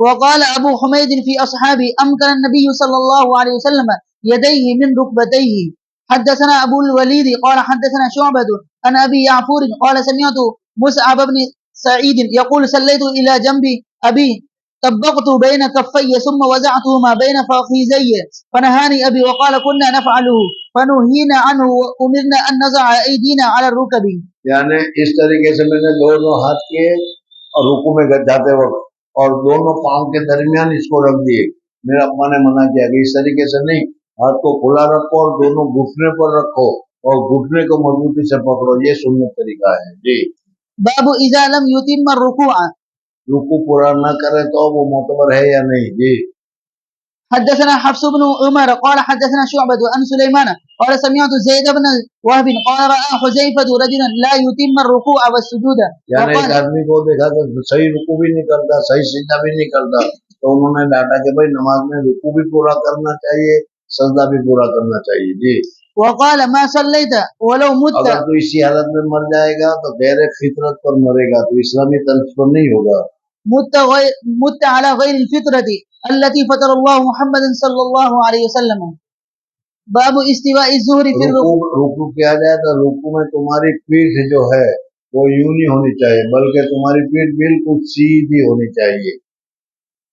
وقال أبو حميد في أصحابه أمكن النبي صلى الله عليه وسلم يديه من ركبتيه. حدثنا أبو الوليد قال حدثنا شعبة عن أبي يعفور قال سمعت مصعب بن سعيد يقول صليت إلى جنب أبي طبقت بين كفي ثم وزعتهما بين فخذي فنهاني أبي وقال كنا نفعله فنهينا عنه وأمرنا أن نضع أيدينا على الركب. یعنی اس طریقے سے میں نے دونوں ہاتھ کیے اور رکوع میں جاتے وقت اور دونوں پاؤں کے درمیان اس کو رکھ دیے. میرا ابا نے منع کیا کہ اس طریقے سے نہیں، ہاتھ کو کھلا رکھو اور دونوں گھٹنے پر رکھو اور گھٹنے کو مضبوطی سے پکڑو، یہ سنت طریقہ ہے جی. باب اذا لم يتم الركوع. رکوع پورا نہ کرے تو وہ معتبر ہے یا نہیں جی. حدثنا حفص بن عمر قال حدثنا شعبة عن سليمان قال سمعت زيد بن وهب قال رأى حذيفة رجلا لا يتم الركوع والسجود. یعنی ایک آدمی کو دیکھا کہ صحیح رکوع بھی نہیں کرتا، صحیح سجدہ بھی نہیں کرتا، تو انہوں نے ڈانٹا کہ بھائی نماز میں رکوع بھی پورا کرنا چاہیے، سجدہ بھی پورا کرنا چاہیے جی. وقال ما صليت ولو مت. اگر تو اسی حالت میں مر جائے گا تو غیر فطرت پر مرے گا، تو اسلامی طرز پر نہیں ہوگا. مت على غير الفطرة التي فطر الله محمد صلى الله عليه وسلم. باب استواء الظهر في الركوع. رکوع کیا جائے تو رکوع میں تمہاری پیٹھ جو ہے وہ یوں نہیں ہونی چاہیے، بلکہ تمہاری پیٹھ بالکل سیدھی ہونی چاہیے.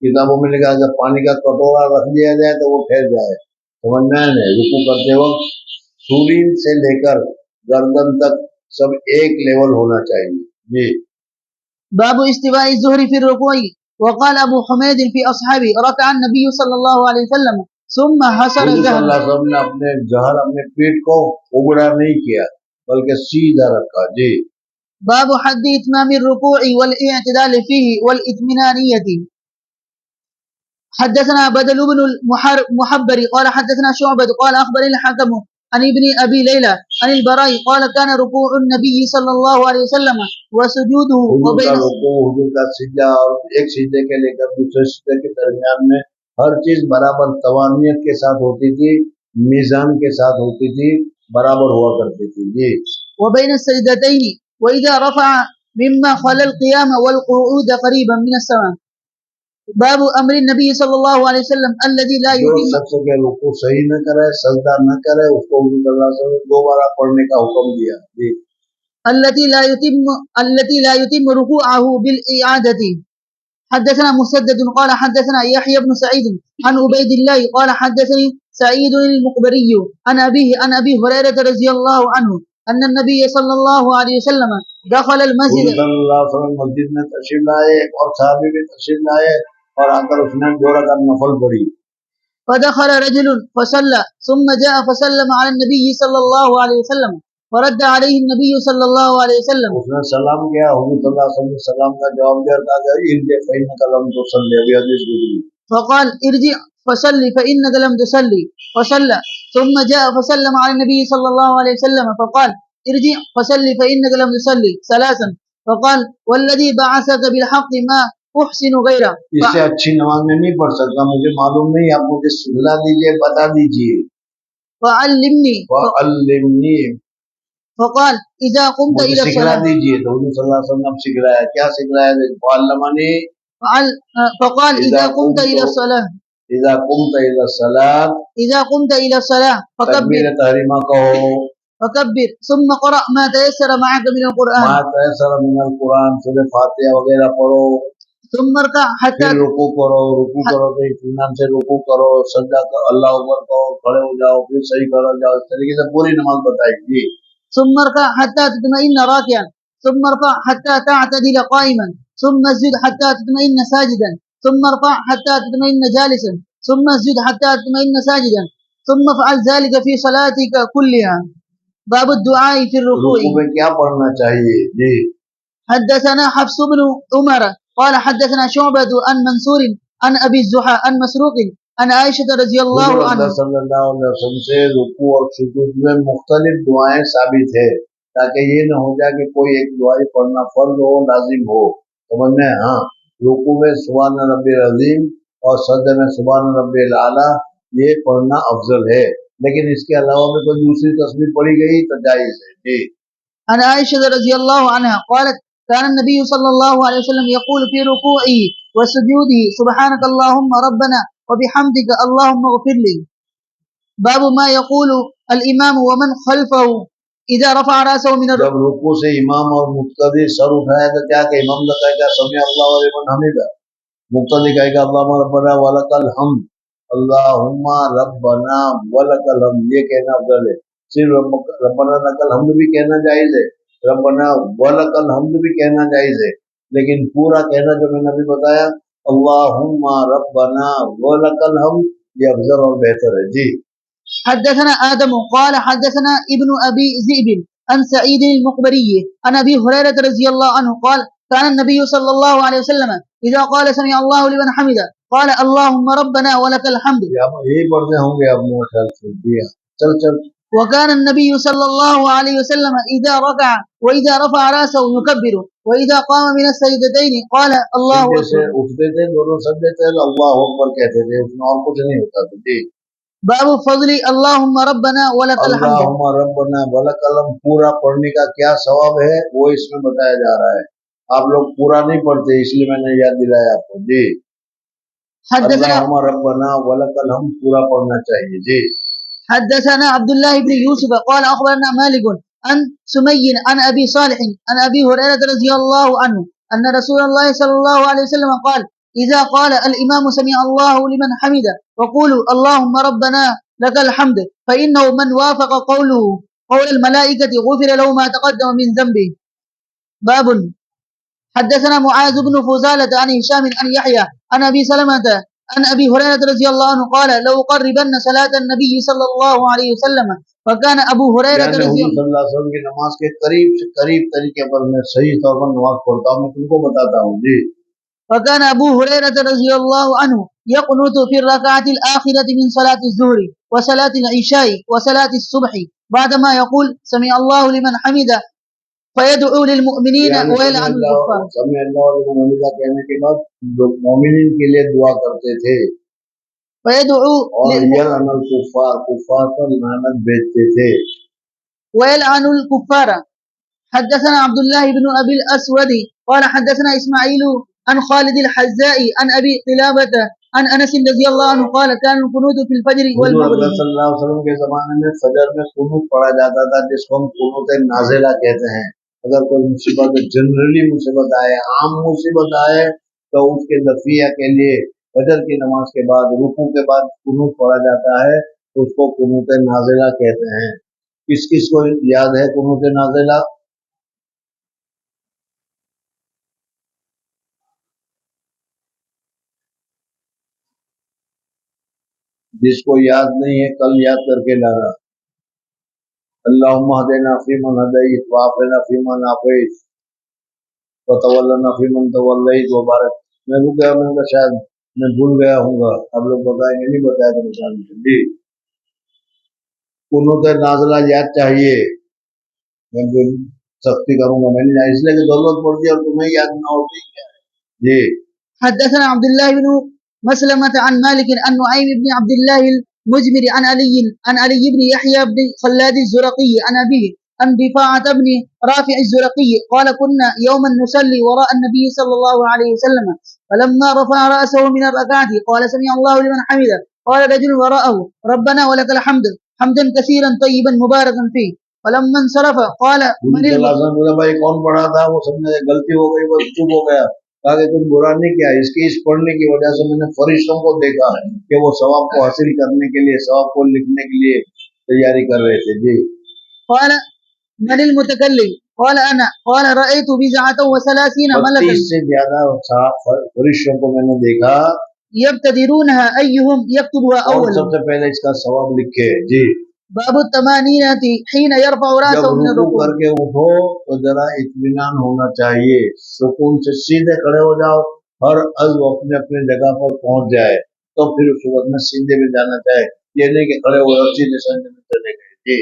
کتابوں میں لکھا جب پانی کا کٹورا رکھ دیا جائے تو وہ ٹھہر جائے، سمجھنا ہے نا. رکوع کرتے وقت سورین سے لے کر گردن تک سب ایک لیول ہونا چاہیے جی. باب استواء الظهر في الركوع. وقال ابو حميد في اصحابه ركع النبي صلى الله عليه وسلم ثم حسر حضور صلی ظهره. اللہ علیہ وسلم نے اپنے ظہر اپنے پیٹ کو اگڑا نہیں کیا بلکہ سیدھا رکھا جی. باب حد اتمام الركوع والاعتدال فيه والاطمئنانية. حدثنا بدل بن المحبر قال حدثنا شعبة قال اخبرني الحكم عن ابن ابي ليلى عن البراء قال كان ركوع النبي صلى الله عليه وسلم وسجوده وبين حضور کا سجدہ اور ایک سجدے کے لے کر دوسرے سجدے کے درمیان میں ہر چیز برابر توانیت کے ساتھ ہوتی تھی، میزان کے ساتھ ہوتی تھی، برابر ہوا کرتی تھی جی. وبين السجدتين واذا رفع مما خلى القيام والقعود قريبا من السماء. باب امر النبي صلى الله عليه وسلم الذي لا جو يتم. شخص کے رکوع صحیح نہ کرے، سجدہ نہ کرے، اس کو حضور صلی اللہ علیہ وسلم نے دوبارہ پڑھنے کا حکم دیا جی. التي لا يتم ركوعه بالإعادة. حدثنا مسدد قال حدثنا يحيى بن سعيد عن عبيد الله قال حدثني سعيد المقبري عن أبيه عن أبي هريرة رضي الله عنه أن النبي صلى الله عليه وسلم دخل المسجد. حضور صلی اللہ علیہ وسلم مسجد میں تشریف لائے اور صحابی بھی تشریف لائے اور آ کر اس نے 2 رکعت نفل پڑھی. فدخل رجل فصلى ثم جاء فسلم على النبي صلى الله عليه وسلم فرد عليه النبي صلى الله عليه وسلم. اس نے سلام کیا، حضور صلی اللہ علیہ وسلم نے سلام کا جواب دیا، کہا ارجع فإنك لم تصلي، ابھی حدیث گزری. فقال ارجع فصلي فإنك لم تصلي فصلى ثم جاء فسلم على النبي صلى الله عليه وسلم فقال ارجع فصلي فإنك لم تصلي 3 فقال والذي بعثك بالحق ما احسن غیرہ. اس سے اچھی نماز میں نہیں پڑھ سکتا، مجھے معلوم نہیں، آپ مجھے سلا دیجئے، بتا دیجئے. فعلمنی فقال اذا قمت الى الصلاة سکھلا الصلاة. دیجئے. تو حضور صلی اللہ علیہ وسلم نے سکھلایا، کیا سکھلایا؟ فعلمنی فقال اذا قمت الى الصلاة اذا قمت الى الصلاة اذا قمت الى الصلاة تکبیر تحریمہ کہو، فكبر ثم قرأ ما تيسر معك من القرآن. ما تیسر من القرآن، سورہ فاتحہ وغیرہ پڑھو. ثم اركع حتى پھر رکوع کرو تو اطمینان سے رکوع کرو، سجدہ کرو، اللہ اکبر کہو، کھڑے ہو جاؤ، پھر صحیح کھڑے ہو جاؤ. اس طریقے سے پوری نماز بتائی جی. ثم اركع حتى تطمئن راكعا ثم ارفع حتى تعتدل قائما ثم اسجد حتى تطمئن ساجدا ثم ارفع حتى تطمئن جالسا ثم اسجد حتى تطمئن ساجدا ثم افعل ذلك في صلاتك كلها. باب الدعاء في الركوع. رکوع میں کیا پڑھنا چاہیے جی. حدثنا حفص بن عمر قال حدثنا شعبة عن منصور عن ابي الزحى عن مسروق عن عائشة رضی اللہ عنہ. صلی اللہ علیہ وسلم سے رکوع اور سجود میں مختلف دعائیں ثابت ہے، تاکہ یہ نہ ہو جائے کہ کوئی ایک دعائی پڑھنا فرض ہو، لازم ہو. سمجھنے ہاں، رکوع میں سبحان ربی العظیم اور سجدے میں سبحان ربی الاعلیٰ یہ پڑھنا افضل ہے. لیکن اس کے علاوہ بھی کوئی دوسری تسبیح پڑھی گئی تو جائز ہے. جی. عن عائشة رضي الله عنها قالت كان النبي صلى الله عليه وسلم يقول في ركوعه وسجوده سبحانك اللهم ربنا وبحمدك اللهم اغفر لي. باب ما يقول الإمام ومن خلفه إذا رفع رأسه من جب رکوع سے امام اور مقتدی سر اٹھائے تو کیا کہ امام نے کہا کہ سمع اللہ لمن حمدہ، مقتدی کہے گا اللہم ربنا ولک الحمد، اللہم ربنا ولک الحمد، یہ کہنا افضل ہے. صرف ربنا لک الحمد بھی کہنا جائز ہے، ربنا ولک الحمد بھی کہنا جائز ہے، لیکن پورا کہنا جو میں نے ابھی بتایا اللہم ربنا ولک الحمد یہ افضل اور بہتر ہے. جی. حدثنا آدم قال حدثنا ابن أبي ذئب عن سعيد المقبري عن أبي هريرة رضي الله عنه قال كان النبي صلى الله عليه وسلم إذا قال سمع الله لمن حمده قال اللهم ربنا ولك الحمد. یہی پڑھتے ہوں گے اب میرے خیال سے. جی چل. وكان النبي صلى الله عليه وسلم إذا ركع وإذا رفع رأسه يكبر وإذا قام من السجدتين قال الله أكبر. اٹھتے تھے دونوں سجدے تھے اللہ اکبر کہتے تھے، اس میں اور کچھ نہیں ہوتا تھا. جی. باب فضل اللهم ربنا ولك الحمد. اللہم ربنا ولک الحمد پورا پڑھنے کا کیا ثواب ہے وہ اس میں بتایا جا رہا ہے. آپ لوگ پورا نہیں پڑھتے اس لیے میں نے یاد دلایا آپ کو. جی. اللہم ربنا ولک الحمد پورا پڑھنا چاہیے. جی. حدثنا عبد الله بن يوسف قال أخبرنا مالك عن سمي عن أبي صالح عن أبي هريرة رضي الله عنه أن رسول الله صلى الله عليه وسلم قال إذا قال الإمام سمع الله لمن حمده وقولوا اللهم ربنا لك الحمد فإنه من وافق قوله قول الملائكة غفر له ما تقدم من ذنبه. باب حدثنا معاذ بن فضالة عن هشام عن يحيى عن أبي سلمة عن أبي هريرة رضي الله عنه قال لو قربن صلاة النبي صلى الله عليه وسلم فكان أبو هريرة رضي اللہ صلی اللہ علیہ وسلم کی نماز کے قریب سے قریب طریقے پر میں صحیح طور پر نماز پڑھتا ہوں، میں تم کو بتاتا ہوں. جی. فكان أبو هريرة رضي الله عنه يقنط في الركعة الآخرة من صلاة الظهر وصلاة العشاء وصلاة الصبح بعدما يقول سمع الله لمن حمده فيدعو للمؤمنین ويلعن الكفار. سمع اللہ لمن حمدہ کہنے کے بعد مومنین کے لیے دعا کرتے تھے ويدعو اور یلعن الکفار کفار پر لعنت بھیجتے تھے. ويلعن الكفار. حدثنا عبد الله بن أبي الأسود قال حدثنا إسماعيل عن خالد الحذاء عن أبي قلابة عن أنس رضي الله عنه قال كان القنوت في الفجر والمغرب. حضور صلی اللہ علیہ وسلم کے زمانے میں فجر میں قنوت پڑھا جاتا تھا جس کو ہم قنوت نازلہ کہتے ہیں. اگر کوئی مصیبت جنرلی مصیبت آئے، عام مصیبت آئے تو اس کے دفعہ کے لیے فجر کی نماز کے بعد رکوع کے بعد قنوت پڑھا جاتا ہے تو اس کو قنوت نازلہ کہتے ہیں. کس کس کو یاد ہے قنوت نازلہ؟ جس کو یاد نہیں ہے کل یاد کر کے لانا. اللہم اہدنا فیمن ہدیت وعافنا فیمن عافیت وتولنا فیمن تولیت وبارک. میں رک گیا، میں نے شاید میں بھول گیا ہوں گا، آپ لوگ بتائیں گے، نہیں بتایا تو مثال. جی. قنوت نازلہ یاد چاہیے، میں سختی کروں گا، میں نے اس لیے کہ ضرورت پڑتی ہے اور تمہیں یاد نہ ہوتی. جی. حدثنا عبد الله بن مسلمة عن مالك عن نعيم بن عبد الله المجمر عن علي بن يحيى بن خلاد الزرقي عن أبيه عن رفاعة بن رافع الزرقي قال كنا يوما نصلي وراء النبي صلى الله عليه وسلم فلما رفع رأسه من الركعة قال سمع الله لمن حمده قال رجل وراءه ربنا ولك الحمد حمدا كثيرا طيبا مباركا فيه فلما انصرف قال من بھائی کون پڑھا تھا؟ وہ سب نے غلطی ہو گئی، بس چپ ہو گیا. کہا کہ تم برا نہیں کیا، اس کی اس پڑھنے کی وجہ سے میں نے فرشتوں کو دیکھا کہ وہ ثواب کو حاصل کرنے کے لیے، ثواب کو لکھنے کے لیے تیاری کر رہے تھے. جی. قال من المتکلم قال انا قال رأيت بضعة وثلاثين ملكا 32 سے زیادہ فرشتوں کو میں نے دیکھا يبتدرونها ايهم يكتبها اور اول. سب سے پہلے اس کا ثواب لکھے. جی. باب الطمانینۃ حين يرفع رأسه جب من رکوع الركوع. کر کے اٹھو تو ذرا اطمینان ہونا چاہیے، سکون سے سیدھے کھڑے ہو جاؤ، ہر عضو اپنے اپنے جگہ پر پہنچ جائے تو پھر اس وقت میں سیدھے بھی جانا چاہے، یہ نہیں کہ کھڑے ہوئے اور سیدھے سجدے میں چلے گئے. جی.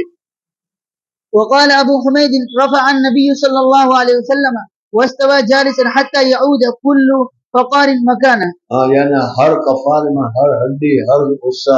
وقال ابو حميد رفع النبي صلى الله عليه وسلم واستوى جالسا حتى يعود كل فقار مكانه. یعنی ہر کفار میں ہر ہڈی ہر حصہ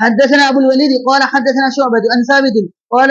حدثنا أبو الوليد قال حدثنا شعبة عن ثابت قال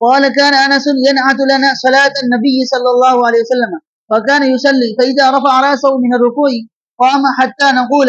قال كان أنس ينعت لنا صلاة النبي صلى الله عليه وسلم فكان يصلي فإذا رفع رأسه من الركوع قام حتى نقول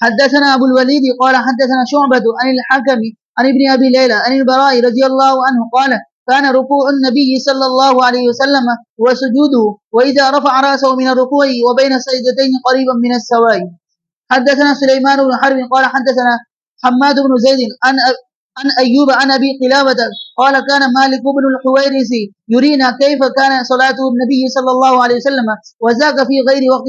حدثنا أبو الوليد قال حدثنا شعبة عن الحكم عن ابن أبي ليلى عن البراء رضي الله عنه قال كان ركوع النبي صلى الله عليه وسلم وسجوده وإذا رفع رأسه من الركوع وبين السجدتين قريبا من السواء حدثنا سليمان بن حرب قال حدثنا حماد بن زيد عن أيوب عن أبي قلابة قال كان مالك بن الحويرث يرينا كيف كان صلاة النبي صلى الله عليه وسلم وذاك في غير وقت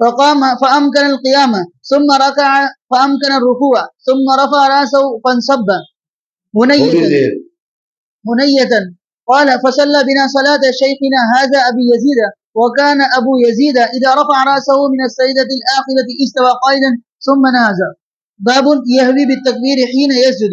فقام فأمكن القيام ثم ركع فأمكن الركوع ثم رفع رأسه فانصب هنية قال فصلى بنا صلاة شيخنا هذا أبي يزيد وكان أبو يزيد إذا رفع رأسه من السجدة الآخرة استوى قائدا ثم نهض باب يهوي بالتكبير حين يسجد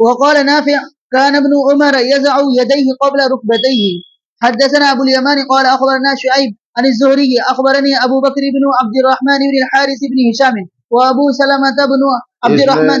وقال نافع كان ابن عمر يزع يديه قبل ركبتيه حدثنا أبو اليمان قال أخبرنا شعيب عن الزهري أخبرني أبو بكر بن عبد الرحمن بن الحارث بن هشام وأبو سلمة بن عبد الرحمن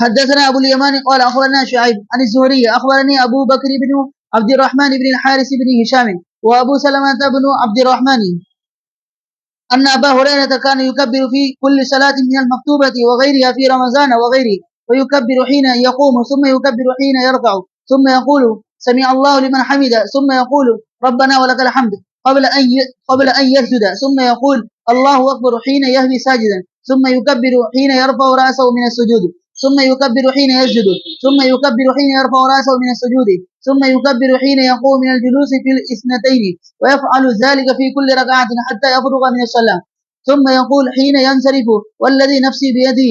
حدثنا أبو اليمان قال أخبرنا شعيب عن الزهري أخبرني أبو بكر بن عبد الرحمن بن الحارث بن هشام وأبو سلمة بن عبد الرحمن أن أبا هريرة كان يكبر في كل صلاة من المكتوبة وغيرها في رمضان وغيره ويكبر حين يقوم ثم يكبر حين يرفع ثم يقول سمع الله لمن حمد ثم يقول ربنا ولك الحمد قبل أن يسجد ثم يقول الله أكبر حين يهوي ساجدا ثم يكبر حين يرفع رأسه من السجود ثم يكبر حين يسجد ثم يكبر حين يرفع رأسه من السجود ثم يكبر حين يقوم من الجلوس في الاثنتين ويفعل ذلك في كل ركعة حتى يفرغ من الصلاة ثم يقول حين ينصرف والذي نفسي بيده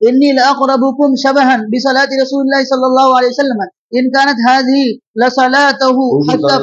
إني لأقربكم شبها بصلاة رسول الله صلى الله عليه وسلم إن كانت هذه لصلاته حتى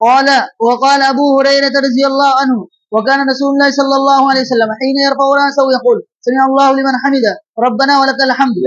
قال وقال أبو هريرة رضي الله عنه وكان رسول الله صلى الله عليه وسلم حين يرفع رأسه يقول سمع الله لمن حمده ربنا ولك الحمد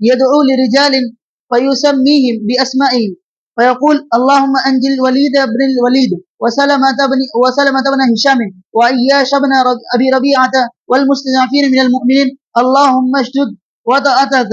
يدعو لرجال فيسميهم بأسمائهم فيقول اللهم أنجل الوليد بن الوليد وسلمة بن هشام وإياش بن أبي ربيعة والمستضعفين من المؤمنين اللهم اشدد وطأتك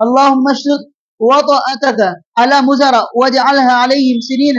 اللهم اشدد وطأتك على مزرة واجعلها عليهم سنين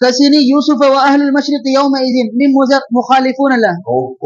كسني يوسف وأهل المشرق يومئذ من مزر مخالفون له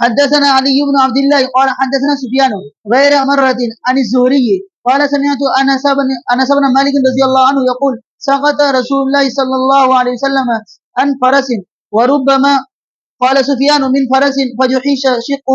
حدثنا علي بن عبد الله قال حدثنا سفيان غير مرة عن الزهري قال سمعت أنس بن مالك رضي الله عنه يقول سقط رسول الله صلى الله عليه وسلم عن فرس وربما قال سفيان من فرس فجحش شقه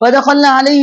فدخلنا عليه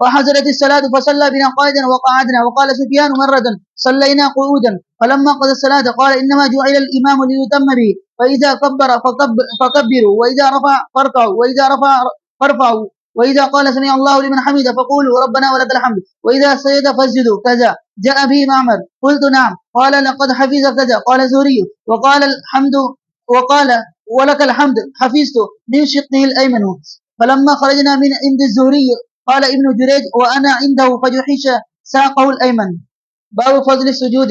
فحضرت الصلاة فصلى بنا قائدا وقعدنا وقال سفيان مرة صلينا قعودا فلما قضى الصلاة قال إنما جعل الإمام ليتم به فإذا كبر فكبروا وإذا رفع فاركعوا وإذا رفع فارفعوا وإذا قال سمع الله لمن حمده فقولوا ربنا ولك الحمد وإذا سجد فاسجدوا كذا جاء به معمر قلت نعم قال لقد حفظ كذا قال زهري وقال الحمد وقال ولك الحمد حفظت من شقه الأيمن فلما خرجنا من عند الزهري قال ابن جريج وأنا عنده فجحش ساقه الأيمن باب فضل السجود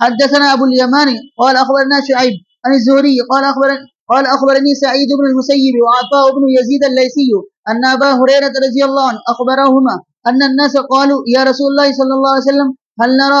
حدثنا أبو اليماني قال أخبرنا شعيب عن الزهري قال أخبرني سعيد بن المسيب وعطاء بن يزيد الليثي أن أبا هريرة رضي الله عنه أخبرهما أن الناس قالوا يا رسول الله صلى الله عليه وسلم هل نرى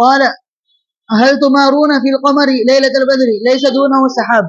قال هل تمارون في القمر ليلة البدر ليس دونه سحاب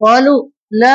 قالوا لا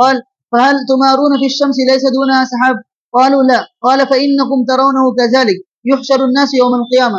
قال فهل تمارون في الشمس ليس دونها سحاب قالوا لا قال فإنكم ترونه كذلك يحشر الناس يوم القيامة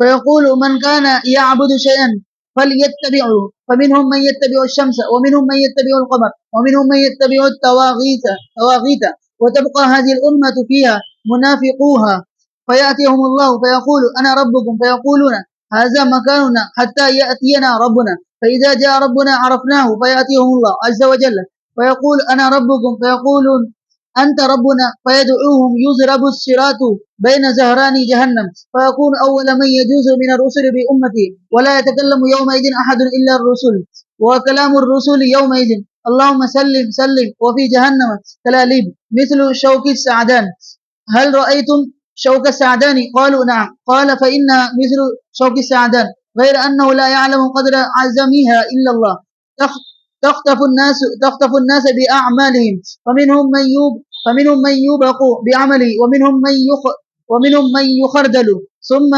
فيقول من كان يعبد شيئا فليتبعه فمنهم من يتبع الشمس ومنهم من يتبع القمر ومنهم من يتبع الطواغيت وتبقى هذه الأمة فيها منافقوها فيأتيهم الله فيقول أنا ربكم فيقولون هذا مكاننا حتى يأتينا ربنا فإذا جاء ربنا عرفناه فيأتيهم الله عز وجل فيقول أنا ربكم فيقولون أنت ربنا فيدعوهم يضرب الصراط بين زهران جهنم فيكون أول من يجوز من الرسل بأمتي ولا يتكلم يومئذ أحد إلا الرسل وكلام الرسل يومئذ اللهم سلم سلم وفي جهنم كلاليب مثل شوك السعدان هل رأيتم شوك السعدان قالوا نعم قال فإنها مثل شوك السعدان غير أنه لا يعلم قدر عزمها إلا الله تخطف الناس بأعمالهم فمنهم من يوبق بعمله ومنهم من يخردل ثم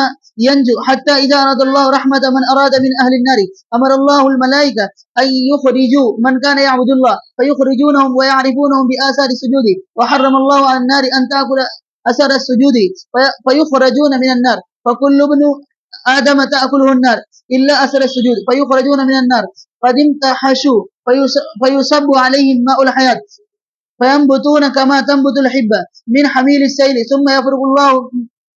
ينجو حتى إذا أراد الله رحمة من أراد من أهل النار أمر الله الملائكة أن يخرجوا من كان يعبد الله فيخرجونهم ويعرفونهم بآثار السجود وحرم الله على النار أن تأكل أثر السجود فيخرجون من النار فكل ابن آدم تأكله النار إلا أثر السجود فيخرجون من النار قد امتحشوا فيصب عليهم ماء الحياة فينبتون كما تنبت الحبة من حميل السيل ثم يفرغ الله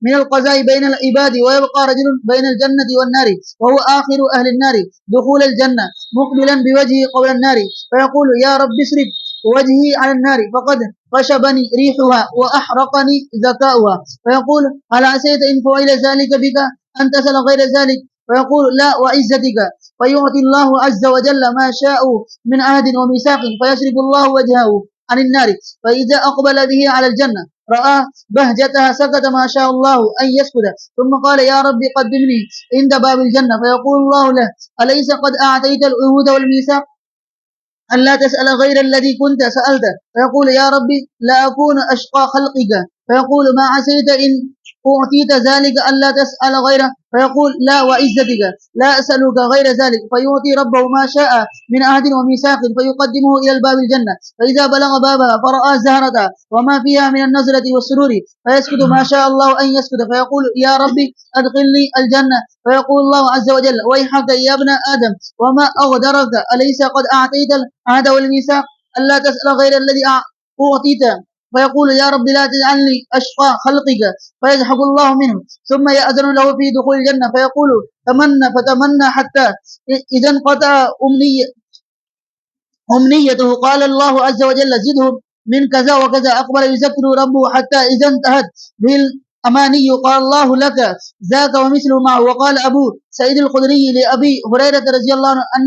من القضاء بين العباد ويبقى رجل بين الجنة والنار وهو آخر أهل النار دخول الجنة مقبلا بوجهه قبل النار فيقول يا رب اصرف وجهي على النار فقد خشبني ريحها وأحرقني ذكاؤها، فيقول هل عسيت إن فعل ذلك بك أن تسأل غير ذلك؟ فيقول لا وعزتك، فيعطي الله عز وجل ما شاء من عهد وميثاق، فيصرف الله وجهه عن النار، فإذا أقبل به على الجنة رأى بهجتها سكت ما شاء الله أن يسكت، ثم قال يا رب قدمني عند باب الجنة، فيقول الله له أليس قد أعطيت العهود والميثاق ألا تسأل غير الذي كنت سألته؟ فيقول يا ربي لا أكون أشقى خلقك، فيقول ما عسيت إن أعطيت ذلك ألا تسأل غيره؟ فيقول لا وعزتك لا أسألك غير ذلك، فيعطي ربه ما شاء من عهد وميثاق، فيقدمه إلى الباب الجنة، فإذا بلغ بابها فرأى زهرتها وما فيها من النزرة والسرور فيسكت ما شاء الله أن يسكت، فيقول يا ربي أدخلني الجنة، فيقول الله عز وجل ويحك يا ابن آدم وما أغدرك أليس قد أعطيت العهد والميثاق ألا تسأل غير الذي أعطيته؟ فيقول يا رب لا تجعلني أشقى خلقك، فيضحك الله منه، ثم يأذن له في دخول الجنة، فيقول تمنى فتمنى حتى إذا انقطع أمنيته قال الله عز وجل زده من كذا وكذا، أقبل يذكر ربه حتى إذا انتهت به الأماني قال الله لك ذاك ومثله معه. وقال أبو سعيد الخدري لأبي هريرة رضي الله عنه أن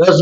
10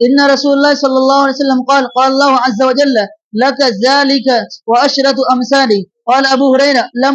إن رسول الله صلى الله عليه وسلم قال قال الله عز وجل لك ذلك وأشرة أمثالي. قال أبو هريرة لم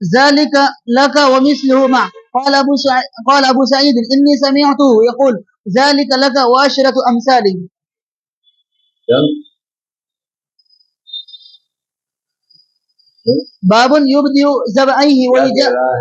ذلك لك ومثله معه. قال أبو سعيد إني سمعته يقول ذلك لك وأشرة أمثالي. باب يبدئ ذبحيه ولجاء